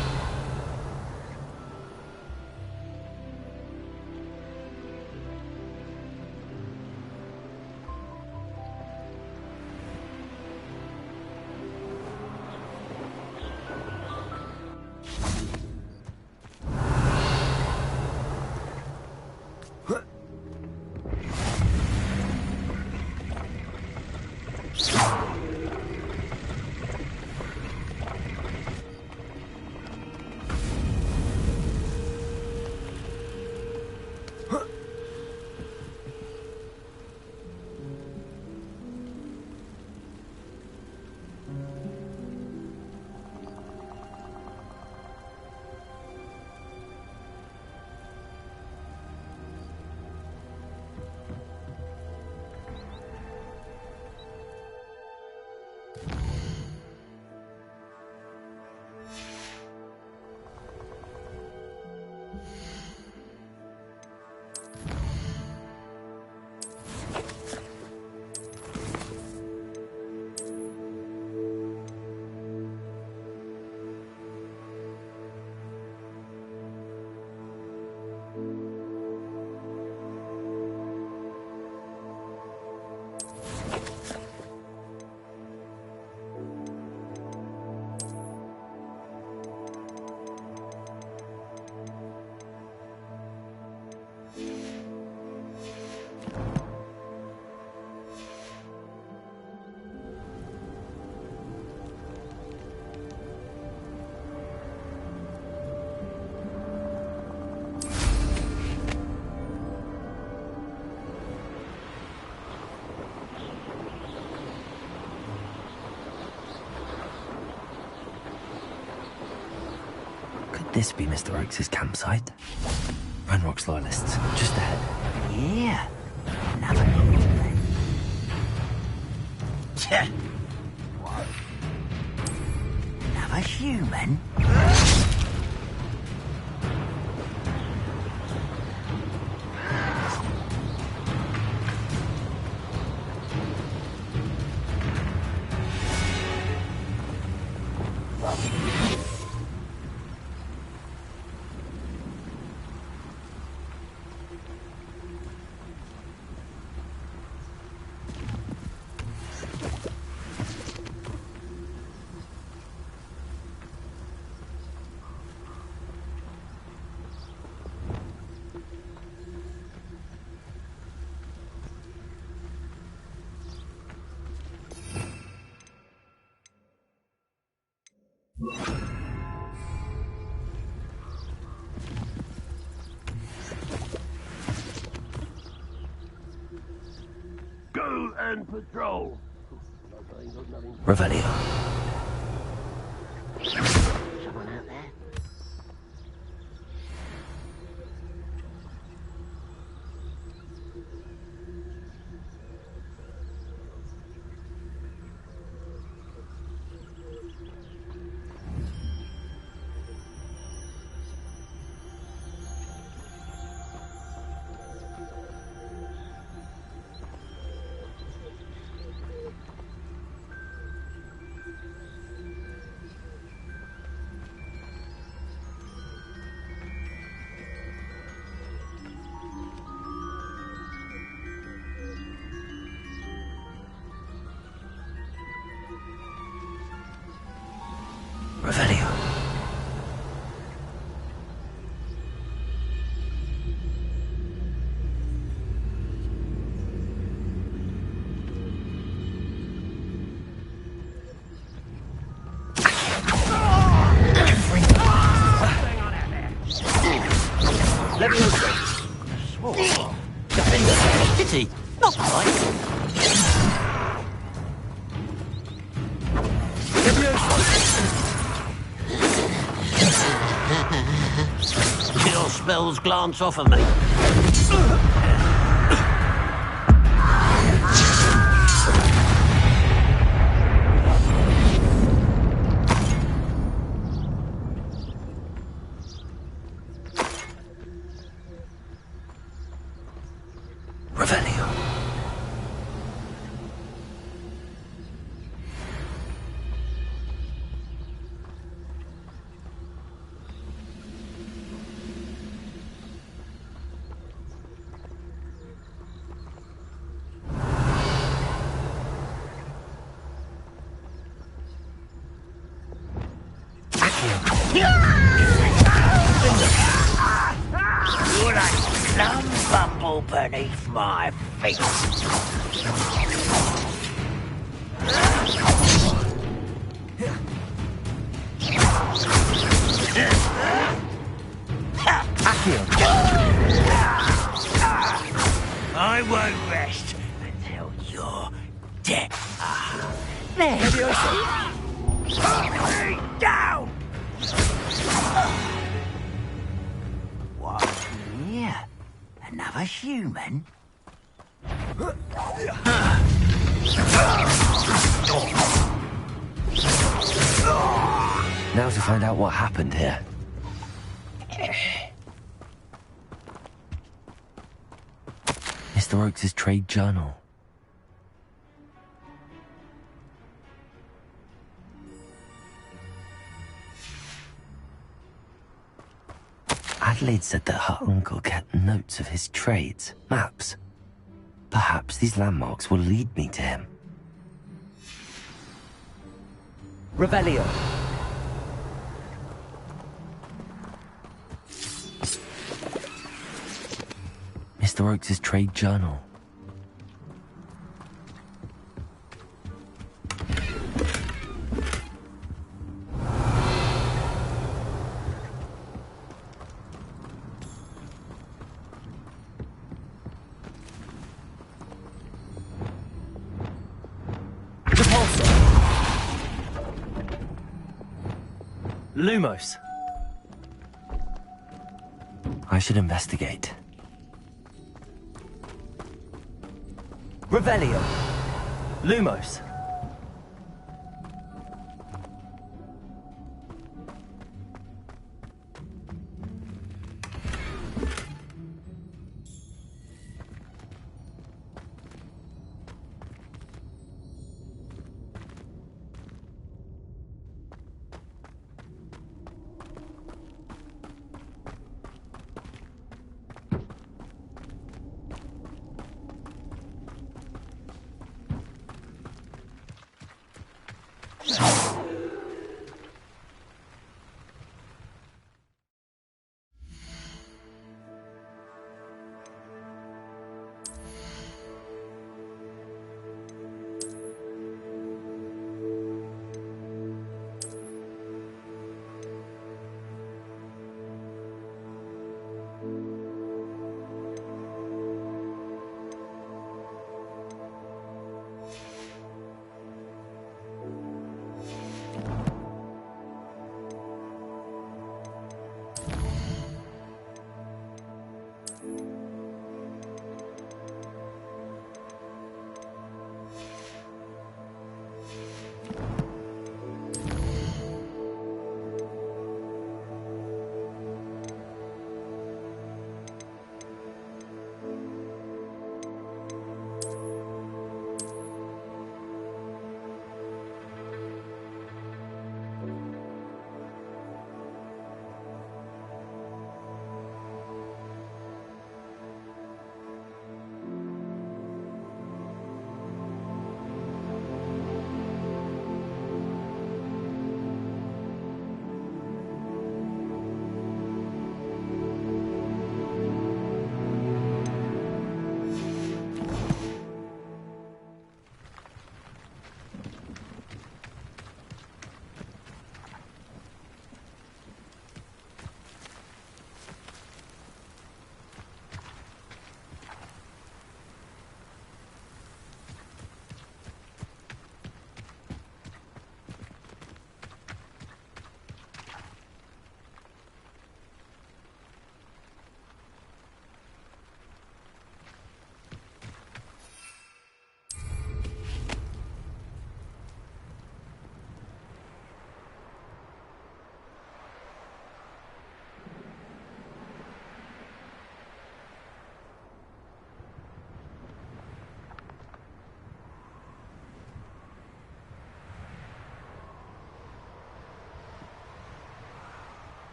E: this be Mr. Oakes' campsite? Ranrock's loyalists, just ahead.
R: Yeah. Another one. Another human?
B: Go and patrol.
E: Revelio.
I: Someone out there?
E: Revelio.
R: Kitty, not right.
I: Your spells glance off of me.
E: Revelio.
I: You're like some bumble beneath my feet. I won't rest until you're dead. There. Down!
R: What? Yeah. Another human?
E: Now to find out what happened here. Mr. Oakes' trade journal. Adelaide said that her uncle kept notes of his trades, maps. Perhaps these landmarks will lead me to him.
L: Revelio.
E: Mr. Oakes' trade journal.
L: Lumos.
E: I should investigate.
L: Revelio.
E: Lumos.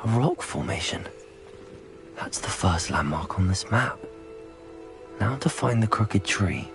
E: A rock formation. That's the first landmark on this map. Now to find the crooked tree.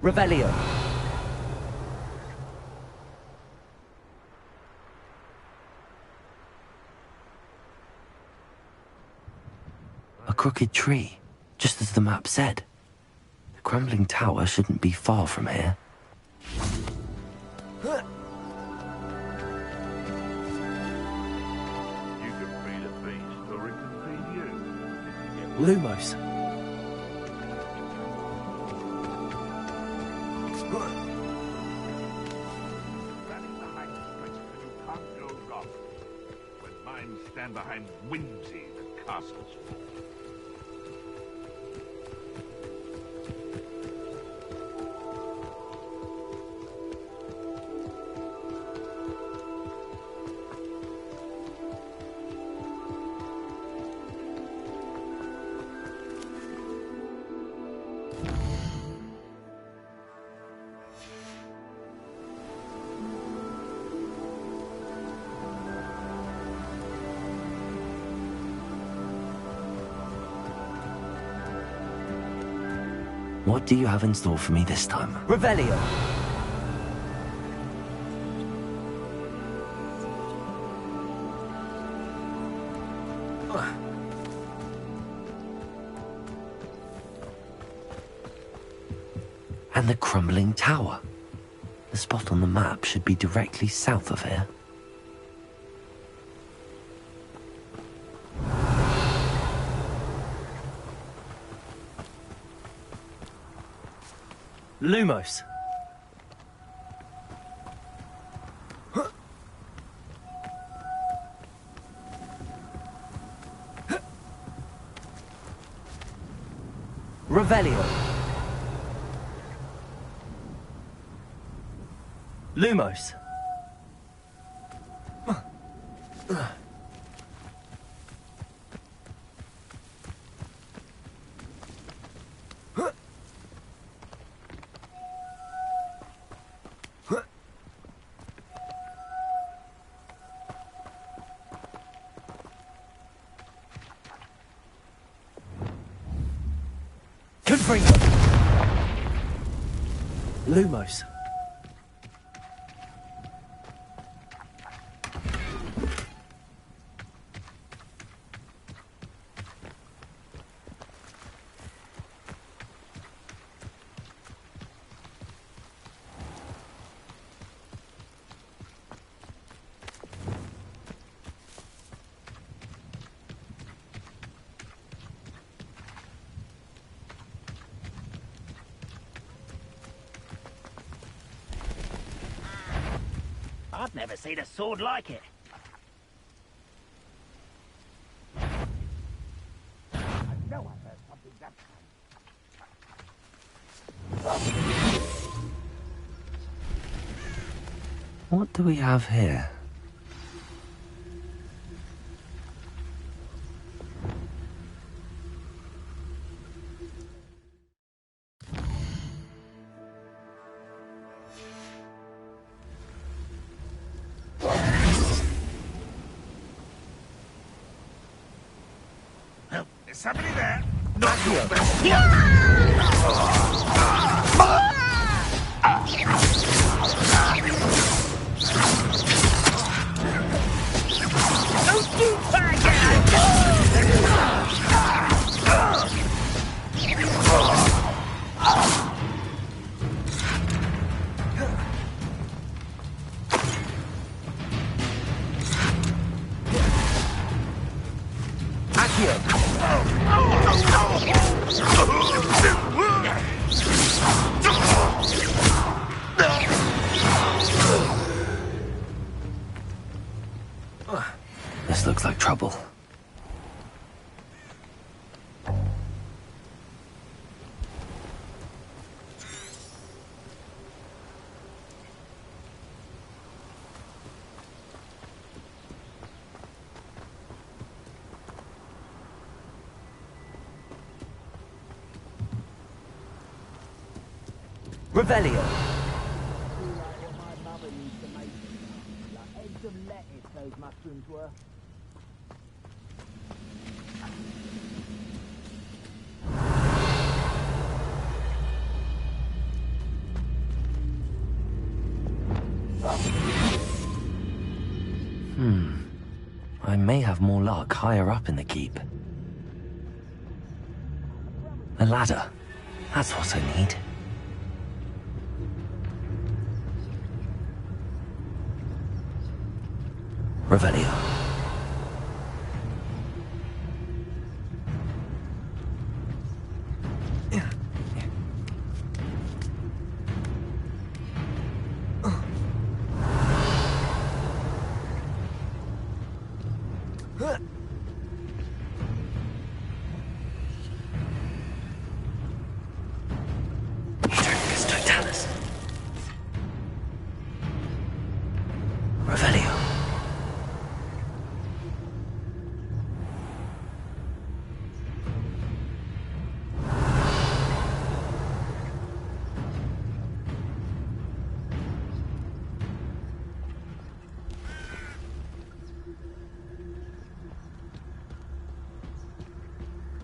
L: Revelio.
E: A crooked tree, just as the map said. The crumbling tower shouldn't be far from here.
B: You can feed a beast, or it can feed you.
E: Lumos.
B: castles.
E: What do you have in store for me this time?
L: Revelio.
E: And the crumbling tower. The spot on the map should be directly south of here.
L: Lumos. Revelio. Lumos. Confringo. Lumos.
I: I've never seen a sword like it. I know I heard something that time.
E: What do we have here?
B: Is somebody there? Not your best.
E: This looks like trouble.
L: Revelio.
I: Those mushrooms were.
E: I may have more luck higher up in the keep. A ladder. That's what I need. Revelio.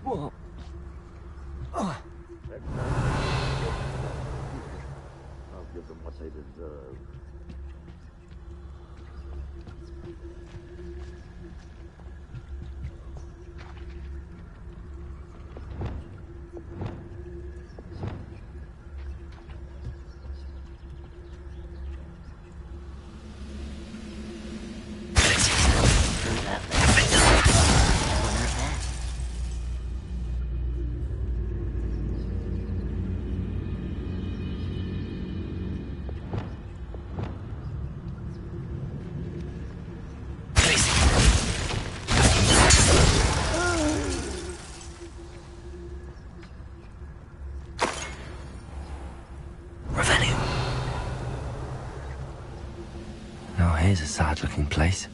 L: What?
B: I'll give them what they deserve.
E: Now here's a sad-looking place.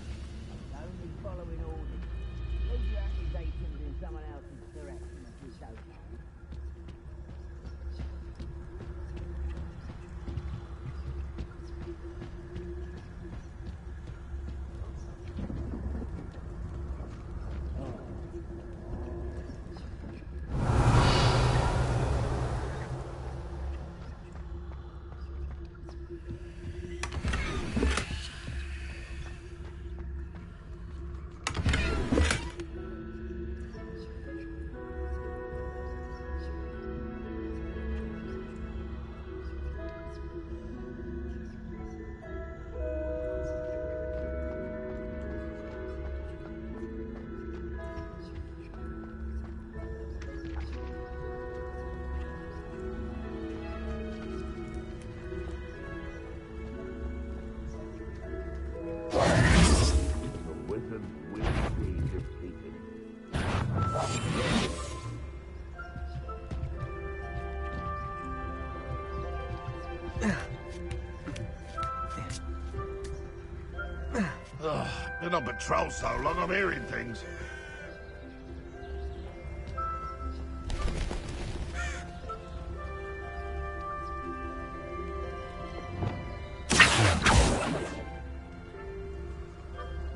B: Been on patrol so long, I'm hearing things.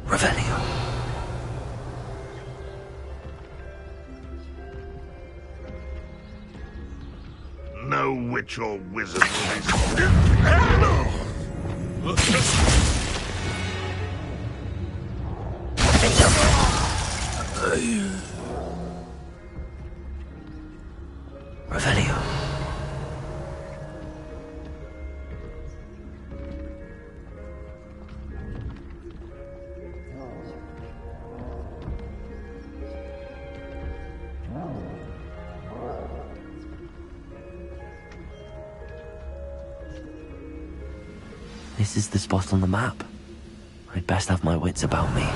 E: Revelio.
B: No witch or wizard will be...
E: Revelio. This is the spot on the map. I'd best have my wits about me.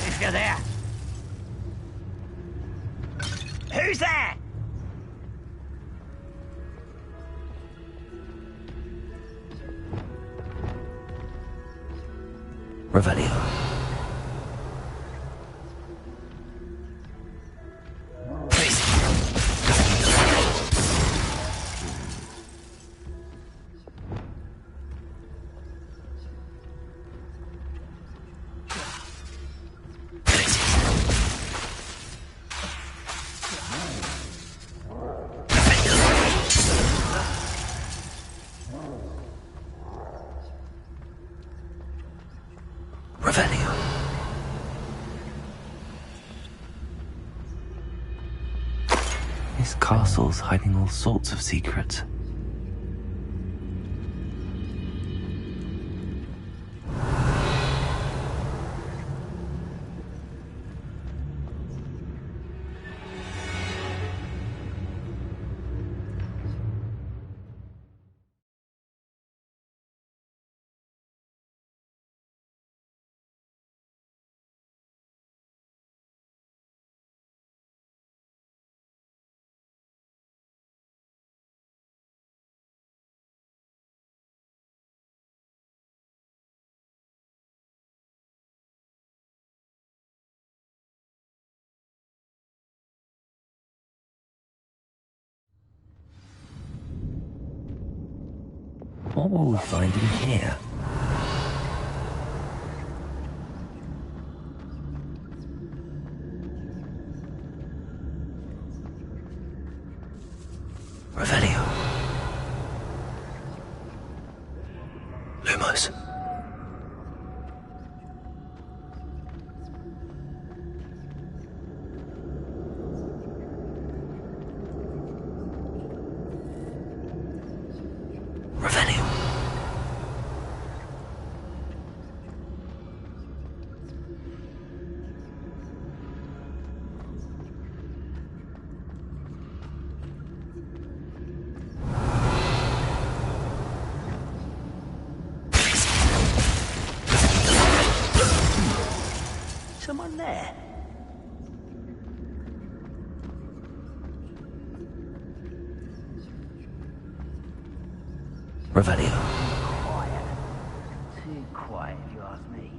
I: If you're there. Who's there?
E: Revelio. Revelio. This castle's hiding all sorts of secrets. What will we find in here? Revelio. Lumos. Revelio.
R: Someone there?
E: Revelio.
R: Quiet. Too quiet, if you ask me.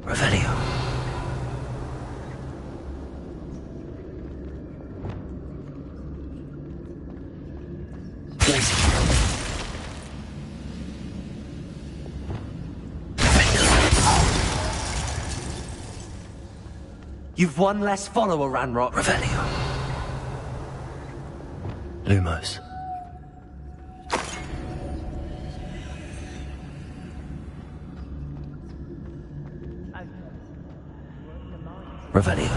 E: Revelio. You've one less follower, Ranrock. Revelio. Lumos. Revelio.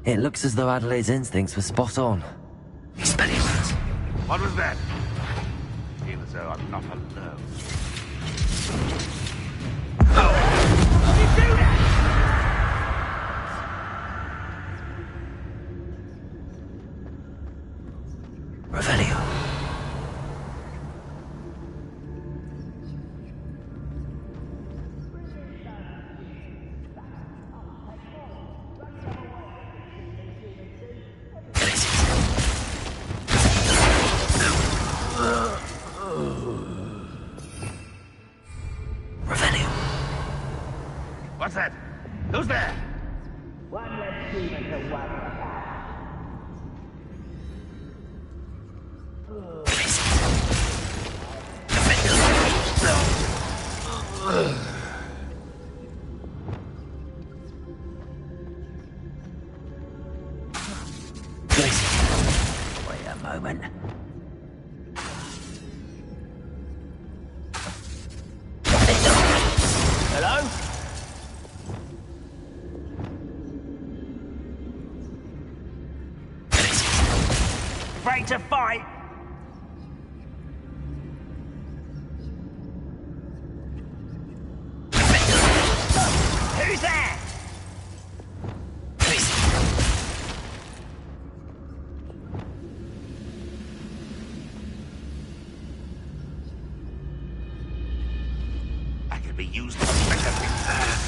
E: It looks as though Adelaide's instincts were spot on. Expelliarmus.
B: What was that? I feel as though I'm not alone.
E: Revelio. Revelio.
B: What's that? Who's there?
I: One less human to worry about.
R: Wait a moment.
I: Hello? Afraid to fight? Who's there?
B: I can be used to make a big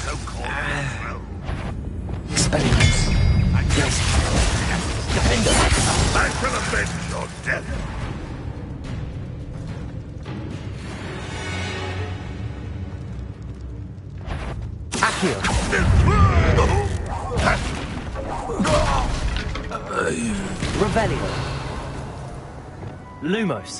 B: so-called throw.
E: Expelliarmus.
B: I shall avenge your death.
E: Revelio. Lumos.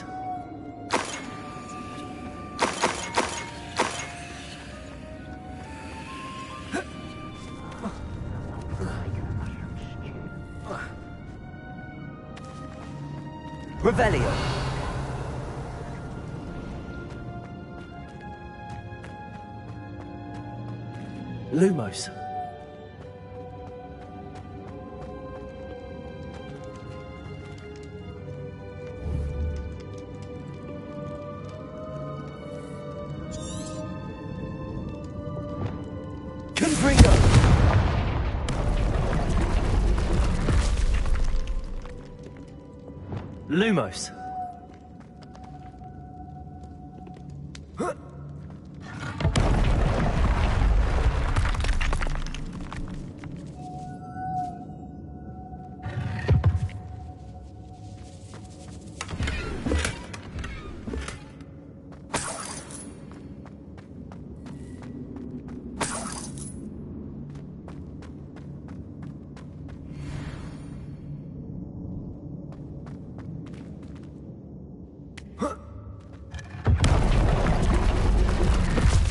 E: Revelio. Lumos. Lumos.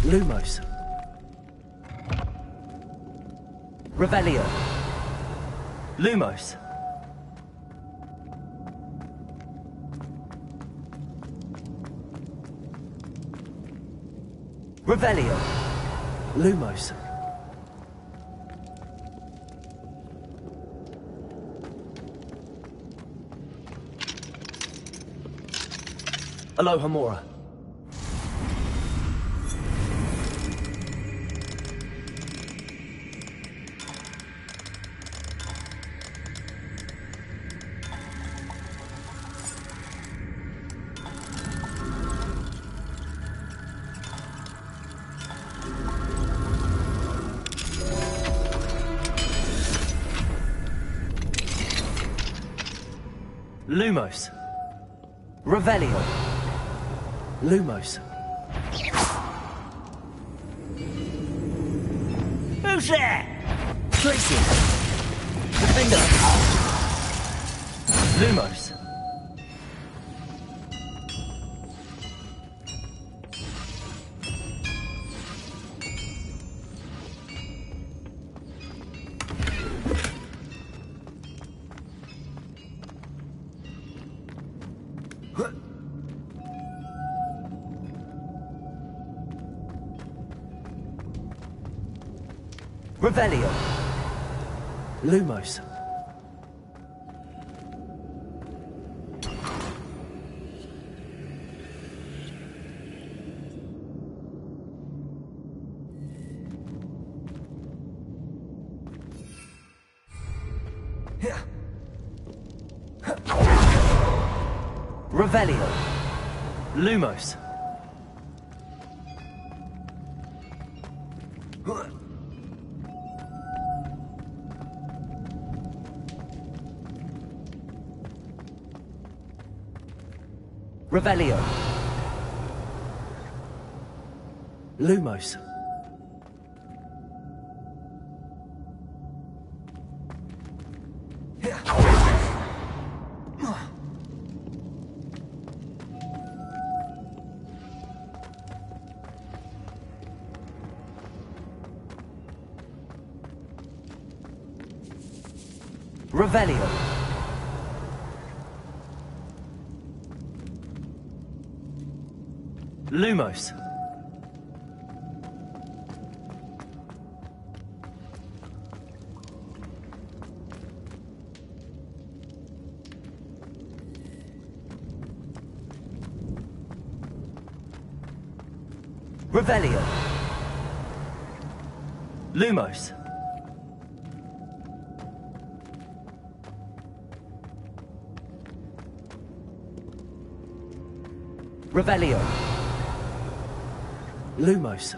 E: Lumos. Revelio. Lumos. Revelio. Lumos. Aloha Mora. Lumos. Revelio. Lumos.
I: Who's there?
E: Tracy. Defender. Lumos. Revelio. Lumos. Revelio. Lumos. Revelio. Lumos. Revelio. Lumos. Revelio. Lumos. Revelio. Lumos.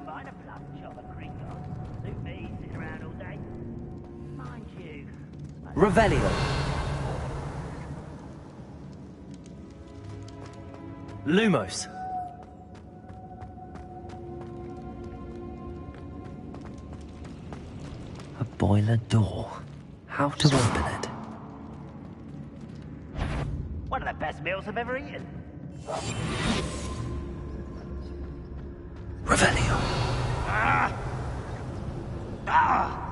I: Find a plum chop at Kringle. Suit me, sitting around all day. Mind you.
E: Revelio. Lumos. A boiler door. How to open it?
I: One of the best meals I've ever eaten.
E: Revelio.
I: Ah! Ah!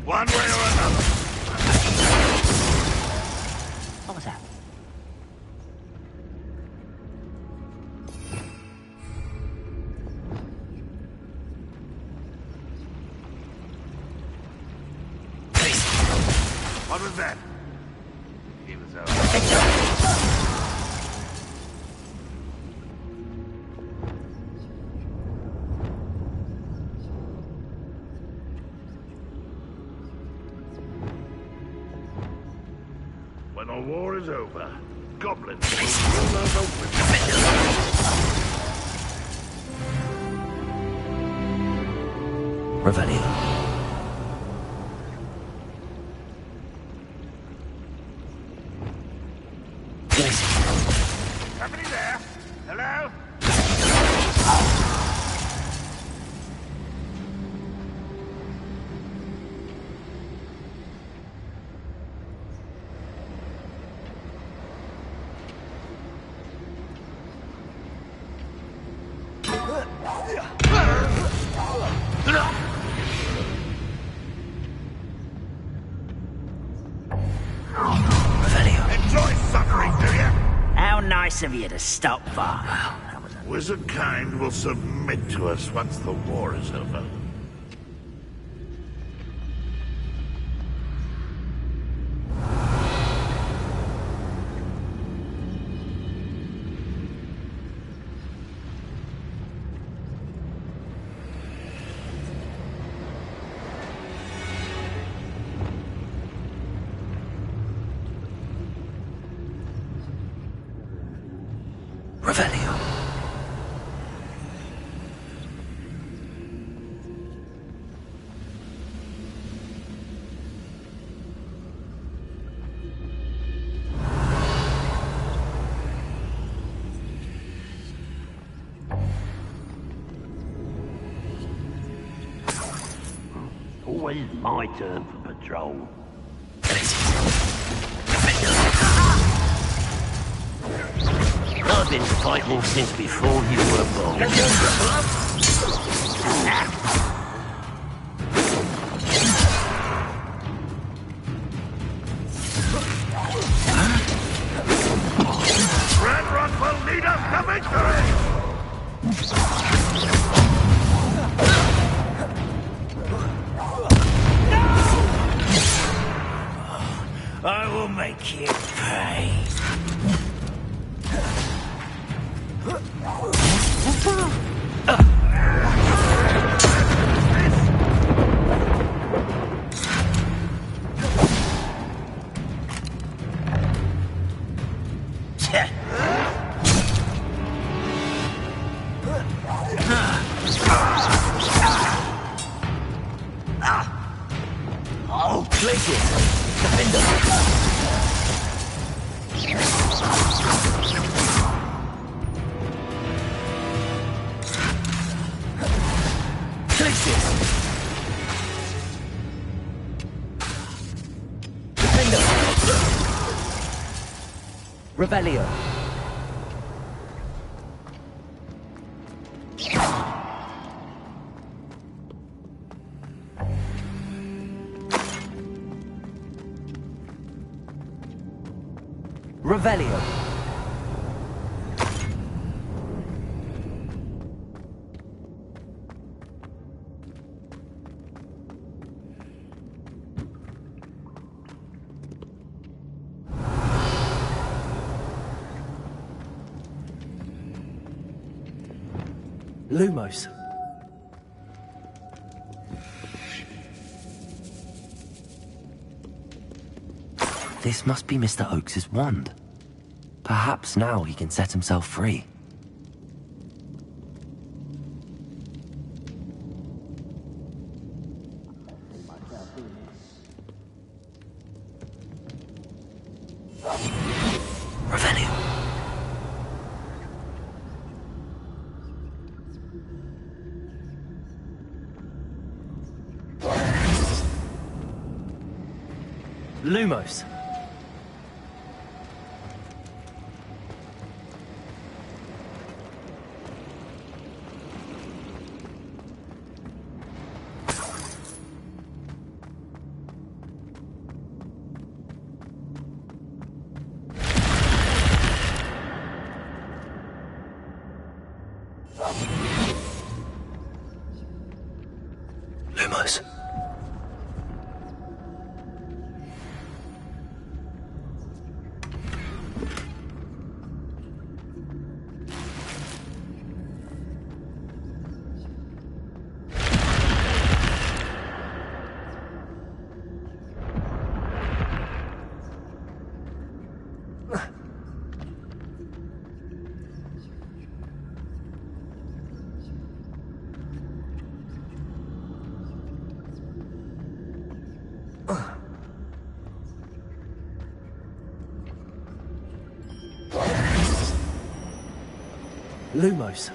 B: One way or another.
I: What was that?
B: What was that? He was out. When the war is over, goblins will rule over wizards.
E: Revelio.
B: Company there? Hello? Enjoy suffering, do you?
I: How nice of you to stop by.
B: Wizard kind will submit to us once the war is over.
E: Revelio.
I: Always my turn for patrol. I've been fighting since before you were born.
B: Ranrock will lead us to victory!
I: I will make you pay.
E: Oh, places! Defender! Places! Defender! Revelio! Revelio. Lumos. This must be Mr. Oakes's wand. Perhaps now he can set himself free. Revelio. Lumos. Lumos.
L: Lumos.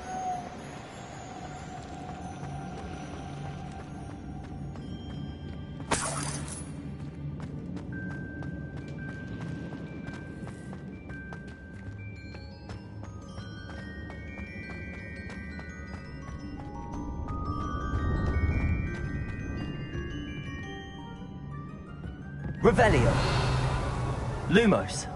L: Revelio. Lumos.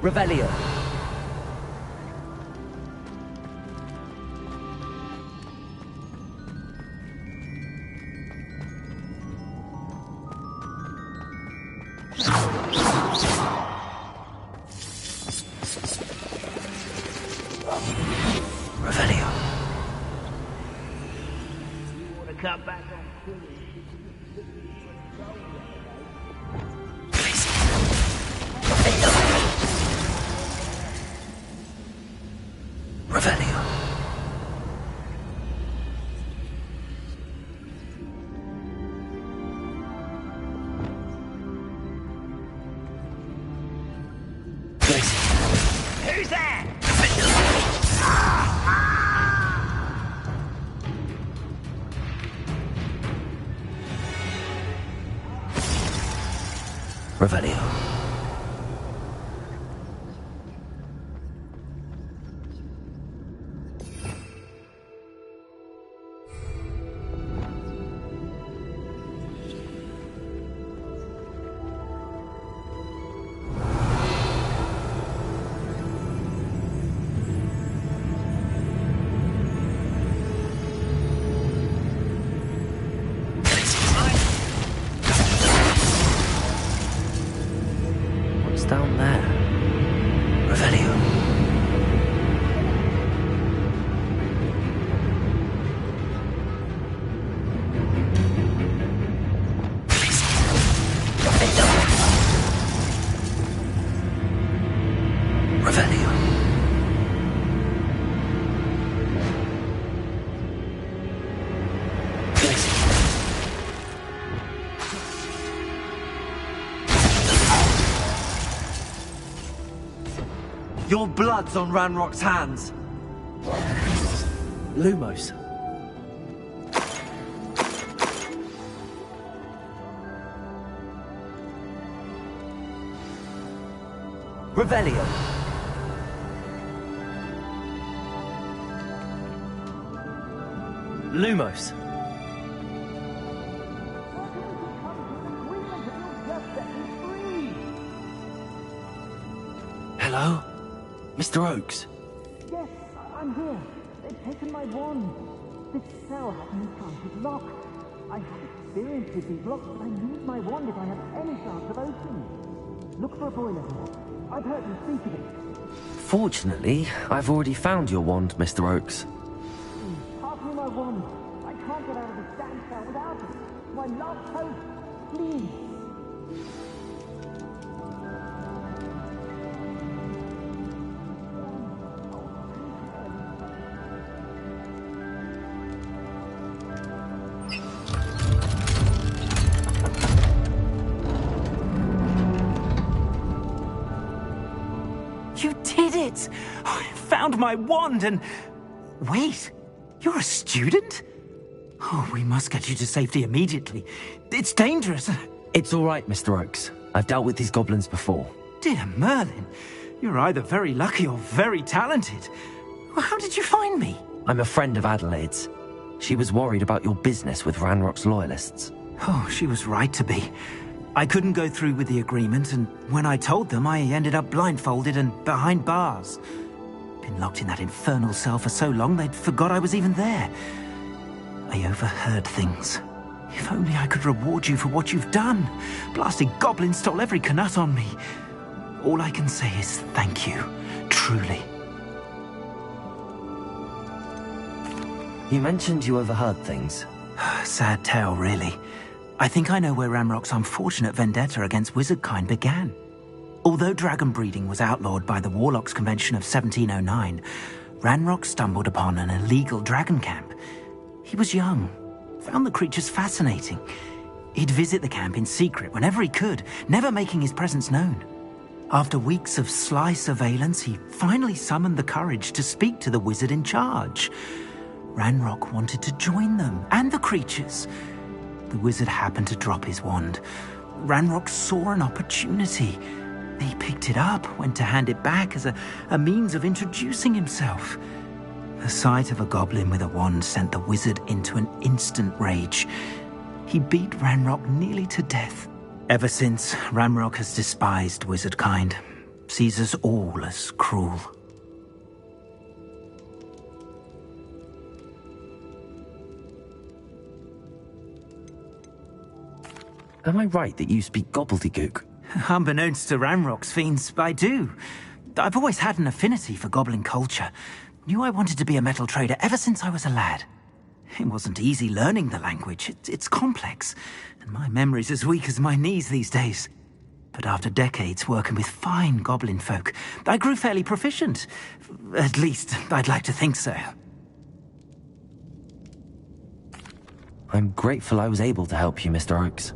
L: Revelio. Revelio.
I: You want to cut back on
L: Revelio.
I: Who's there?
L: Revelio. What's down there? Revelio. Revelio.
E: Your blood's on Ranrock's hands.
L: Lumos.
E: Revelio.
L: Lumos. Hello? Mr. Oakes?
U: Yes, I'm here. They've taken my wand. This cell has an enchanted lock. I have experience with these locks, but I need my wand if I have any chance of opening. Look for a boiler here. I've heard you speak of it.
E: Fortunately, I've already found your wand, Mr. Oakes.
U: Pass me my wand. I can't get out of this damn cell without it. My last hope. Please.
R: You did it! I found my wand and... Wait, you're a student? Oh, we must get you to safety immediately. It's dangerous.
E: It's all right, Mr. Oakes. I've dealt with these goblins before.
R: Dear Merlin, you're either very lucky or very talented. How did you find me?
E: I'm a friend of Adelaide's. She was worried about your business with Ranrock's loyalists.
R: Oh, she was right to be. I couldn't go through with the agreement, and when I told them, I ended up blindfolded and behind bars. Been locked in that infernal cell for so long, they'd forgot I was even there. I overheard things. If only I could reward you for what you've done. Blasted goblins stole every Knut on me. All I can say is thank you, truly.
E: You mentioned you overheard things.
R: Sad tale, really. I think I know where Ranrock's unfortunate vendetta against wizardkind began. Although dragon breeding was outlawed by the Warlocks Convention of 1709, Ranrock stumbled upon an illegal dragon camp. He was young, found the creatures fascinating. He'd visit the camp in secret whenever he could, never making his presence known. After weeks of sly surveillance, he finally summoned the courage to speak to the wizard in charge. Ranrock wanted to join them, and the creatures. The wizard happened to drop his wand. Ranrock saw an opportunity. He picked it up, went to hand it back as a means of introducing himself. The sight of a goblin with a wand sent the wizard into an instant rage. He beat Ranrock nearly to death. Ever since, Ranrock has despised wizard kind, sees us all as cruel.
E: Am I right that you speak gobbledygook?
R: Unbeknownst to Ranrock's fiends, I do. I've always had an affinity for goblin culture. Knew I wanted to be a metal trader ever since I was a lad. It wasn't easy learning the language. It's complex, and my memory's as weak as my knees these days. But after decades working with fine goblin folk, I grew fairly proficient. At least, I'd like to think so.
E: I'm grateful I was able to help you, Mr. Oakes.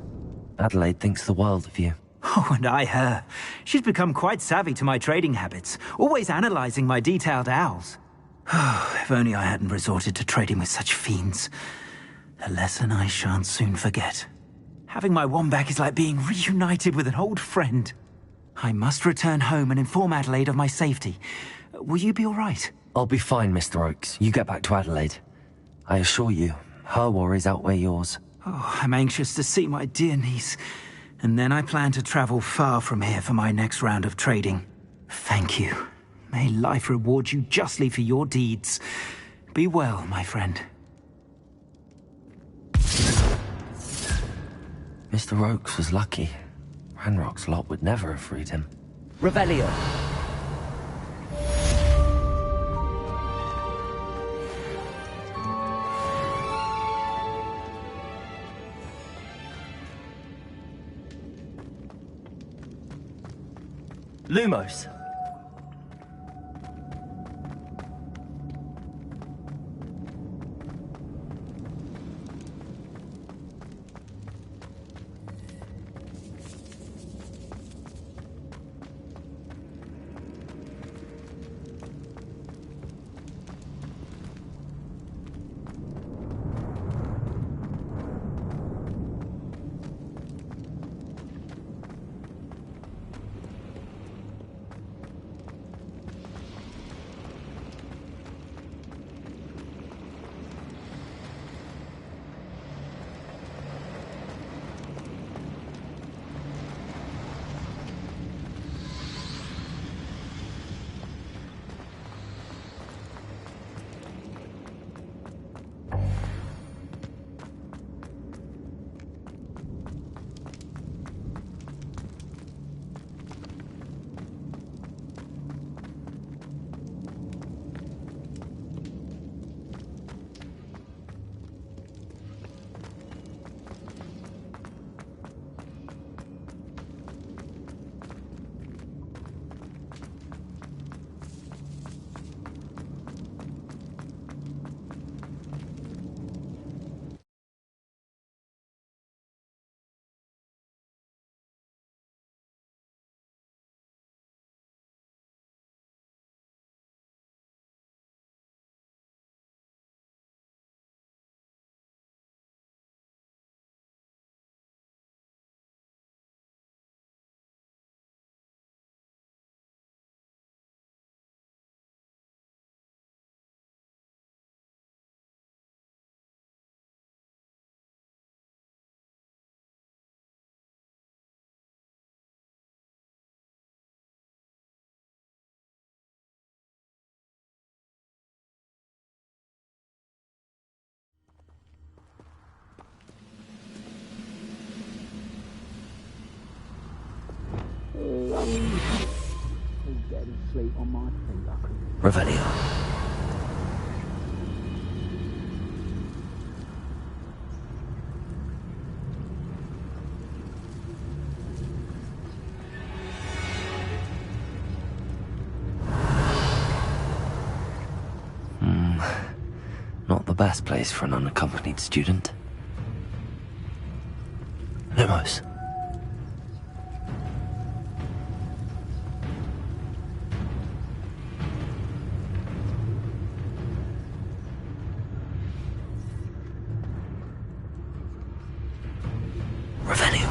E: Adelaide thinks the world of you.
R: Oh, and I her. She's become quite savvy to my trading habits, always analyzing my detailed owls. If only I hadn't resorted to trading with such fiends. A lesson I shan't soon forget. Having my wand back is like being reunited with an old friend. I must return home and inform Adelaide of my safety. Will you be all right?
E: I'll be fine, Mr. Oakes. You get back to Adelaide. I assure you, her worries outweigh yours.
R: Oh, I'm anxious to see my dear niece. And then I plan to travel far from here for my next round of trading. Thank you. May life reward you justly for your deeds. Be well, my friend.
E: Mr. Oakes was lucky. Ranrock's lot would never have freed him.
L: Revelio. Lumos. Revelio.
E: best place for an unaccompanied student. Lumos. Revelio.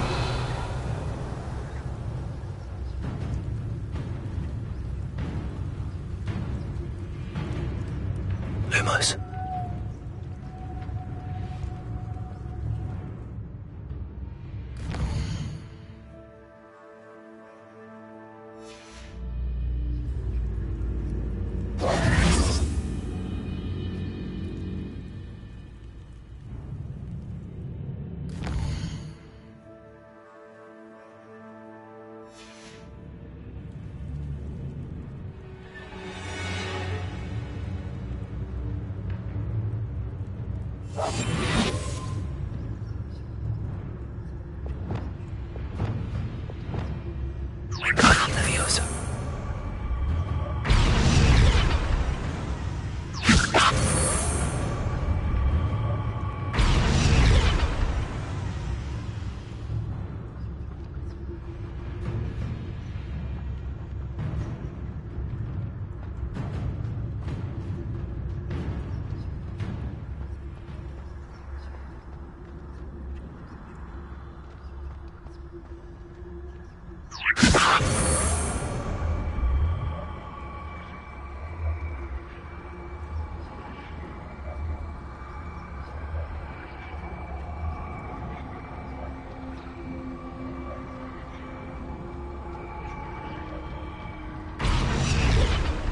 E: Lumos. Wingardium Leviosa.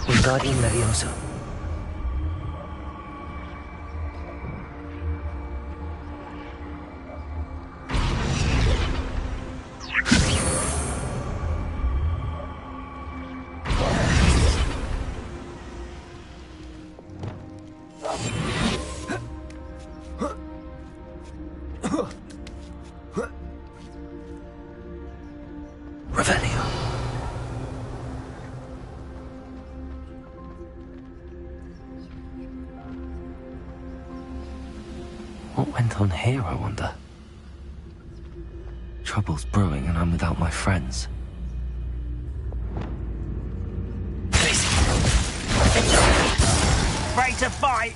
E: Wingardium Leviosa. Revelio. What went on here, I wonder? Trouble's brewing and I'm without my friends.
I: Ready to fight?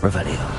E: Revelio.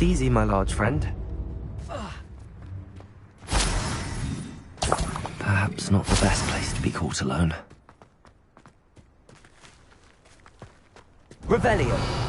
E: easy, my large friend. Perhaps not the best place to be caught alone.
L: Revelio.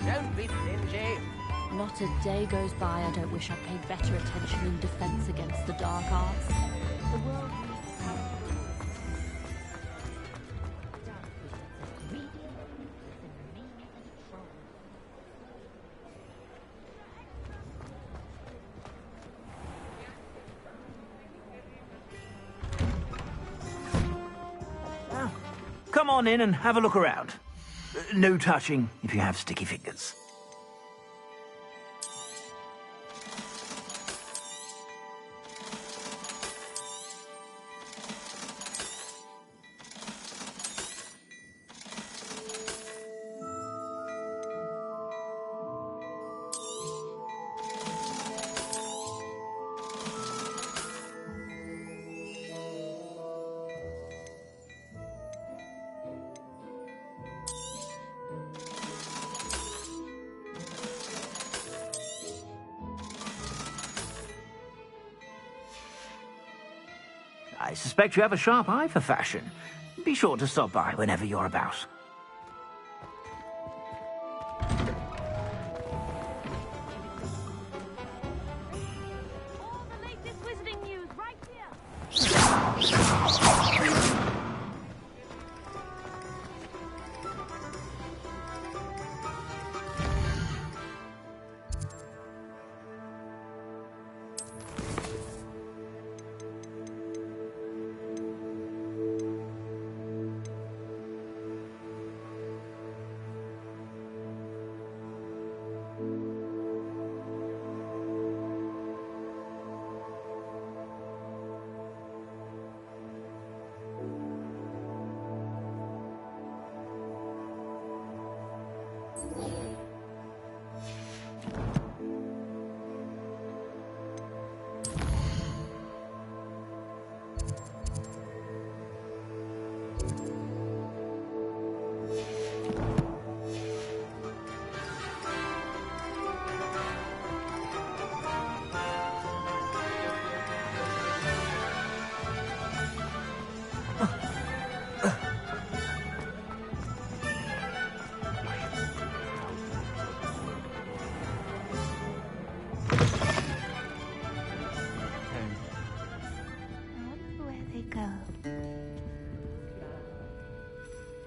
A: Don't be stingy.
T: Not a day goes by I don't wish I'd paid better attention in defense against the dark arts. The world needs help.
R: Come on in and have a look around. No touching if you have sticky fingers. I suspect you have a sharp eye for fashion. Be sure to stop by whenever you're about.
D: All the latest wizarding news right here.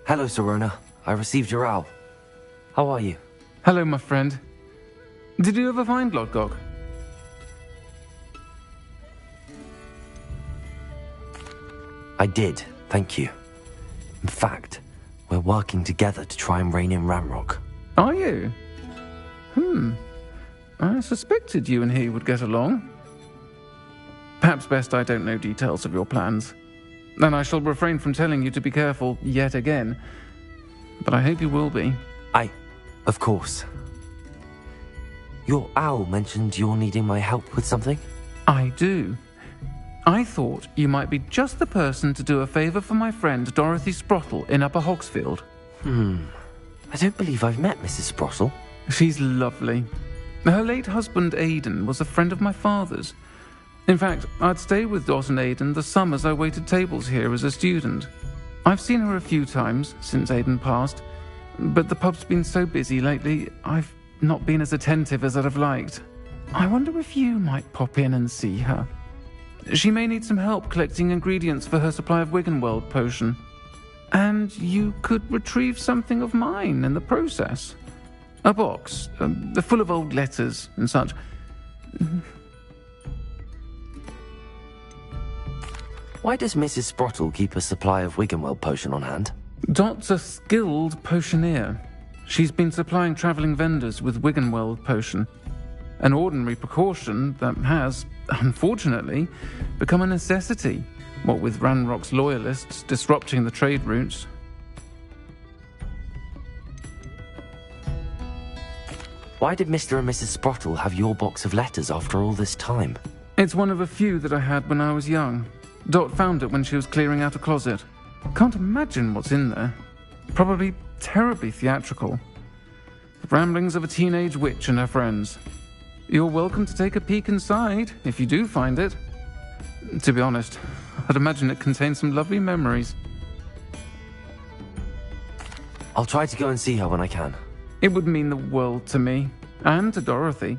E: Hello, Serona. I received your owl. How are you?
F: Hello, my friend. Did you ever find Lodgok?
E: I did, thank you. In fact, we're working together to try and rein in Ramrock.
F: Are you? I suspected you and he would get along. Perhaps best I don't know details of your plans. And I shall refrain from telling you to be careful yet again. But I hope you will be.
E: Of course. Your owl mentioned you're needing my help with something?
F: I do. I thought you might be just the person to do a favour for my friend Dorothy Sprottle in Upper Hogsfield.
E: I don't believe I've met Mrs. Sprottle.
F: She's lovely. Her late husband Aidan was a friend of my father's. In fact, I'd stay with Dot and Aidan the summers I waited tables here as a student. I've seen her a few times since Aidan passed, but the pub's been so busy lately, I've not been as attentive as I'd have liked. I wonder if you might pop in and see her. She may need some help collecting ingredients for her supply of Wiggenweld potion. And you could retrieve something of mine in the process. A box, full of old letters and such.
E: Why does Mrs. Sprottle keep a supply of Wiggenweld potion on hand?
F: Dot's a skilled potioneer. She's been supplying travelling vendors with Wiggenweld potion. An ordinary precaution that has, unfortunately, become a necessity, what with Ranrock's loyalists disrupting the trade routes.
E: Why did Mr. and Mrs. Sprottle have your box of letters after all this time?
F: It's one of a few that I had when I was young. Dot found it when she was clearing out a closet. Can't imagine what's in there. Probably terribly theatrical. The ramblings of a teenage witch and her friends. You're welcome to take a peek inside, if you do find it. To be honest, I'd imagine it contains some lovely memories.
E: I'll try to go and see her when I can.
F: It would mean the world to me, and to Dorothy.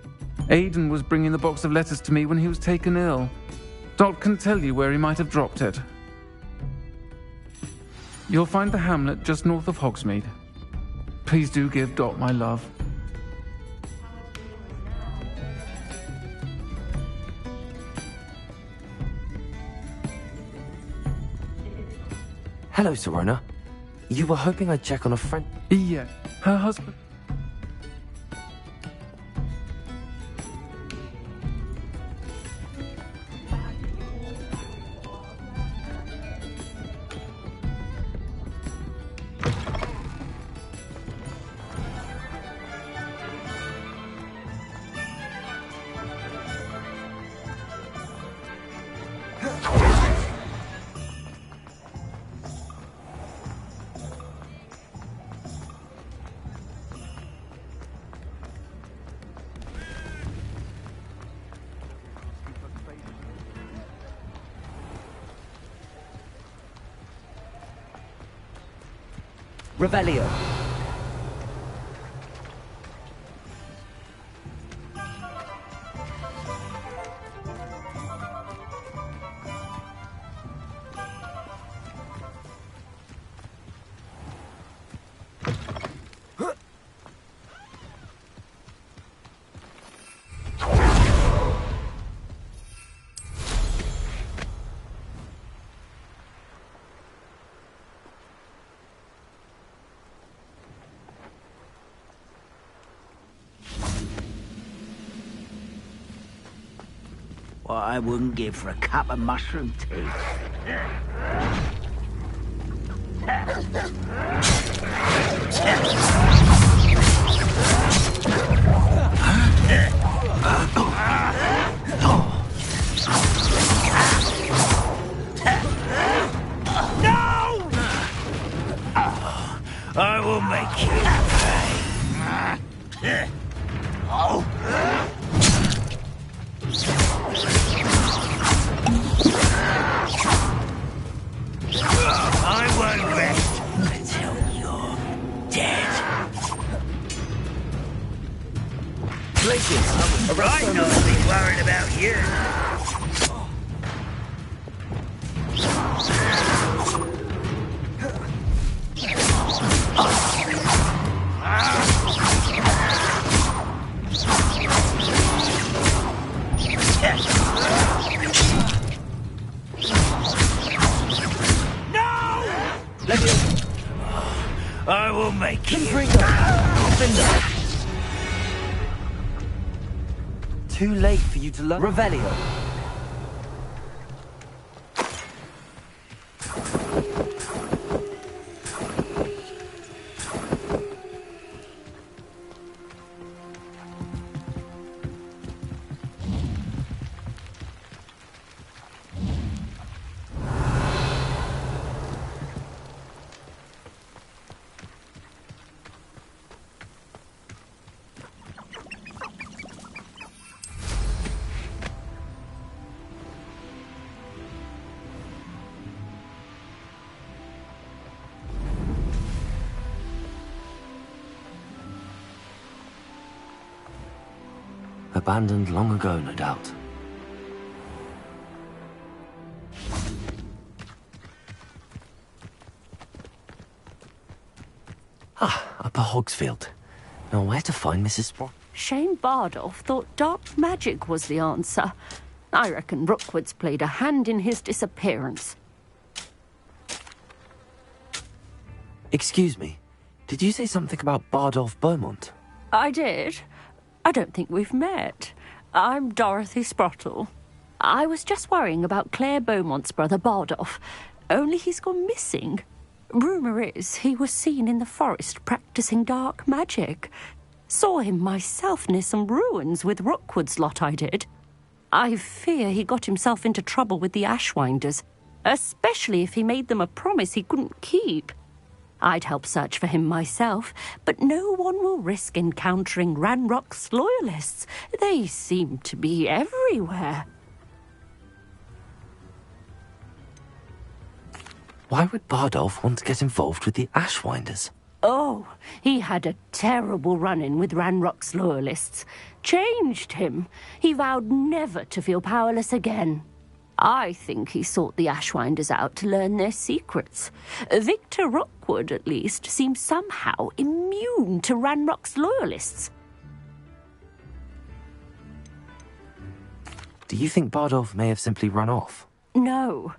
F: Aidan was bringing the box of letters to me when he was taken ill. Dot can tell you where he might have dropped it. You'll find the hamlet just north of Hogsmeade. Please do give Dot my love.
E: Hello, Serona. You were hoping I'd check on a friend?
F: Yeah, her husband.
L: Revelio.
I: What I wouldn't give for a cup of mushroom tea. No! I will make you pay. Oh. I won't rest until you're dead.
L: Glacius,
I: I'd not be worried about you. I will make you.
E: Too late for you to learn.
L: Revelio.
E: Abandoned long ago, no doubt. Upper Hogsfield. Now, where to find Mrs. Sprott?
C: Shane Bardolph thought dark magic was the answer. I reckon Rookwood's played a hand in his disappearance.
E: Excuse me. Did you say something about Bardolph Beaumont?
C: I did. I don't think we've met. I'm Dorothy Sprottle. I was just worrying about Claire Beaumont's brother Bardolph, only he's gone missing. Rumour is he was seen in the forest practising dark magic. Saw him myself near some ruins with Rookwood's lot I did. I fear he got himself into trouble with the Ashwinders, especially if he made them a promise he couldn't keep. I'd help search for him myself, but no one will risk encountering Ranrock's loyalists. They seem to be everywhere.
E: Why would Bardolph want to get involved with the Ashwinders?
C: Oh, he had a terrible run-in with Ranrock's loyalists. Changed him. He vowed never to feel powerless again. I think he sought the Ashwinders out to learn their secrets. Victor Rockwood, at least, seems somehow immune to Ranrock's loyalists.
E: Do you think Bardolph may have simply run off?
C: No.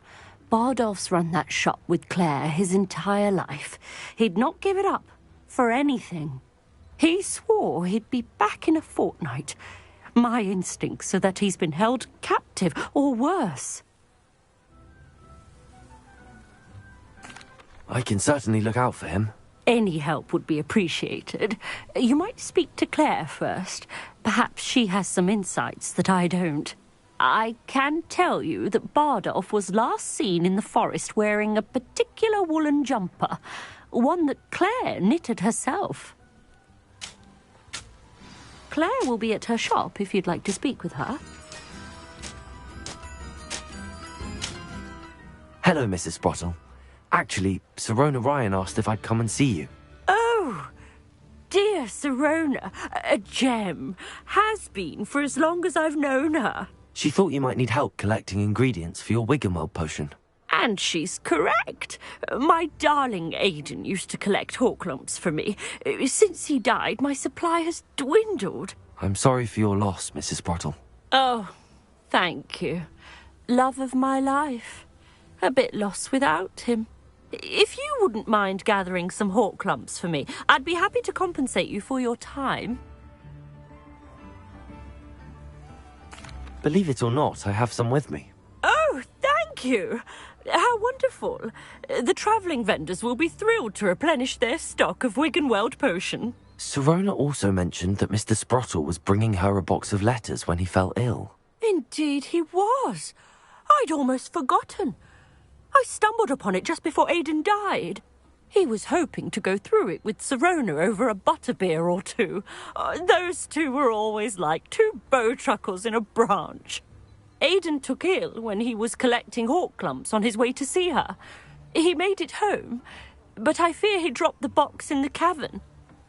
C: Bardolph's run that shop with Claire his entire life. He'd not give it up for anything. He swore he'd be back in a fortnight. My instincts are that he's been held captive, or worse.
E: I can certainly look out for him.
C: Any help would be appreciated. You might speak to Claire first. Perhaps she has some insights that I don't. I can tell you that Bardolph was last seen in the forest wearing a particular woolen jumper, one that Claire knitted herself. Claire will be at her shop if you'd like to speak with her.
E: Hello, Mrs. Sprottle. Actually, Sirona Ryan asked if I'd come and see you.
C: Oh, dear Sirona, a gem. Has been for as long as I've known her.
E: She thought you might need help collecting ingredients for your Wiggenweld potion.
C: And she's correct. My darling Aidan used to collect hawk lumps for me. Since he died, my supply has dwindled.
E: I'm sorry for your loss, Mrs. Sprottle.
C: Oh, thank you. Love of my life. A bit lost without him. If you wouldn't mind gathering some hawk lumps for me, I'd be happy to compensate you for your time.
E: Believe it or not, I have some with me.
C: Oh, thank you. How wonderful. The travelling vendors will be thrilled to replenish their stock of Wiggenweld potion.
E: Sirona also mentioned that Mr. Sprottle was bringing her a box of letters when he fell ill.
C: Indeed he was. I'd almost forgotten. I stumbled upon it just before Aidan died. He was hoping to go through it with Sirona over a butterbeer or two. Those two were always like two bowtruckles in a branch. Aidan took ill when he was collecting hawk lumps on his way to see her. He made it home, but I fear he dropped the box in the cavern.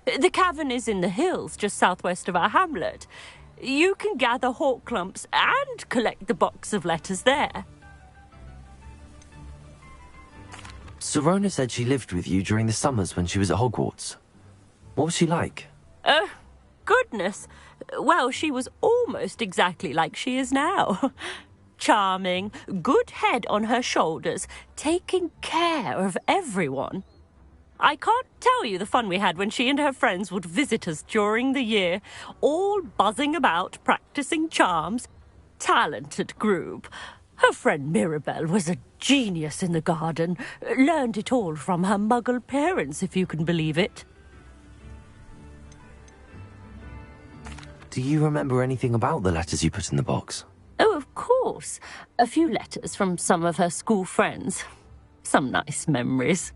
C: The cavern is in the hills just southwest of our hamlet. You can gather hawk lumps and collect the box of letters there.
E: Sirona said she lived with you during the summers when she was at Hogwarts. What was she like?
C: Oh, goodness. Well, she was almost exactly like she is now. Charming, good head on her shoulders, taking care of everyone. I can't tell you the fun we had when she and her friends would visit us during the year, all buzzing about, practicing charms. Talented group. Her friend Mirabelle was a genius in the garden. Learned it all from her muggle parents, if you can believe it.
E: Do you remember anything about the letters you put in the box?
C: Oh, of course. A few letters from some of her school friends. Some nice memories.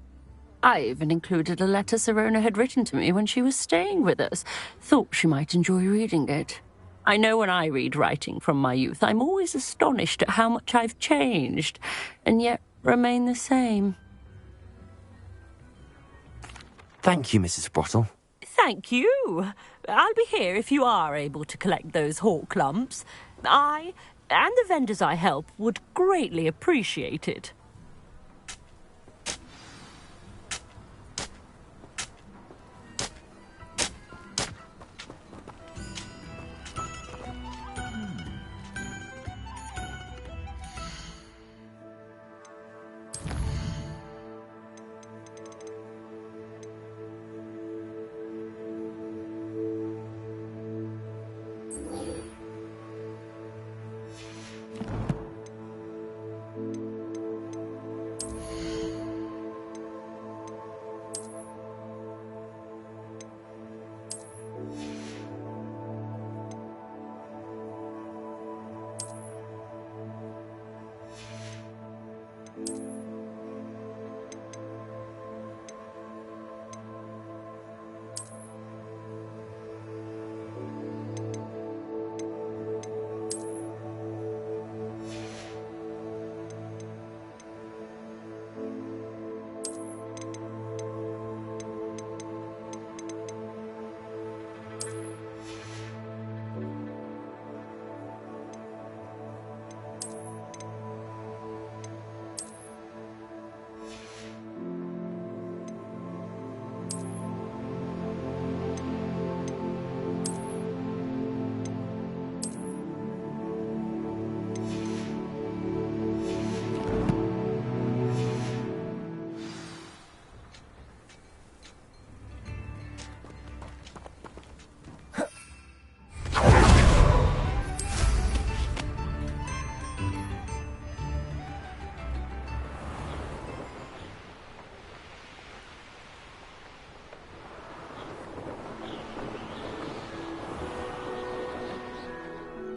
C: I even included a letter Sirona had written to me when she was staying with us. Thought she might enjoy reading it. I know when I read writing from my youth, I'm always astonished at how much I've changed, and yet remain the same.
E: Thank you, Mrs. Sprottle.
C: Thank you. I'll be here if you are able to collect those hawk lumps. I, and the vendors I help, would greatly appreciate it.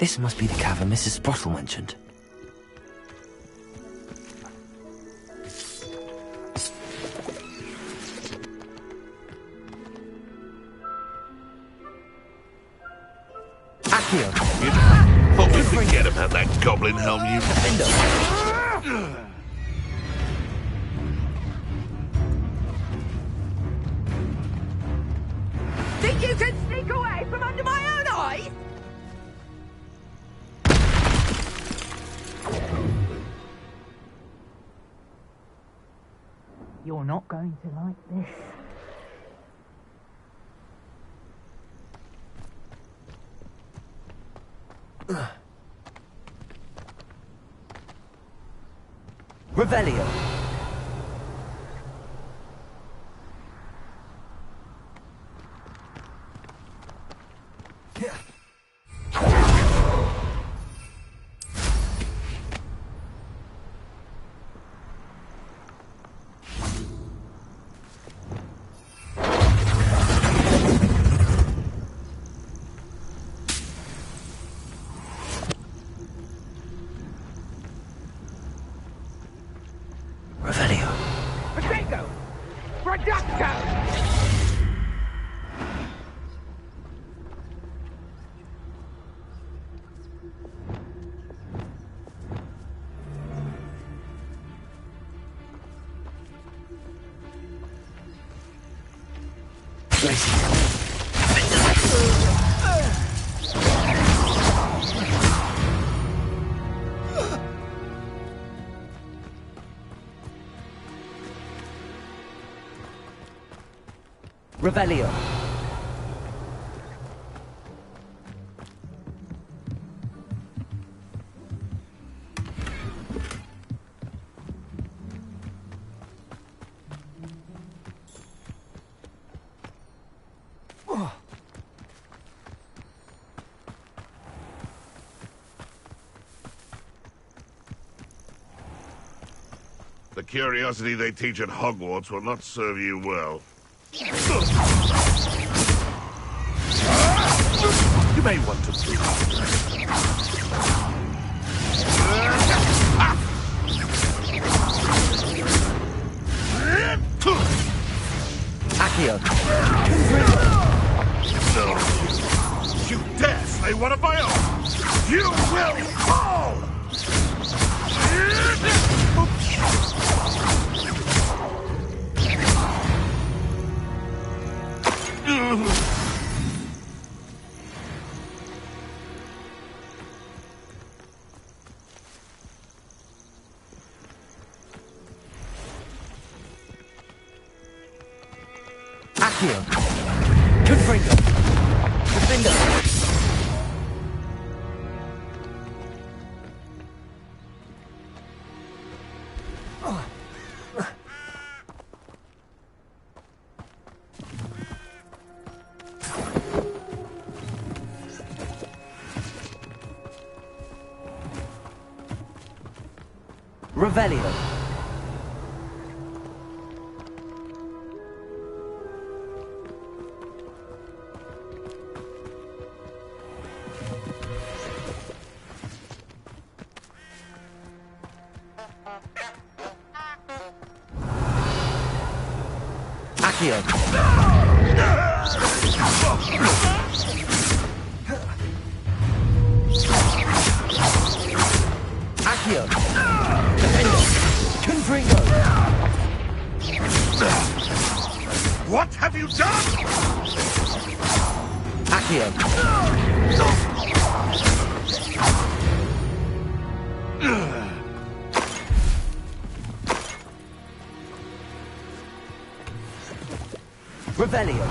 E: This must be the cavern Mrs. Sprottle mentioned.
B: Accio! Thought we'd forget about that goblin helm you...
D: Think you can sneak away from under my own eyes?
U: You're not going to like this.
L: Revelio.
A: Potato! Reducto!
L: Revelio.
B: The curiosity they teach at Hogwarts will not serve you well. You may want to move.
L: Accio.
B: No. You dare slay one of my own! You will fall!
L: Accio. Confringo. Defender. Revelio. Accio. Accio. Defender. Confringo.
B: What have you done?
L: Accio. Revelio.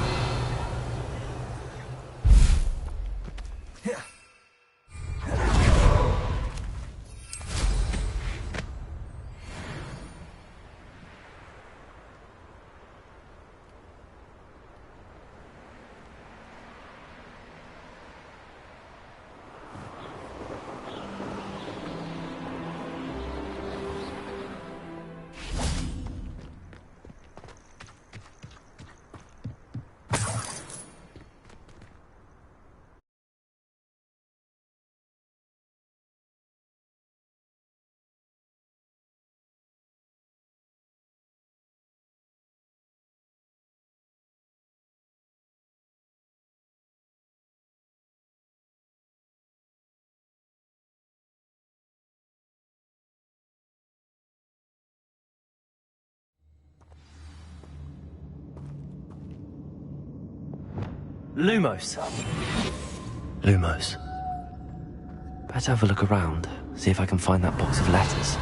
E: Lumos. Lumos. Better have a look around, see if I can find that box of letters.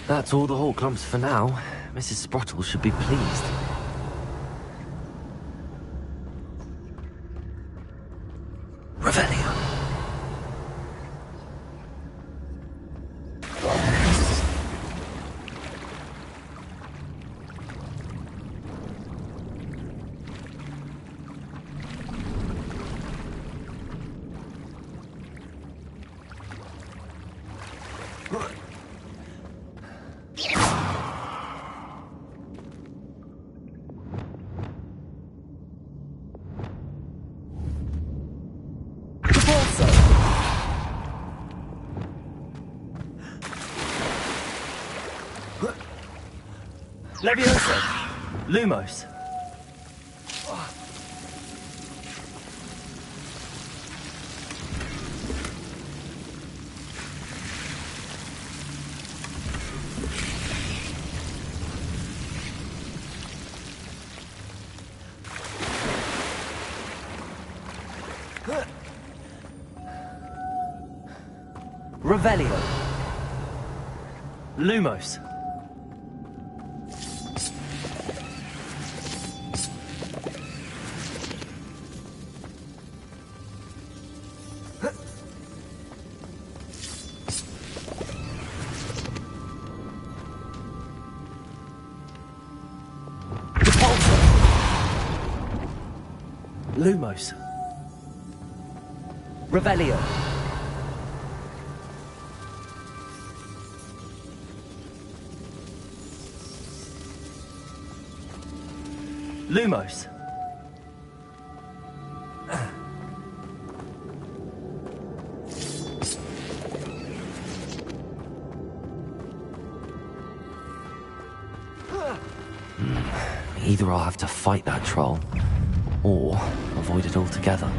E: That's all the Hawk clumps for now. Mrs. Sprottle should be pleased. Revelio. Levioso. Lumos. Revelio. Lumos. Lumos. Revelio. Lumos. Either I'll have to fight that troll, or avoid it altogether.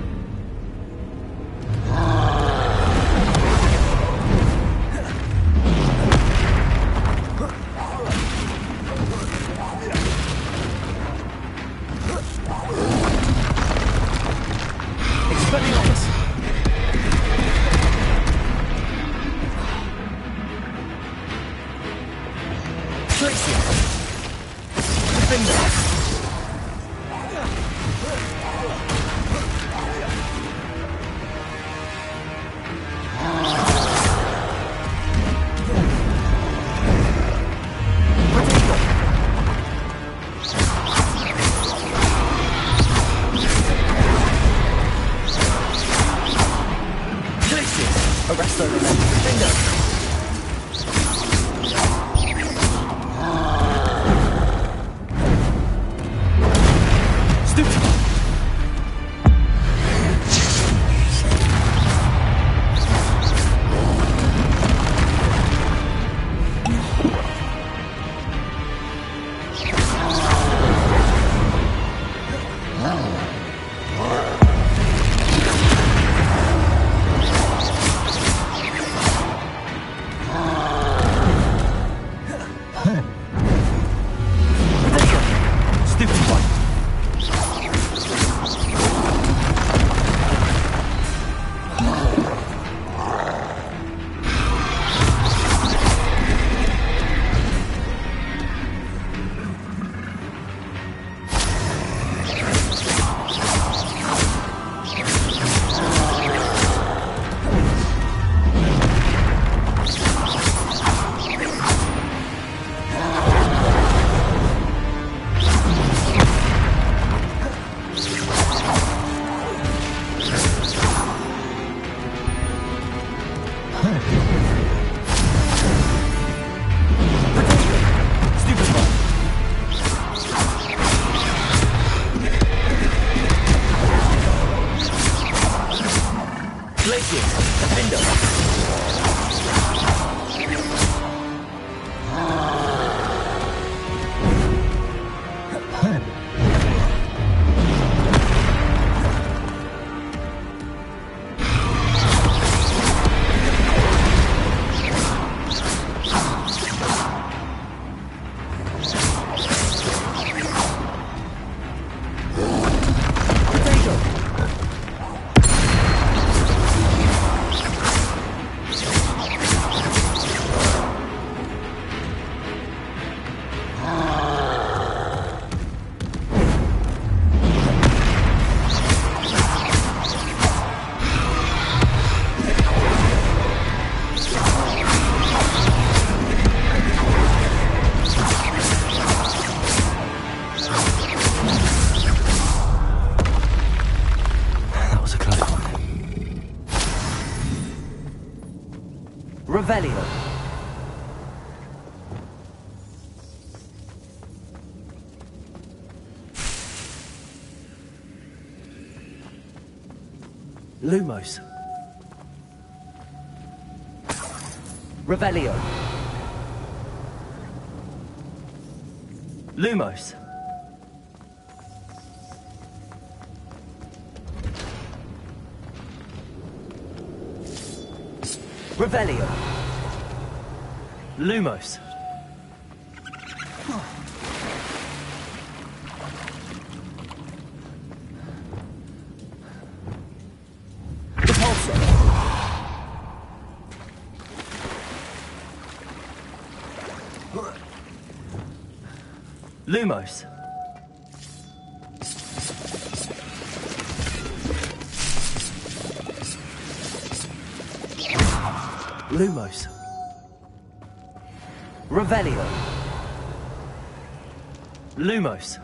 L: Revelio.
E: Lumos.
L: Revelio.
E: Lumos.
L: Revelio.
E: Lumos. Lumos. Lumos.
L: Revelio.
E: Lumos.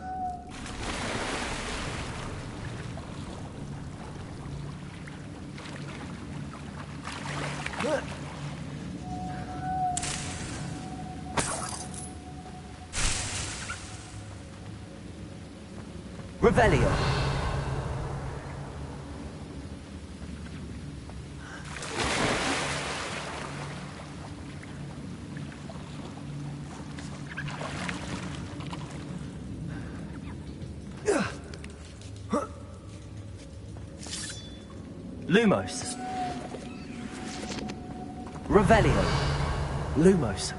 L: Revelio.
E: Lumos.
L: Revelio.
E: Lumos.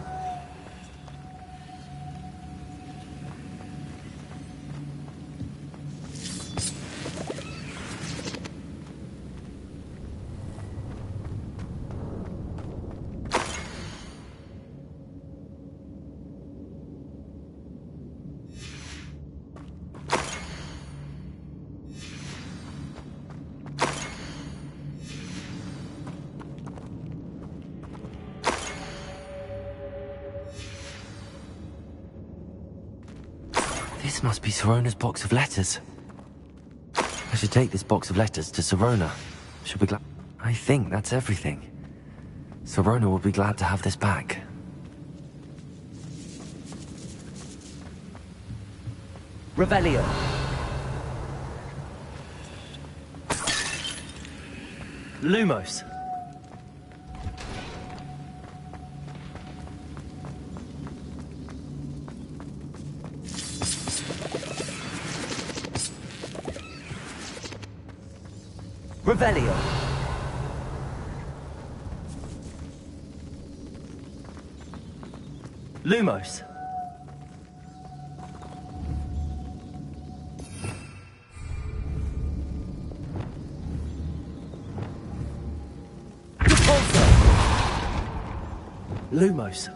E: This must be Sirona's box of letters. I should take this box of letters to Sirona. She'll be glad. I think that's everything. Sirona will be glad to have this back.
L: Revelio.
E: Lumos.
L: Revelio.
E: Lumos. Lumos.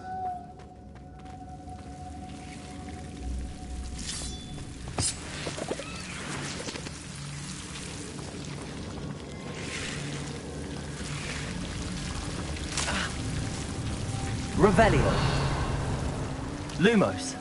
L: Revelio.
E: Lumos.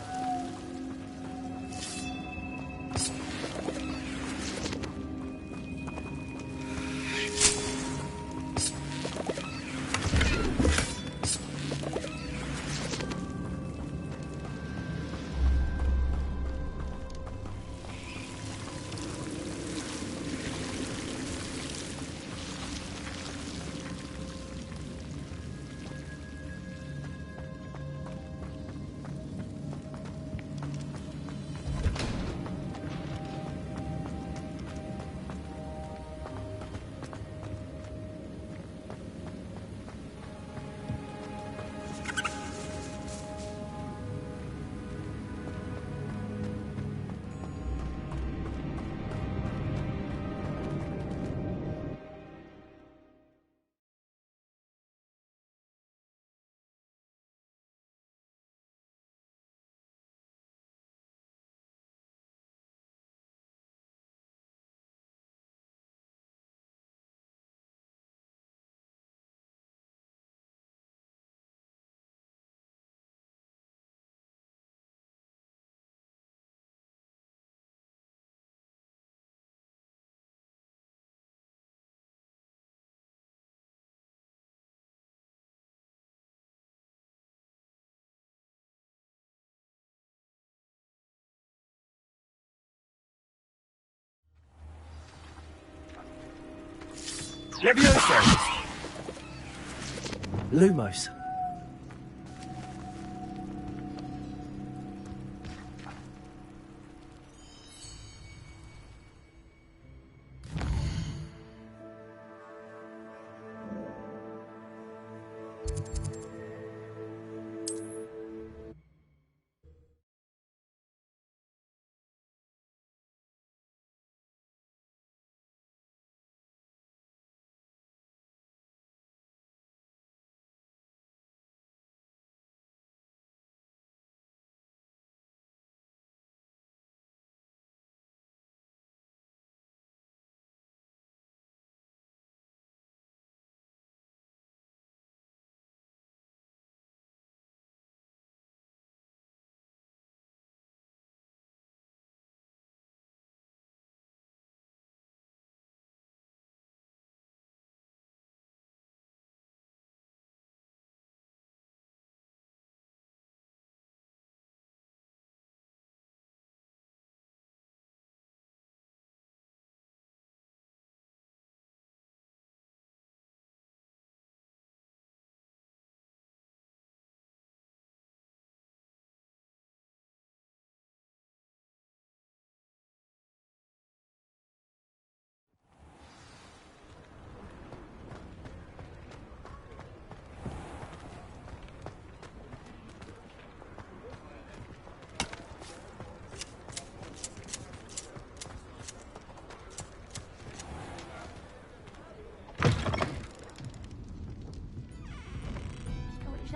Q: Levioso!
E: Lumos.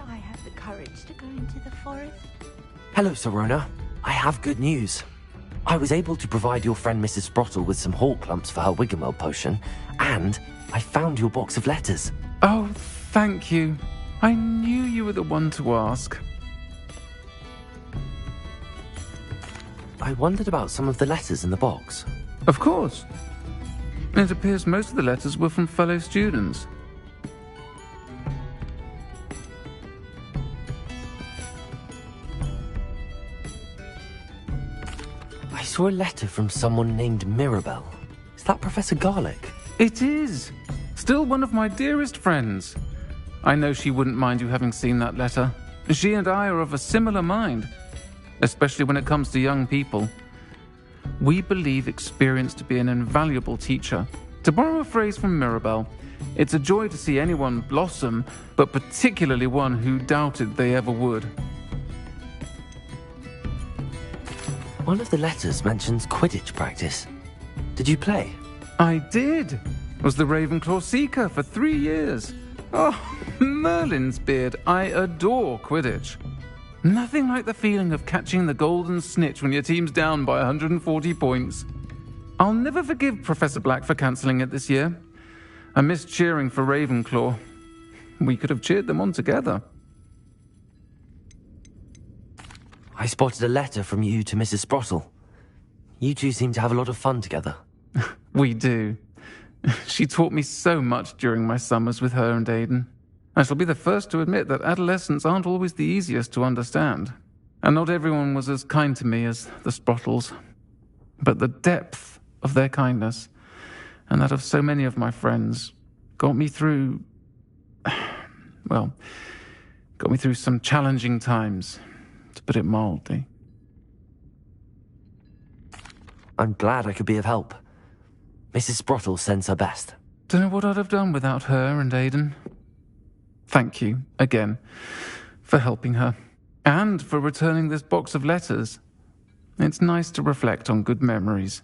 C: I have the courage to go into the forest.
E: Hello, Sirona. I have good news. I was able to provide your friend Mrs. Sprottle with some hawk clumps for her Wiggenweld potion, and I found your box of letters.
F: Oh, thank you. I knew you were the one to ask.
E: I wondered about some of the letters in the box.
F: Of course. It appears most of the letters were from fellow students.
E: I saw a letter from someone named Mirabelle. Is that Professor Garlick?
F: It is. Still one of my dearest friends. I know she wouldn't mind you having seen that letter. She and I are of a similar mind, especially when it comes to young people. We believe experience to be an invaluable teacher. To borrow a phrase from Mirabelle, it's a joy to see anyone blossom, but particularly one who doubted they ever would.
E: One of the letters mentions Quidditch practice. Did you play?
F: I did. Was the Ravenclaw Seeker for 3 years. Oh, Merlin's beard. I adore Quidditch. Nothing like the feeling of catching the golden snitch when your team's down by 140 points. I'll never forgive Professor Black for cancelling it this year. I missed cheering for Ravenclaw. We could have cheered them on together.
E: I spotted a letter from you to Mrs. Sprottle. You two seem to have a lot of fun together.
F: We do. She taught me so much during my summers with her and Aidan. I shall be the first to admit that adolescents aren't always the easiest to understand. And not everyone was as kind to me as the Sprottles. But the depth of their kindness, and that of so many of my friends, got me through... well, got me through some challenging times, to put it mildly.
E: I'm glad I could be of help. Mrs. Sprottle sends her best.
F: Don't know what I'd have done without her and Aidan. Thank you, again, for helping her, and for returning this box of letters. It's nice to reflect on good memories.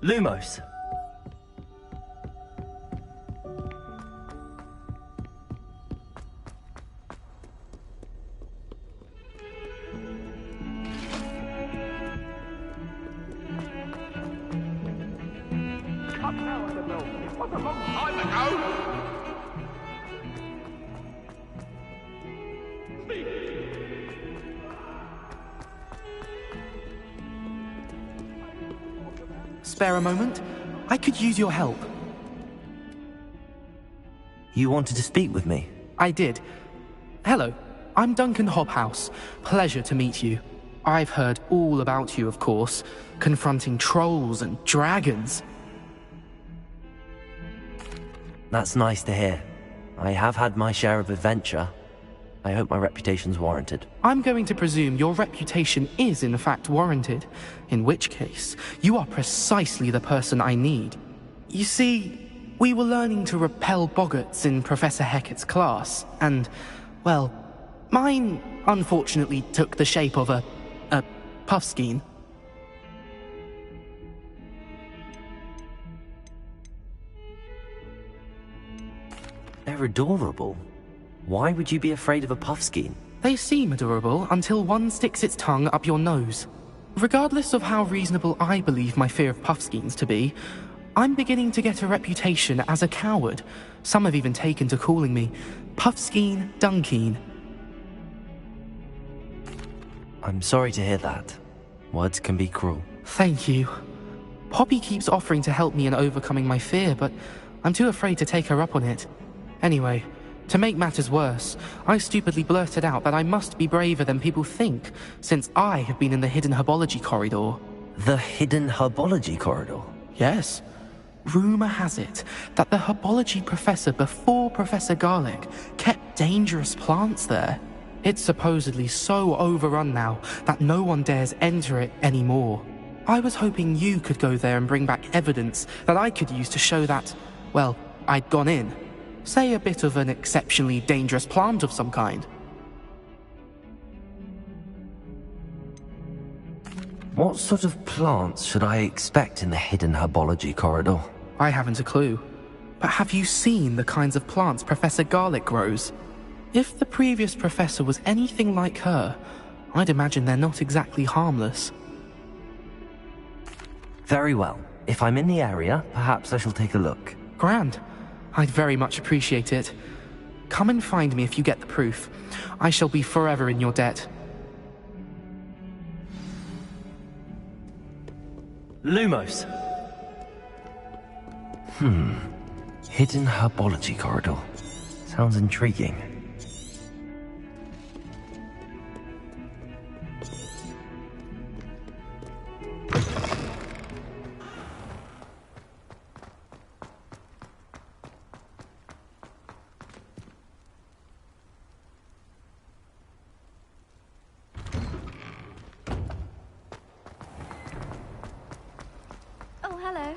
E: Lumos.
B: Come now, Annabelle. It was a long time ago.
K: Spare a moment? I could use your help.
E: You wanted to speak with me?
K: I did. Hello, I'm Duncan Hobhouse. Pleasure to meet you. I've heard all about you, of course, confronting trolls and dragons.
E: That's nice to hear. I have had my share of adventure. I hope my reputation's warranted.
K: I'm going to presume your reputation is in fact warranted, in which case, you are precisely the person I need. You see, we were learning to repel boggarts in Professor Hecat's class, and, well, mine unfortunately took the shape of a puffskein.
E: They're adorable. Why would you be afraid of a puffskein?
K: They seem adorable until one sticks its tongue up your nose. Regardless of how reasonable I believe my fear of puffskeins to be, I'm beginning to get a reputation as a coward. Some have even taken to calling me Puffskein Dunkeen.
E: I'm sorry to hear that. Words can be cruel.
K: Thank you. Poppy keeps offering to help me in overcoming my fear, but I'm too afraid to take her up on it. Anyway, to make matters worse, I stupidly blurted out that I must be braver than people think, since I have been in the hidden herbology corridor.
E: The hidden herbology corridor?
K: Yes. Rumour has it that the herbology professor before Professor Garlic kept dangerous plants there. It's supposedly so overrun now that no one dares enter it anymore. I was hoping you could go there and bring back evidence that I could use to show that, well, I'd gone in. Say a bit of an exceptionally dangerous plant of some kind.
E: What sort of plants should I expect in the hidden herbology corridor?
K: I haven't a clue. But have you seen the kinds of plants Professor Garlic grows? If the previous professor was anything like her, I'd imagine they're not exactly harmless.
E: Very well. If I'm in the area, perhaps I shall take a look.
K: Grand. I'd very much appreciate it. Come and find me if you get the proof. I shall be forever in your debt.
E: Lumos. Hidden herbology corridor. Sounds intriguing.
M: Oh, hello.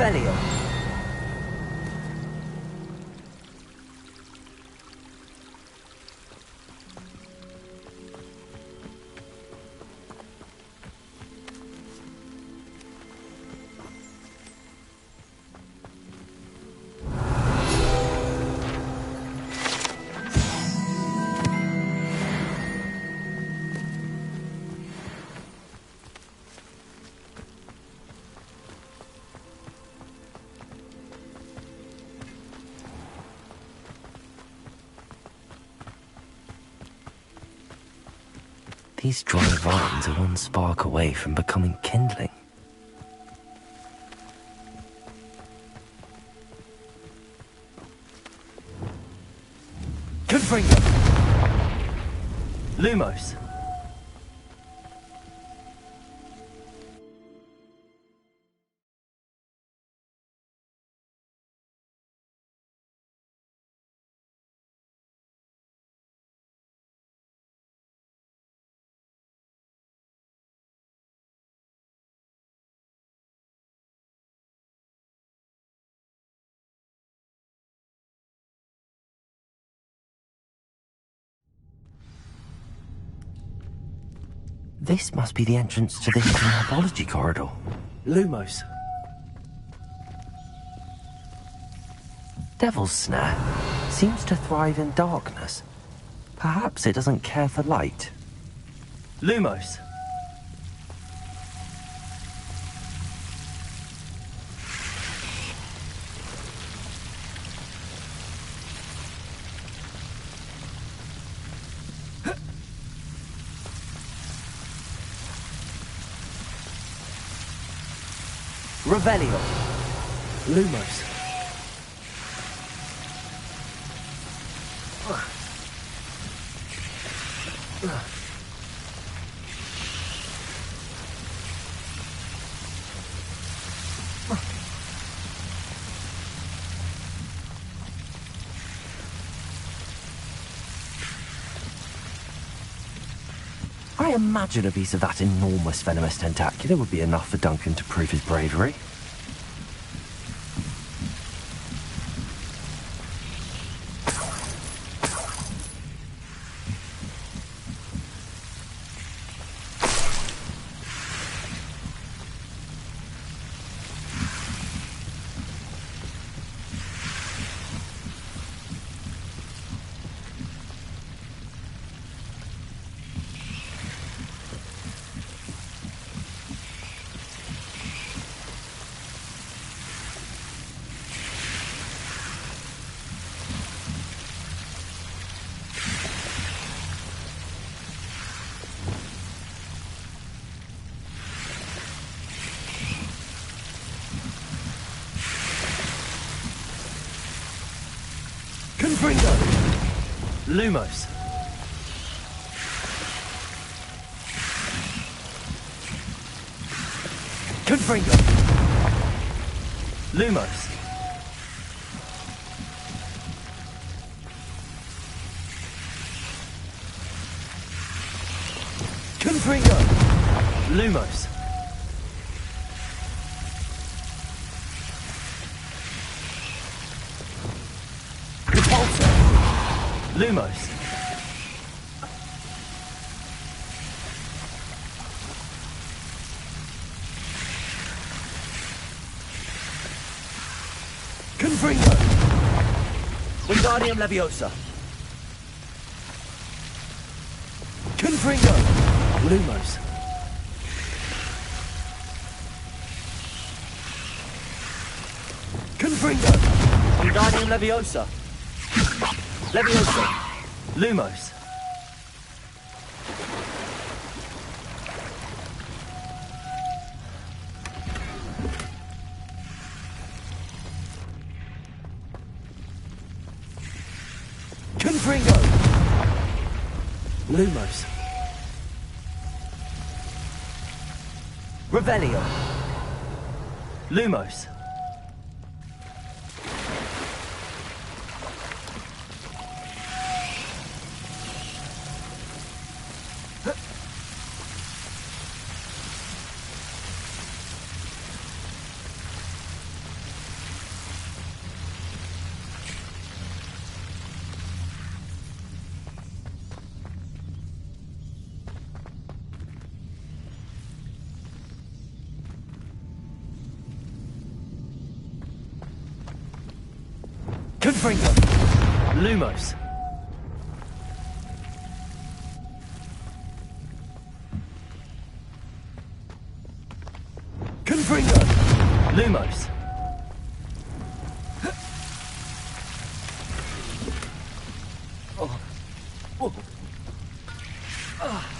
L: Revelio.
E: These dry vines are one spark away from becoming kindling.
L: Confringo. Lumos.
E: This must be the entrance to the hidden herbology corridor.
L: Lumos.
E: Devil's Snare seems to thrive in darkness. Perhaps it doesn't care for light.
L: Lumos. Revelio. Lumos.
E: I imagine a piece of that enormous venomous tentacula would be enough for Duncan to prove his bravery.
L: Confringo. Lumos. Confringo. Lumos. Confringo. Lumos. Lumos. Confringo. Wingardium Leviosa. Confringo. Lumos. Confringo. Wingardium Leviosa. Leviosa. Lumos. Confringo. Lumos. Revelio. Lumos. Confringo. Lumos. Confringo. Lumos. Oh. Oh. Ah.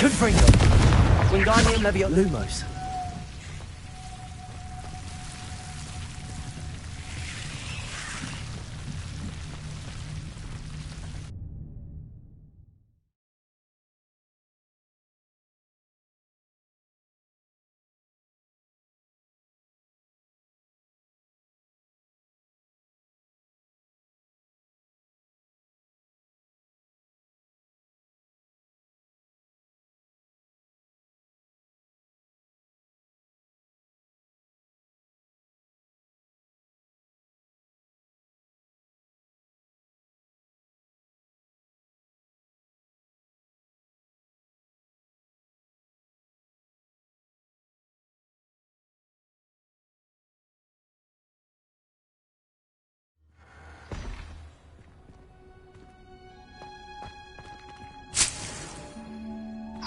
L: Confringo. Wingardium Leviosa. Lumos.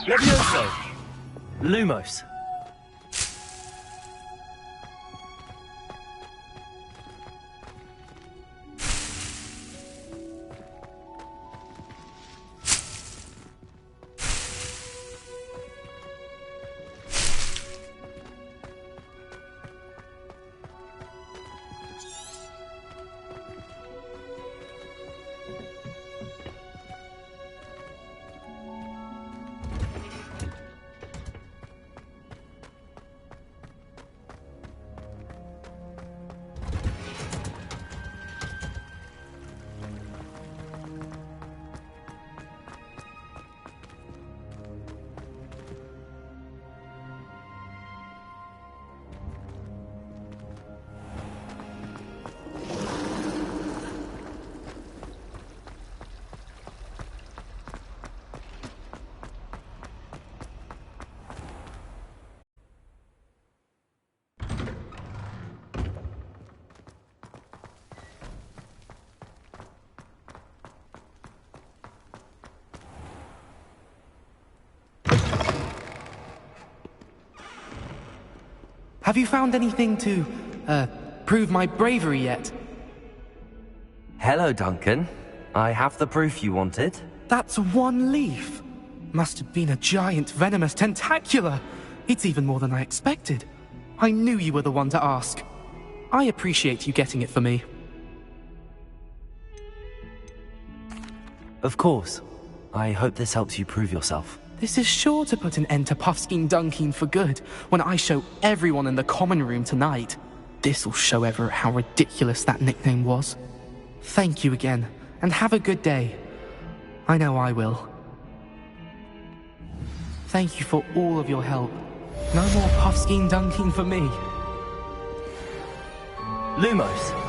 L: Levioso. Lumos.
K: Have you found anything to, prove my bravery yet?
E: Hello, Duncan. I have the proof you wanted.
K: That's one leaf. Must have been a giant venomous tentacula. It's even more than I expected. I knew you were the one to ask. I appreciate you getting it for me.
E: Of course. I hope this helps you prove yourself.
K: This is sure to put an end to Puffskein Dunkeen for good when I show everyone in the common room tonight. This'll show Everett how ridiculous that nickname was. Thank you again, and have a good day. I know I will. Thank you for all of your help. No more Puffskein Dunkeen for me.
L: Lumos.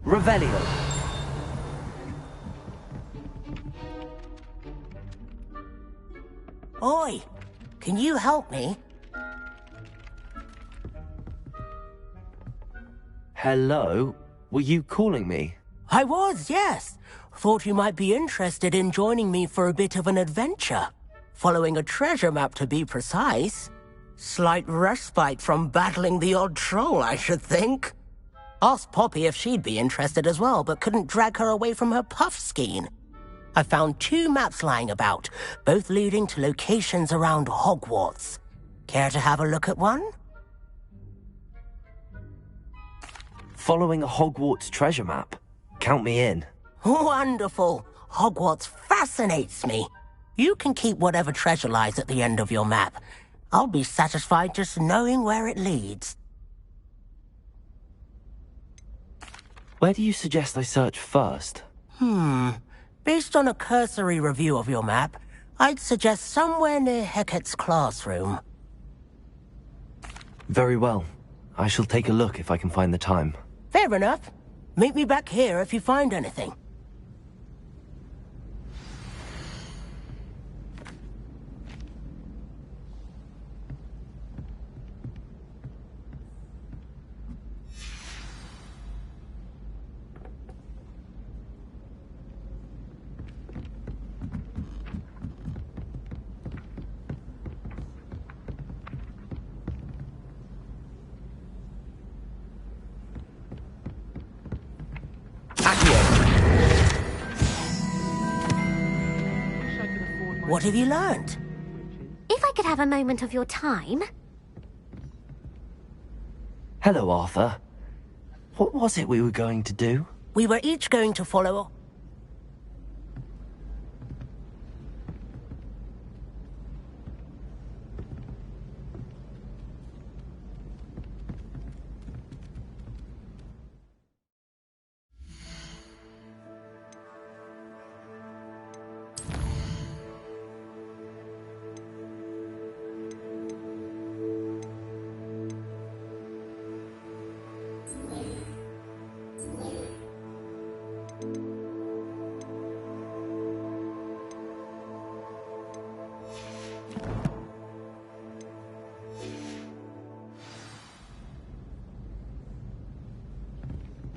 L: Revelio.
H: Oi! Can you help me?
E: Hello? Were you calling me?
H: I was, yes. Thought you might be interested in joining me for a bit of an adventure. Following a treasure map, to be precise. Slight respite from battling the odd troll, I should think. Asked Poppy if she'd be interested as well, but couldn't drag her away from her puff skein. I found 2 maps lying about, both leading to locations around Hogwarts. Care to have a look at one?
E: Following a Hogwarts treasure map? Count me in.
H: Wonderful. Hogwarts fascinates me. You can keep whatever treasure lies at the end of your map. I'll be satisfied just knowing where it leads.
E: Where do you suggest I search first?
H: Based on a cursory review of your map, I'd suggest somewhere near Hecat's classroom.
E: Very well. I shall take a look if I can find the time.
H: Fair enough. Meet me back here if you find anything. What have you learned?
V: If I could have a moment of your time...
E: Hello, Arthur. What was it we were going to do?
H: We were each going to follow...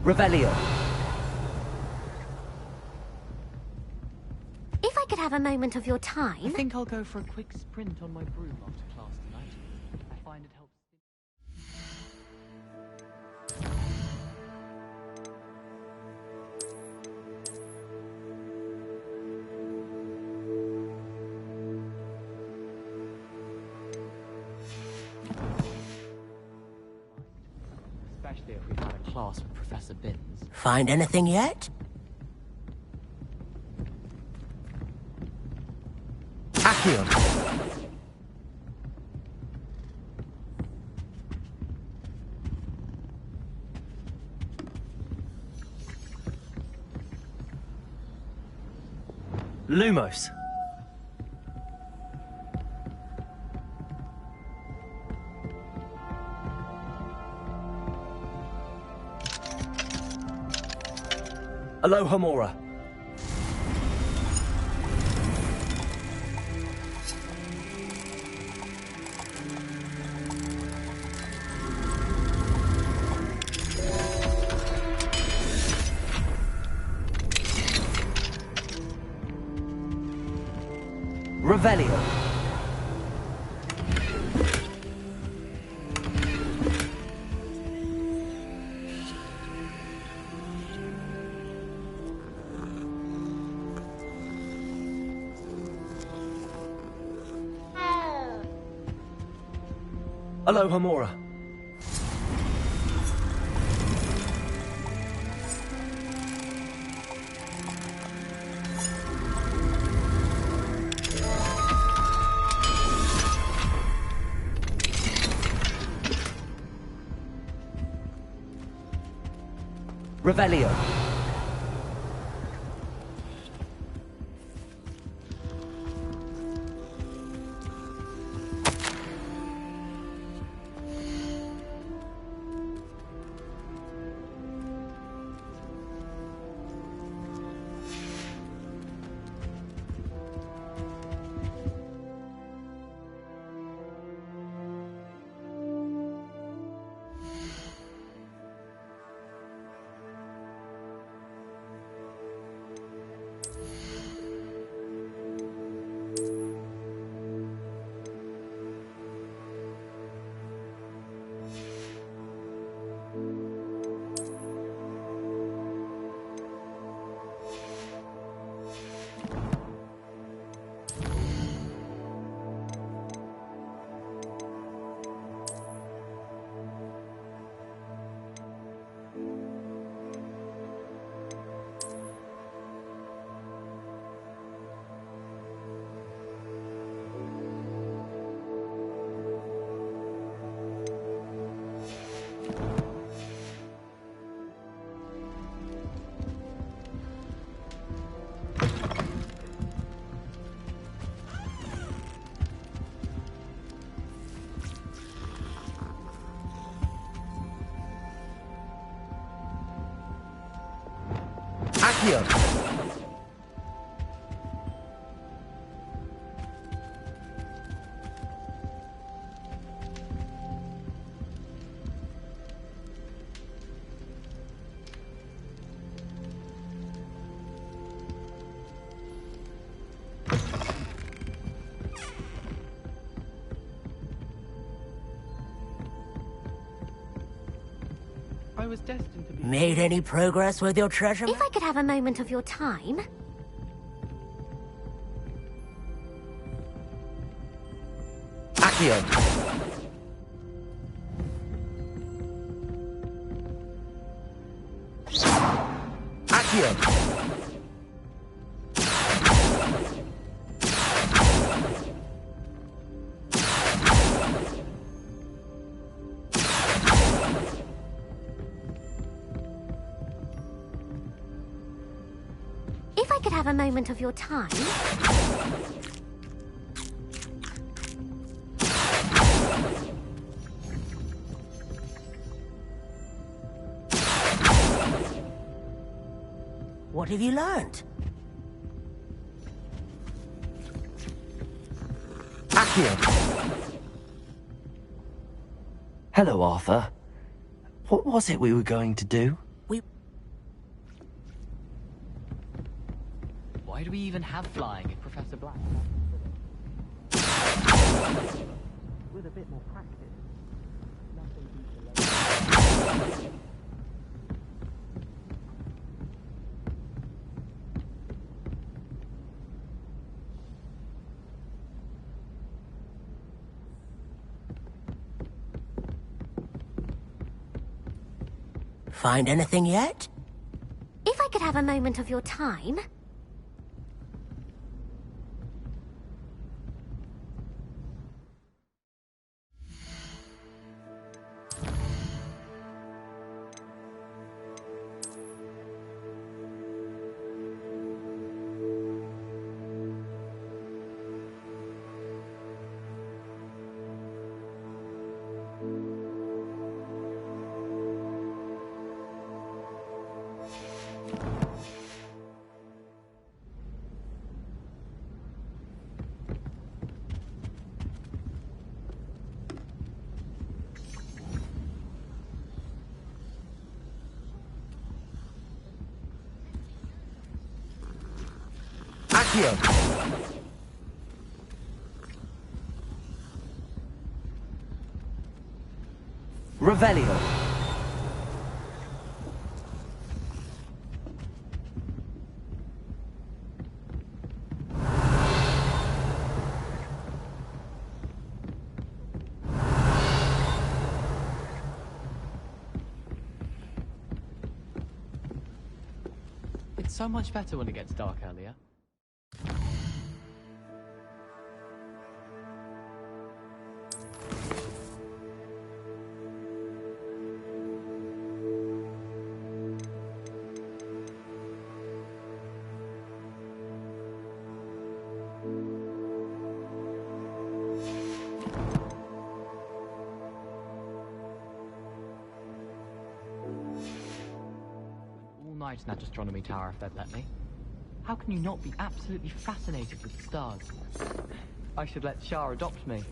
L: Revelio.
V: If I could have a moment of your time...
N: I think I'll go for a quick sprint on my broom after class tonight. I find it helps... Especially if we've had a class with Professor Binns.
H: Find anything yet?
L: Accio. Lumos. Aloha Mora. Revelio. Aloha Mora. Revelio. Accio.
N: I was destined to be...
H: Made any progress with your treasure?
V: If I could have a moment of your time...
L: Accio. Accio.
V: If I could have a moment of your time...
H: What have you learned?
L: Accio.
E: Hello, Arthur. What was it we were going to do?
N: Why do we even have flying if Professor Black... With a bit more practice, nothing beats a
H: Find anything yet?
V: If I could have a moment of your time...
L: Accio. Revelio.
N: It's so much better when it gets dark earlier. Night in that astronomy tower if they'd let me. How can you not be absolutely fascinated with the stars? I should let Shah adopt me.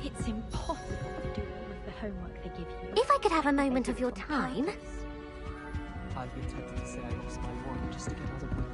V: It's impossible to do all of the homework they give you. If I could have a moment of your time.
N: I've been tempted to say I lost my wand just to get other people.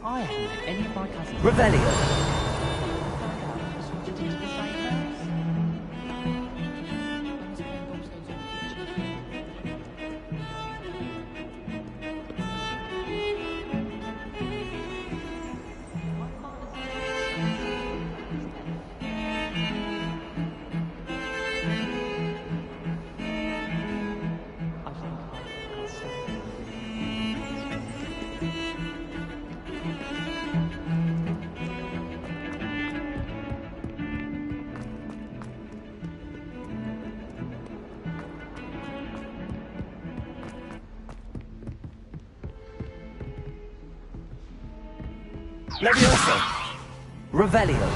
N: I haven't met any of my cousins.
L: Revelio. Leviosa. Revelio.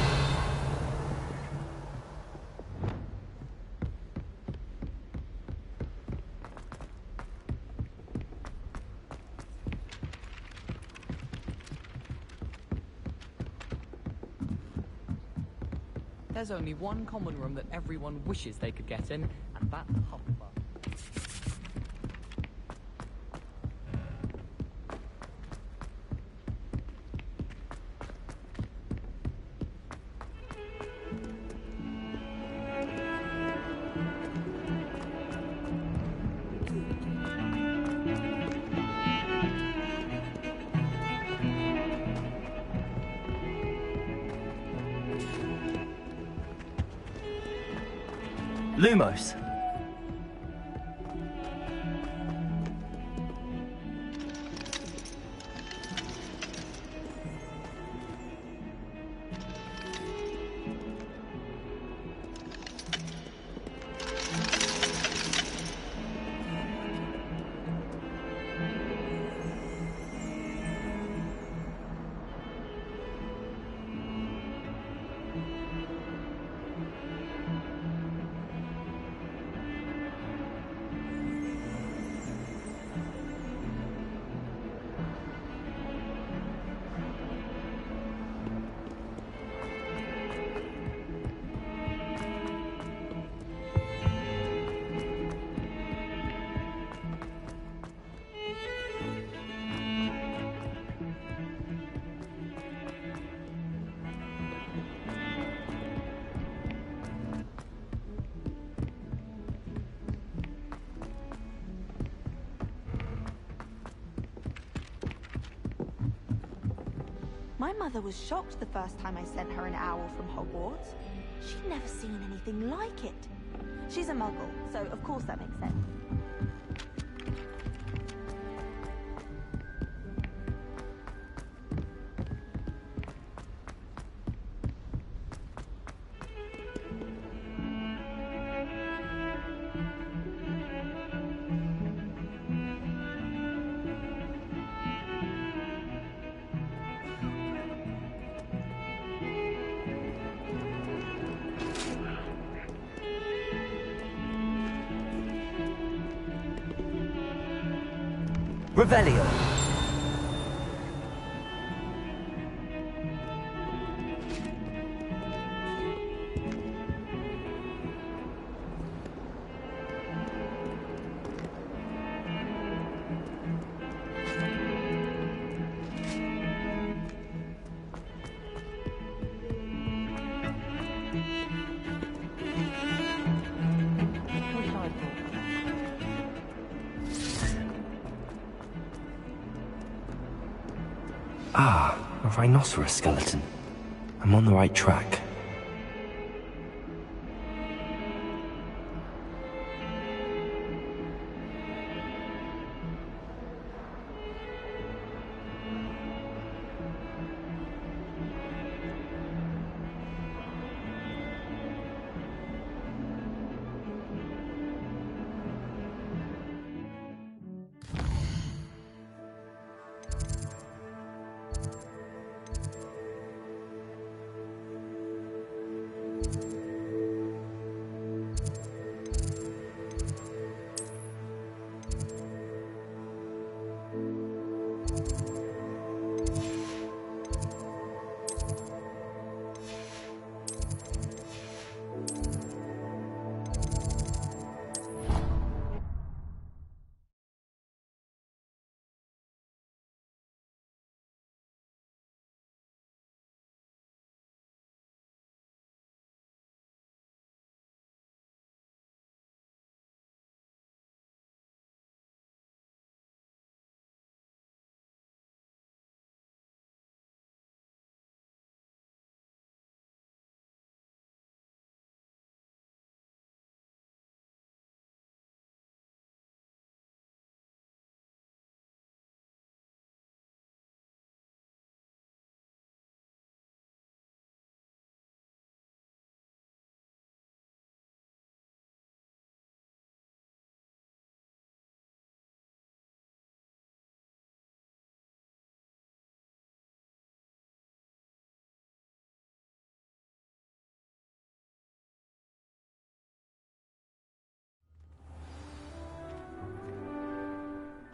N: There's only one common room that everyone wishes they could get in, and that's Hufflepuff.
E: Lumos.
G: My mother was shocked the first time I sent her an owl from Hogwarts. She'd never seen anything like it. She's a muggle, so of course that makes sense.
E: Revelio. Ah, a rhinoceros skeleton. I'm on the right track.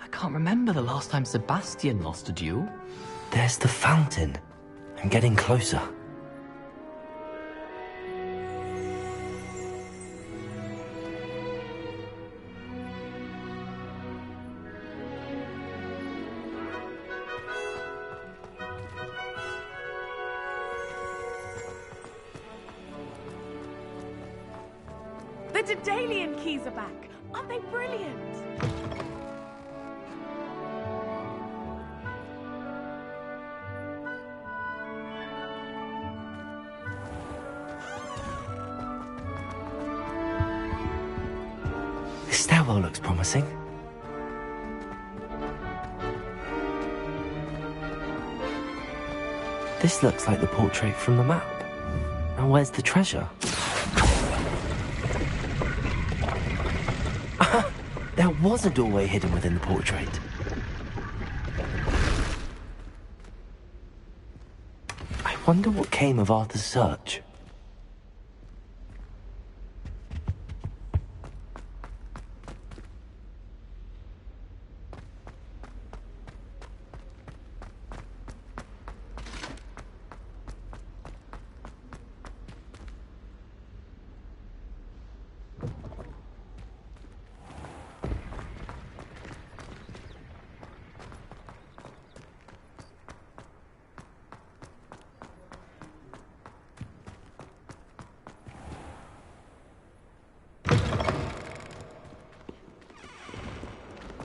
O: I can't remember the last time Sebastian lost a duel.
E: There's the fountain. I'm getting closer.
P: The Daedalian keys are back. Aren't they brilliant?
E: This stairwell looks promising. This looks like the portrait from the map. Now where's the treasure? There was a doorway hidden within the portrait. I wonder what came of Arthur's search.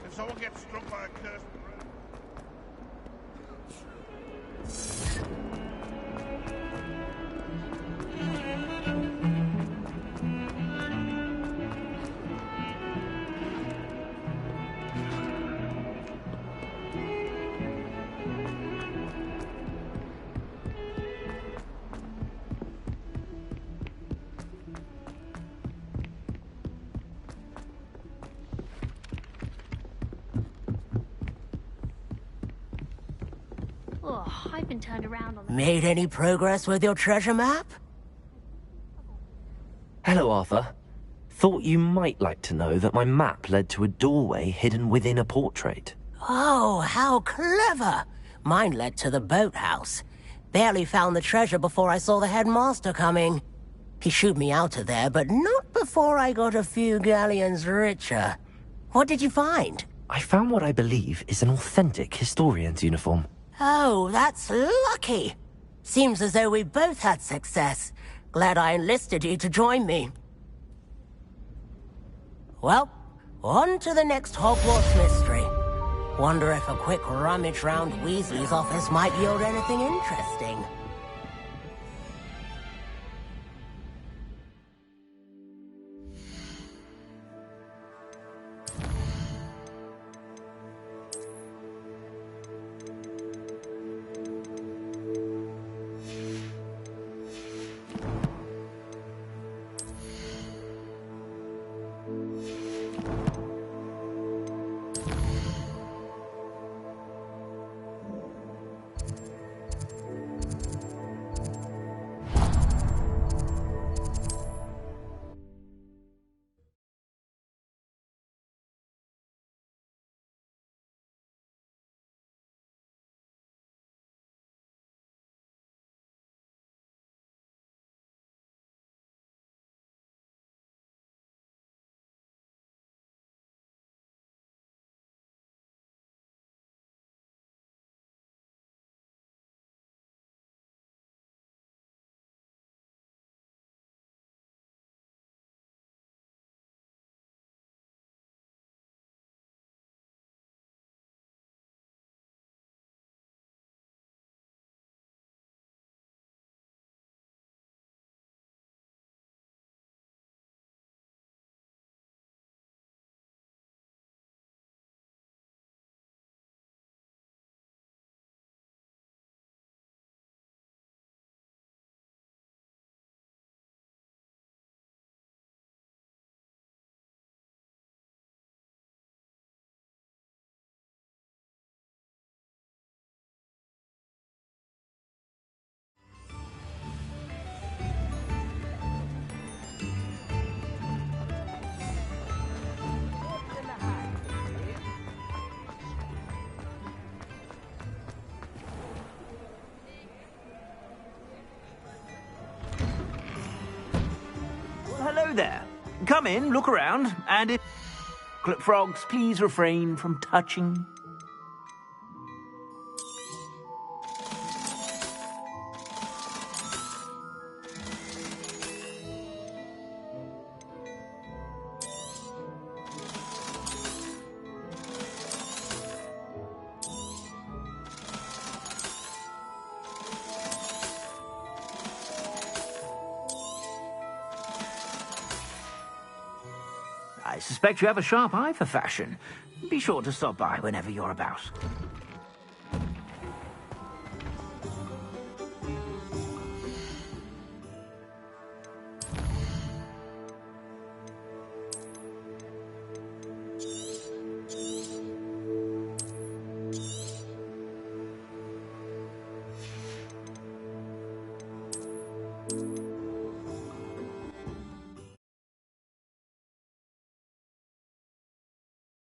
B: If someone gets struck by a cursed
V: Oh, I've been turned around on the...
H: Made any progress with your treasure map?
E: Hello, Arthur. Thought you might like to know that my map led to a doorway hidden within a portrait.
H: Oh, how clever! Mine led to the boathouse. Barely found the treasure before I saw the headmaster coming. He shooed me out of there, but not before I got a few galleons richer. What did you find?
E: I found what I believe is an authentic historian's uniform.
H: Oh, that's lucky. Seems as though we both had success. Glad I enlisted you to join me. Well, on to the next Hogwarts mystery. Wonder if a quick rummage round Weasley's office might yield anything interesting.
I: Hello there. Come in, look around, and if... Frogs, please refrain from touching.
R: suspect you have a sharp eye for fashion. Be sure to stop by whenever you're about.